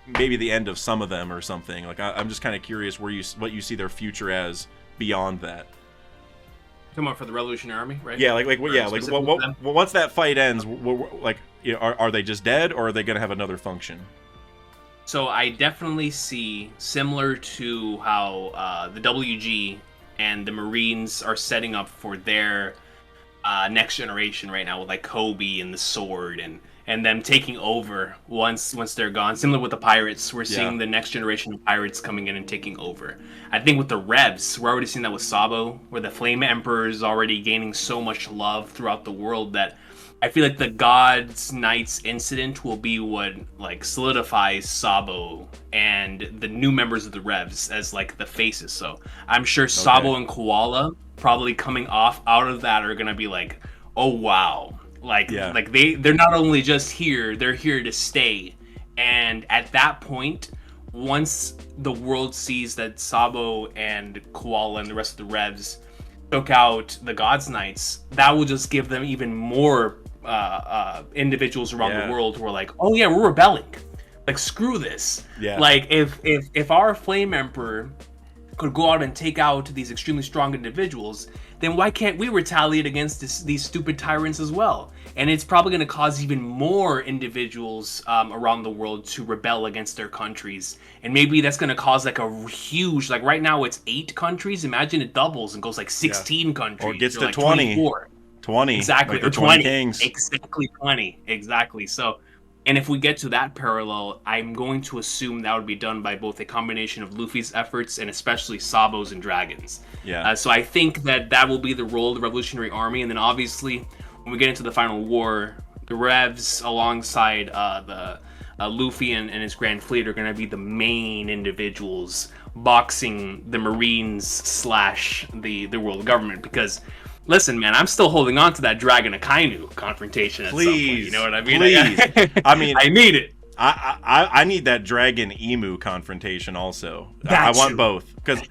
maybe the end of some of them or something. Like I'm just kind of curious what you see their future as beyond that. Come on, for the Revolutionary Army, right? Yeah, once that fight ends, like, are they just dead, or are they gonna have another function? So I definitely see, similar to how the WG and the Marines are setting up for their next generation right now with like Kobe and the sword and them taking over once they're gone. Similar with the pirates, we're seeing the next generation of pirates coming in and taking over. I think with the Revs, we're already seeing that with Sabo, where the Flame Emperor is already gaining so much love throughout the world that I feel like the Gods Knights incident will be what like solidifies Sabo and the new members of the Revs as like the faces. So I'm sure Sabo and Koala probably coming out of that are gonna be like, oh wow, like they're not only just here, they're here to stay. And at that point, once the world sees that Sabo and Koala and the rest of the Revs took out the Gods Knights, that will just give them even more individuals around the world who are like, oh yeah, we're rebelling, like screw this. Like if our Flame Emperor could go out and take out these extremely strong individuals, then why can't we retaliate against these stupid tyrants as well? And it's probably going to cause even more individuals around the world to rebel against their countries. And maybe that's going to cause like a huge, like right now it's 8 countries. Imagine it doubles and goes like 16 countries. Or gets to like 20. 24. 20. Exactly. Like or 20 kings. Exactly 20. Exactly. So, and if we get to that parallel, I'm going to assume that would be done by both a combination of Luffy's efforts and especially Sabo's and Dragon's. So I think that will be the role of the Revolutionary Army. And then obviously, when we get into the final war, the Revs alongside the Luffy and his Grand Fleet are going to be the main individuals boxing the Marines / the world government. Because listen, man, I'm still holding on to that Dragon Akainu confrontation at some point. You know what I mean? Please. I mean, I need it. I need that Dragon Imu confrontation also. I want both. Because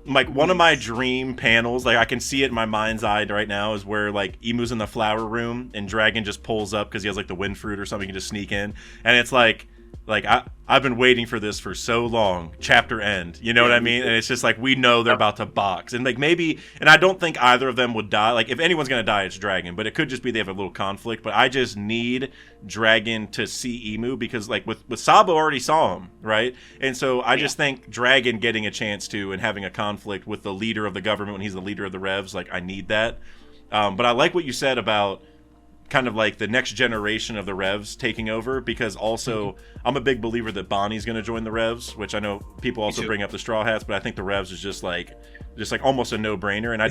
like one of my dream panels, like I can see it in my mind's eye right now, is where like Imu's in the flower room and Dragon just pulls up because he has like the wind fruit or something. He can just sneak in. And it's like I've been waiting for this for so long. Chapter end. You know what I mean? And it's just like we know they're about to box. And like maybe, and I don't think either of them would die. Like if anyone's going to die, it's Dragon. But it could just be they have a little conflict. But I just need Dragon to see Imu because like with Sabo already saw him, right? And so I just think Dragon getting a chance to and having a conflict with the leader of the government when he's the leader of the Revs, like I need that. But I like what you said about kind of like the next generation of the Revs taking over, because also I'm a big believer that Bonnie's going to join the Revs, which I know people also bring up the Straw Hats, but I think the Revs is just like almost a no-brainer. And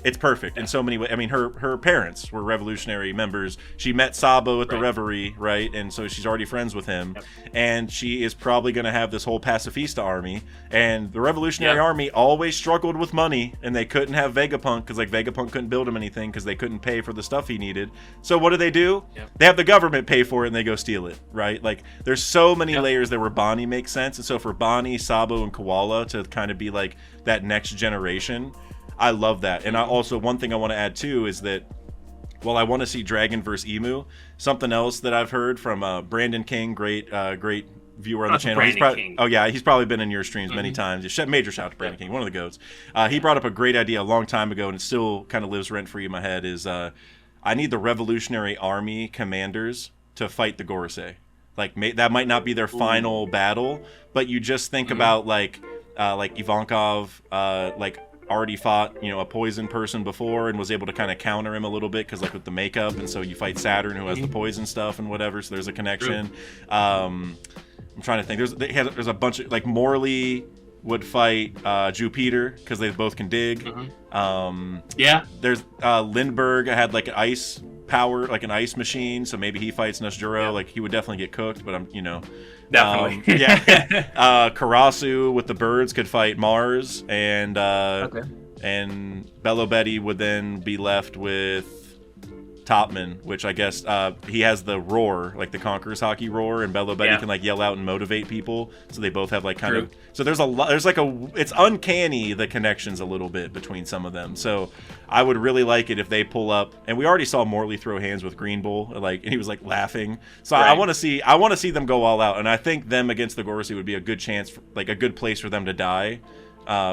it's perfect in so many ways. I mean, her parents were revolutionary members. She met Sabo at the Reverie, right? And so she's already friends with him. And she is probably going to have this whole pacifista army. And the Revolutionary Army always struggled with money, and they couldn't have Vegapunk because like Vegapunk couldn't build him anything because they couldn't pay for the stuff he needed. So what do? They have the government pay for it and they go steal it, right? Like there's so many layers there where Bonnie makes sense. And so for Bonnie, Sabo, and Koala to kind of be like that next generation, I love that. And I also, one thing I want to add too is that while I want to see Dragon versus Imu, something else that I've heard from Brandon King, great viewer on the channel. He's probably been in your streams many times. Major shout out to Brandon King, one of the goats. He brought up a great idea a long time ago, and it still kind of lives rent free in my head. Is I need the Revolutionary Army commanders to fight the Gorosei. Like that might not be their final battle, but you just think about like Ivankov, like already fought a poison person before and was able to kind of counter him a little bit because like with the makeup, and so you fight Saturn who has the poison stuff and whatever. So there's a connection. I'm trying to think. There's a bunch of like Morley would fight Jupiter because they both can dig. There's Lindbergh had like an ice power, like an ice machine, so maybe he fights Nesjuro. Like he would definitely get cooked, but definitely. Karasu with the birds could fight Mars, and Bello Betty would then be left with Topman, which I guess he has the roar, like the Conqueror's Hockey roar, and Bello Betty can like yell out and motivate people. So they both have like kind of. So there's a lot. There's like it's uncanny the connections a little bit between some of them. So I would really like it if they pull up, and we already saw Morley throw hands with Green Bull, like, and he was like laughing. So I want to see them go all out, and I think them against the Gorosei would be a good chance, like a good place for them to die.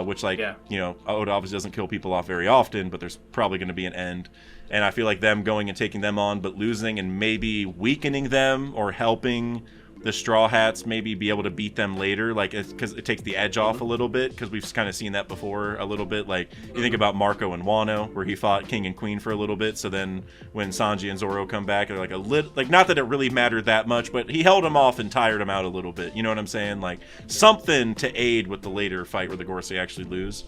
Which, like, you know, Oda obviously doesn't kill people off very often, but there's probably going to be an end. And I feel like them going and taking them on, but losing and maybe weakening them or helping the Straw Hats maybe be able to beat them later, like, because it takes the edge off a little bit, because we've kind of seen that before a little bit. Like, you think about Marco and Wano, where he fought King and Queen for a little bit, so then when Sanji and Zoro come back, they're like a little, like, not that it really mattered that much, but he held them off and tired them out a little bit, you know what I'm saying? Like, something to aid with the later fight where the Gorosei actually lose.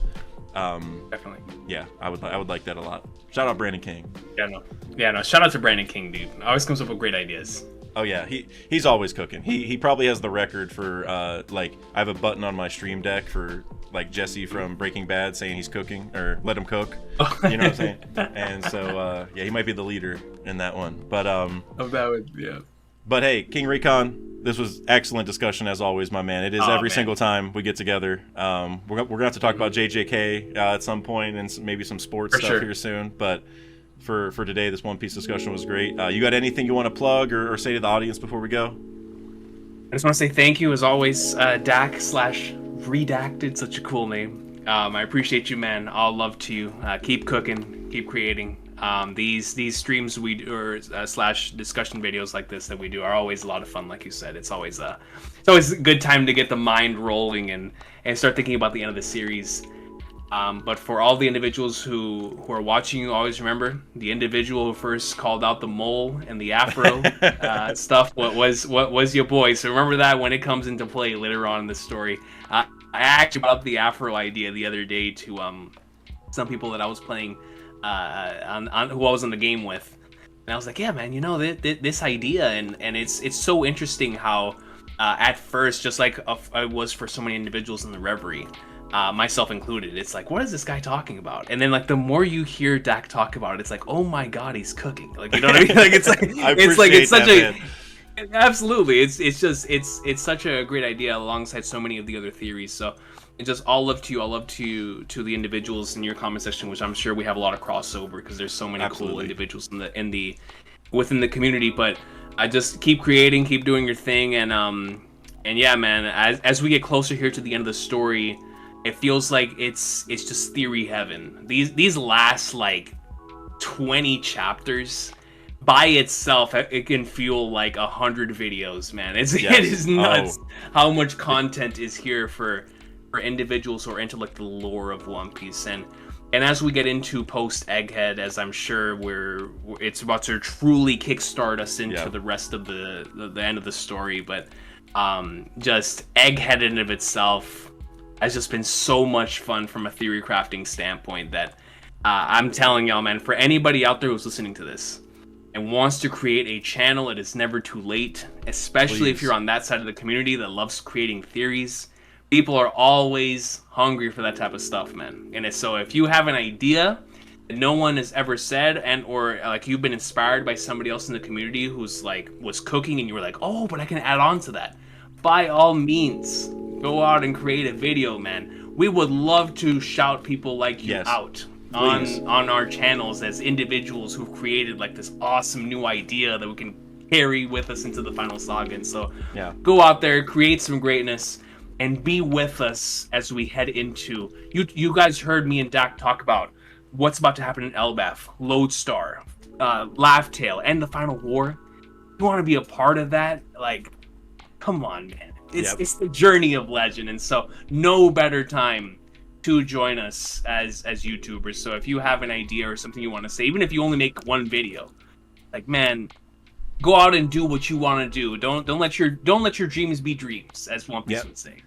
Definitely. Yeah, I would like that a lot. Shout out Brandon King. Yeah, no. Shout out to Brandon King, dude. Always comes up with great ideas. Oh yeah, he's always cooking. He probably has the record for like, I have a button on my stream deck for like Jesse from Breaking Bad saying he's cooking, or let him cook. You know what I'm saying? And so yeah, he might be the leader in that one. But But hey, King Recon, this was excellent discussion as always, my man. It is every single time we get together. We're gonna have to talk about JJK at some point, and maybe some sports stuff here soon. But for today, this One Piece discussion was great. You got anything you want to plug or say to the audience before we go? I just want to say thank you as always, Dak/Redacted, such a cool name. I appreciate you, man. All love to you. Keep cooking, keep creating. These streams we do, or slash discussion videos like this that we do, are always a lot of fun. Like you said, it's always a good time to get the mind rolling and start thinking about the end of the series. But for all the individuals who are watching, you always remember the individual who first called out the mole and the afro stuff. What was your boy? So remember that when it comes into play later on in the story. I actually brought up the afro idea the other day to some people that I was playing on who I was in the game with, and I was like, yeah, man, you know, this idea, and it's so interesting how at first, just like it was for so many individuals in the Reverie, myself included, it's like, what is this guy talking about? And then, like, the more you hear Dak talk about it, it's like, oh my god, he's cooking. Like, you know what I mean? Like, it's like it's such a man. Absolutely, it's such a great idea alongside so many of the other theories. So it's just all love to you, all love to the individuals in your comment section, which I'm sure we have a lot of crossover because there's so many cool individuals within the community. But I just keep creating, keep doing your thing, and yeah, man, as we get closer here to the end of the story, it feels like it's just theory heaven. These last like 20 chapters by itself, it can fuel like 100 videos, man. It is nuts how much content is here for individuals who are into like the lore of One Piece. And as we get into post Egghead, as I'm sure it's about to truly kickstart us into the rest of the end of the story. But just Egghead in and of itself has just been so much fun from a theory crafting standpoint that I'm telling y'all, man, for anybody out there who's listening to this and wants to create a channel, it is never too late, especially if you're on that side of the community that loves creating theories. People are always hungry for that type of stuff, man. And so if you have an idea that no one has ever said, and or like you've been inspired by somebody else in the community who's like was cooking and you were like, oh, but I can add on to that, by all means, go out and create a video, man. We would love to shout people like you out on our channels as individuals who've created like this awesome new idea that we can carry with us into the final saga. And so go out there, create some greatness, and be with us as we head into... You guys heard me and Dak talk about what's about to happen in Elbaf, Lodestar, Laugh Tale, and the Final War. You want to be a part of that? Like, come on, man. It's the journey of legend, and so no better time to join us as YouTubers. So if you have an idea or something you want to say, even if you only make one video, like, man, go out and do what you want to do. Don't let your dreams be dreams, as One Piece would say.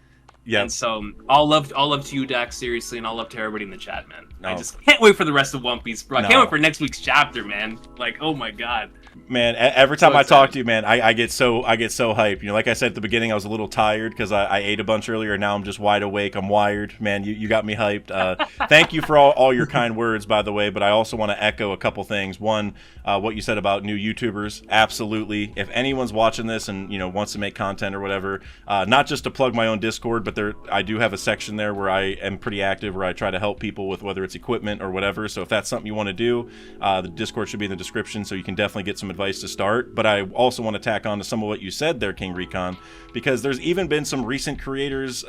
Yeah. And so all love to you, Dax, seriously, and all love to everybody in the chat, man. I just can't wait for the rest of One Piece, bro. I can't wait for next week's chapter, man. Like, oh my god. Man, every time So I talk excited. to you, man, I get so hyped. You know, like I said at the beginning, I was a little tired because I ate a bunch earlier. Now I'm just wide awake. I'm wired. Man, you got me hyped. Thank you for all your kind words, by the way. But I also want to echo a couple things. One, what you said about new YouTubers. Absolutely. If anyone's watching this and wants to make content or whatever, not just to plug my own Discord, but I do have a section there where I am pretty active, where I try to help people with whether it's equipment or whatever. So if that's something you want to do, the Discord should be in the description, so you can definitely get some advice to start. But I also want to tack on to some of what you said there, King Recon, because there's even been some recent creators,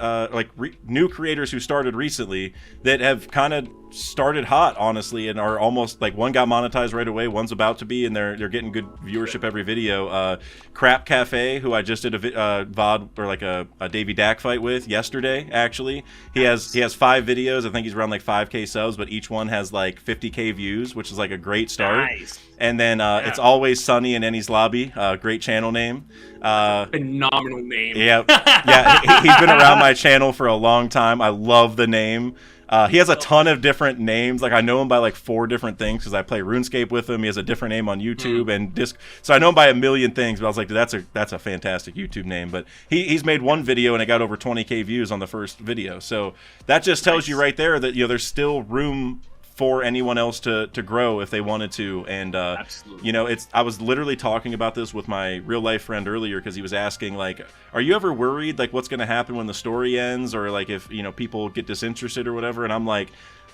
new creators who started recently that have kind of started hot, honestly, and are almost like, one got monetized right away, one's about to be, and they're getting good viewership every video. Crap Cafe, who I just did a VOD or like a Davey Dak fight with yesterday, actually. He has 5 videos. I think he's around like 5K subs, but each one has like 50K views, which is like a great start. Nice. And then It's Always Sunny in Any's Lobby. Great channel name. Phenomenal name. Yeah, he's been around my channel for a long time. I love the name. He has a ton of different names. Like, I know him by like 4 different things because I play RuneScape with him. He has a different name on YouTube and Disc. So I know him by a million things. But I was like, that's a fantastic YouTube name. But he's made one video and it got over 20K views on the first video. So that just tells you right there that there's still room for anyone else to grow if they wanted to. And I was literally talking about this with my real life friend earlier, because he was asking, like, are you ever worried like what's going to happen when the story ends, or like if people get disinterested or whatever? And I'm like,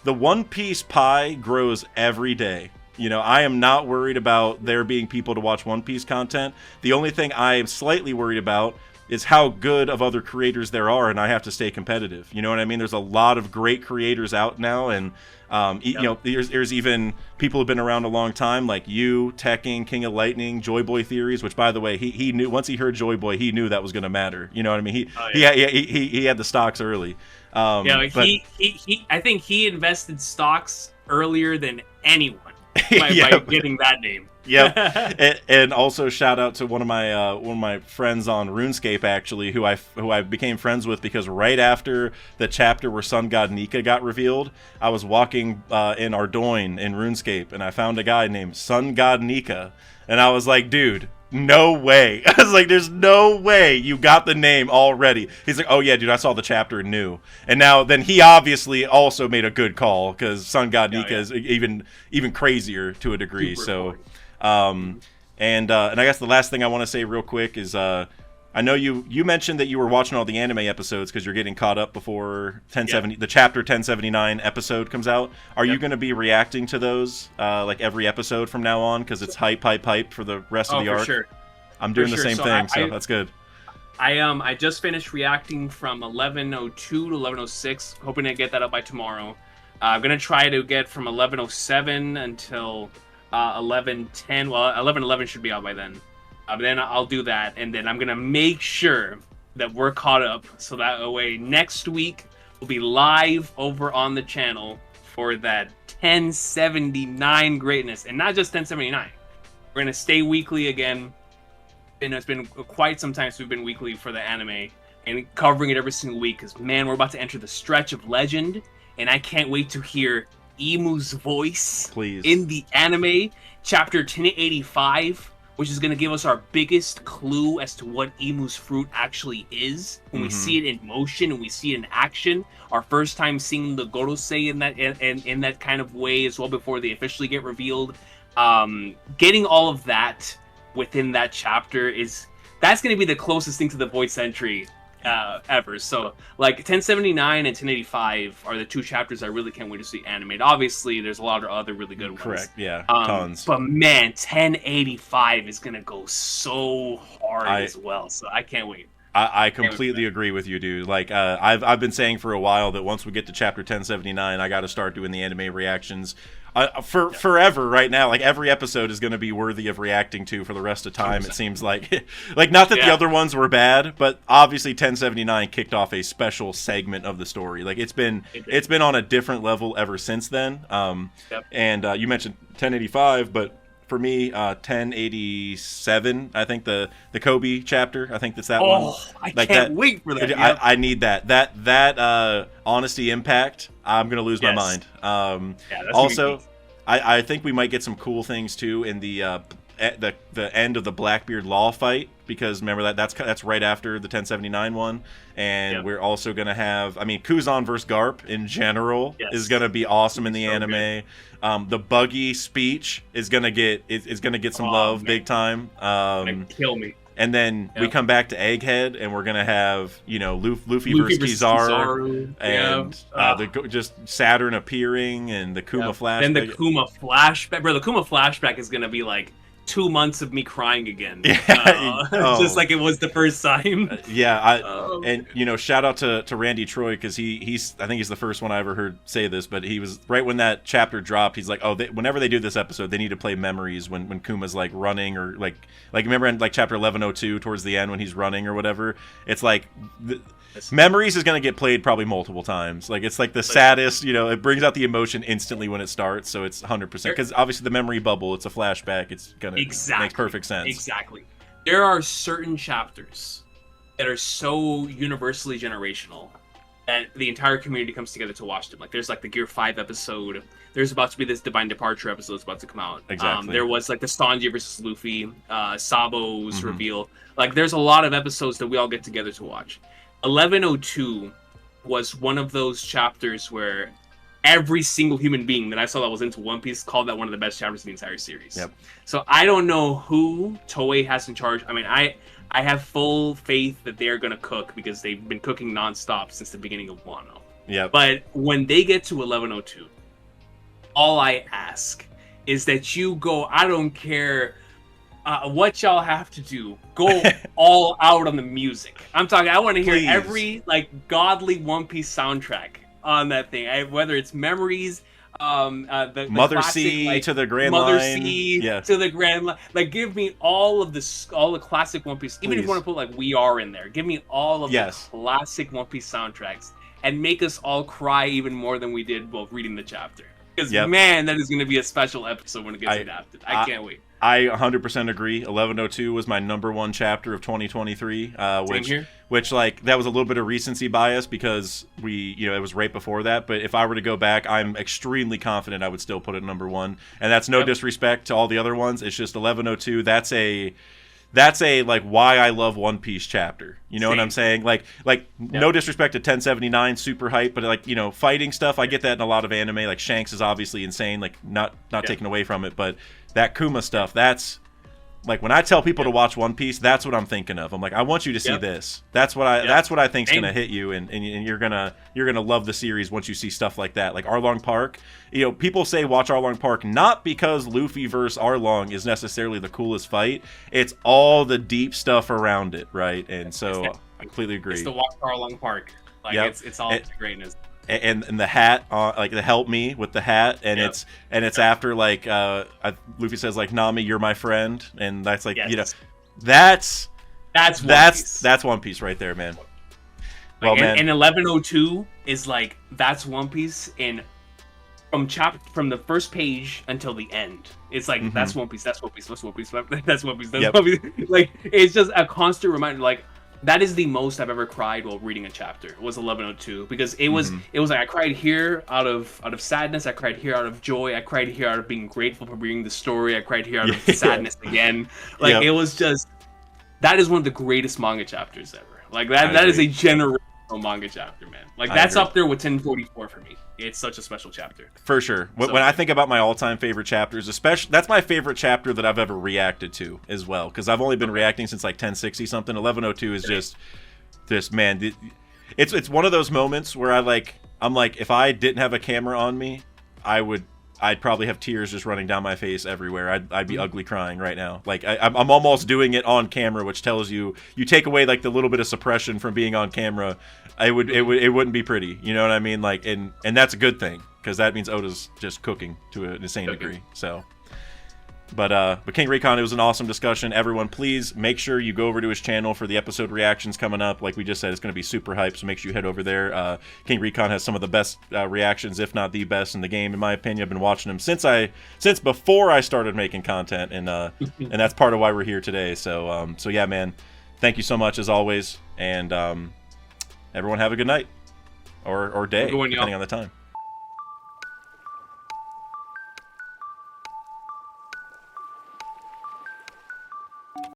the One Piece pie grows every day. I am not worried about there being people to watch One Piece content. The only thing I am slightly worried about is how good of other creators there are, and I have to stay competitive. You know what I mean? There's a lot of great creators out now, and there's even people who've been around a long time, like you, Tekking, King of Lightning, Joyboy Theories, which, by the way, he knew, once he heard Joyboy, he knew that was going to matter. You know what I mean? He had the stocks early. I think he invested stocks earlier than anyone by getting that name. Yep. And also shout out to one of my friends on RuneScape, actually, who I became friends with because right after the chapter where Sun God Nika got revealed, I was walking in Ardoin in RuneScape, and I found a guy named Sun God Nika, and I was like, dude, no way. I was like, there's no way you got the name already. He's like, oh yeah, dude, I saw the chapter and knew. And then he obviously also made a good call, because Sun God Nika is even crazier to a degree. Super and I guess the last thing I want to say real quick is I know you mentioned that you were watching all the anime episodes because you're getting caught up before the chapter 1079 episode comes out. Are you going to be reacting to those like every episode from now on, because it's hype for the rest of the arc? Sure. I'm doing the same thing, so that's good. I just finished reacting from 11:02 to 11:06, hoping to get that up by tomorrow. I'm gonna try to get from 11:07 until 11:10. Well, 11:11 should be out by then. Then I'll do that, and then I'm gonna make sure that we're caught up, so that way next week we'll be live over on the channel for that 1079 greatness, and not just 1079. We're gonna stay weekly again. And it's been quite some time since we've been weekly for the anime and covering it every single week, because man, we're about to enter the stretch of legend, and I can't wait to hear Imu's voice in the anime. Chapter 1085, which is going to give us our biggest clue as to what Imu's fruit actually is when we see it in motion and we see it in action. Our first time seeing the Gorosei in that kind of way as well, before they officially get revealed. Getting all of that within that chapter that's going to be the closest thing to the voice entry ever. So like 1079 and 1085 are the 2 chapters I really can't wait to see animated. Obviously there's a lot of other really good ones. Correct, yeah, tons. But man, 1085 is going to go so hard as well, so I can't wait. I completely agree with you, dude. Like, I've been saying for a while that once we get to chapter 1079, I got to start doing the anime reactions forever right now. Like, every episode is going to be worthy of reacting to for the rest of time, 100%. It seems like. Like, not that the other ones were bad, but obviously 1079 kicked off a special segment of the story. Like, it's been on a different level ever since then. And you mentioned 1085, but for me, 1087, I think the Kobe chapter, I think that's that one. I can't wait for that. I need that. That honesty impact, I'm going to lose my mind. Also, I think we might get some cool things, too, in the the end of the Blackbeard Law fight, because remember that's right after the 1079 one, and we're also gonna have, I mean, Kuzan versus Garp in general is gonna be awesome in the anime. The Buggy speech is gonna get some love, big time. Kill me. And then we come back to Egghead, and we're gonna have, you know, Luffy versus Kizaru, and just Saturn appearing, and the Kuma flashback. Then the Kuma flashback, bro. The Kuma flashback is gonna be like 2 months of me crying again, just like it was the first time. And you know, shout out to Randy Troy, because he's I think he's the first one I ever heard say this, but he was right when that chapter dropped. He's like, whenever they do this episode, they need to play Memories when Kuma's like running, or like remember in like chapter 1102 towards the end when he's running or whatever. It's like Memories is going to get played probably multiple times. Like, it's like the saddest, you know, it brings out the emotion instantly when it starts, so it's 100%. Because obviously the memory bubble, it's a flashback, it's going to make perfect sense. Exactly. There are certain chapters that are so universally generational that the entire community comes together to watch them. Like, there's like the Gear 5 episode, there's about to be this Divine Departure episode that's about to come out. Exactly. There was like the Sanji versus Luffy, Sabo's reveal. Like, there's a lot of episodes that we all get together to watch. 1102 was one of those chapters where every single human being that I saw that was into One Piece called that one of the best chapters in the entire series. Yep. So I don't know who Toei has in charge. I mean, I have full faith that they are going to cook, because they've been cooking nonstop since the beginning of Wano. Yeah. But when they get to 1102, all I ask is that you go, I don't care what y'all have to do, go all out on the music. I'm talking, I want to hear every like godly One Piece soundtrack on that thing, whether it's Memories, the Mother classic, C like, to the Grand Mother Line, C to the Grand Line. Like, give me all the classic One Piece. Even if you want to put like We Are in there, give me all of the classic One Piece soundtracks, and make us all cry even more than we did while reading the chapter. Because man, that is going to be a special episode when it gets adapted. I can't wait. I 100% agree. 1102 was my #1 chapter of 2023, which like that was a little bit of recency bias, because it was right before that. But if I were to go back, I'm extremely confident I would still put it #1. And that's no disrespect to all the other ones. It's just 1102. That's a like why I love One Piece chapter. You know what I'm saying? Like no disrespect to 1079, super hype, but like, you know, fighting stuff, I get that in a lot of anime. Like Shanks is obviously insane, like not taken away from it, but that Kuma stuff, that's like when I tell people to watch One Piece, that's what I'm thinking of. I'm like, I want you to see this. That's what I think's gonna hit you, and you're gonna love the series once you see stuff like that. Like Arlong Park, you know, people say watch Arlong Park not because Luffy versus Arlong is necessarily the coolest fight. It's all the deep stuff around it, right? And so I completely agree. It's the watch Arlong Park. Like it's all the greatness. And the hat, like the help me with the hat, and it's after like Luffy says like, Nami, you're my friend, and that's like you know, that's One Piece right there, man. Well, man, and 1102 is like that's One Piece from the first page until the end. It's like that's One Piece, that's One Piece, that's One Piece, that's One Piece, that's One Piece. Like, it's just a constant reminder. Like, that is the most I've ever cried while reading a chapter, was 1102, because it was like I cried here out of sadness, I cried here out of joy, I cried here out of being grateful for reading the story, I cried here out of sadness again. Like it was just, that is one of the greatest manga chapters ever. Like that is a generational manga chapter, man. Like that's up there with 1044 for me. It's such a special chapter. For sure. When I think about my all-time favorite chapters, especially that's my favorite chapter that I've ever reacted to as well, because I've only been reacting since like 1060 something. 1102 is just man. It's one of those moments where I'm like, if I didn't have a camera on me, I'd probably have tears just running down my face everywhere. I'd be ugly crying right now. Like I'm almost doing it on camera, which tells you take away like the little bit of suppression from being on camera. It wouldn't be pretty. You know what I mean? Like and that's a good thing, because that means Oda's just cooking to an insane degree. So. But King Recon, it was an awesome discussion. Everyone, please make sure you go over to his channel for the episode reactions coming up. Like we just said, it's going to be super hype, so make sure you head over there. King Recon has some of the best reactions, if not the best in the game, in my opinion. I've been watching him since before I started making content, and that's part of why we're here today. So yeah, man, thank you so much as always, and everyone have a good night or day, depending on the time.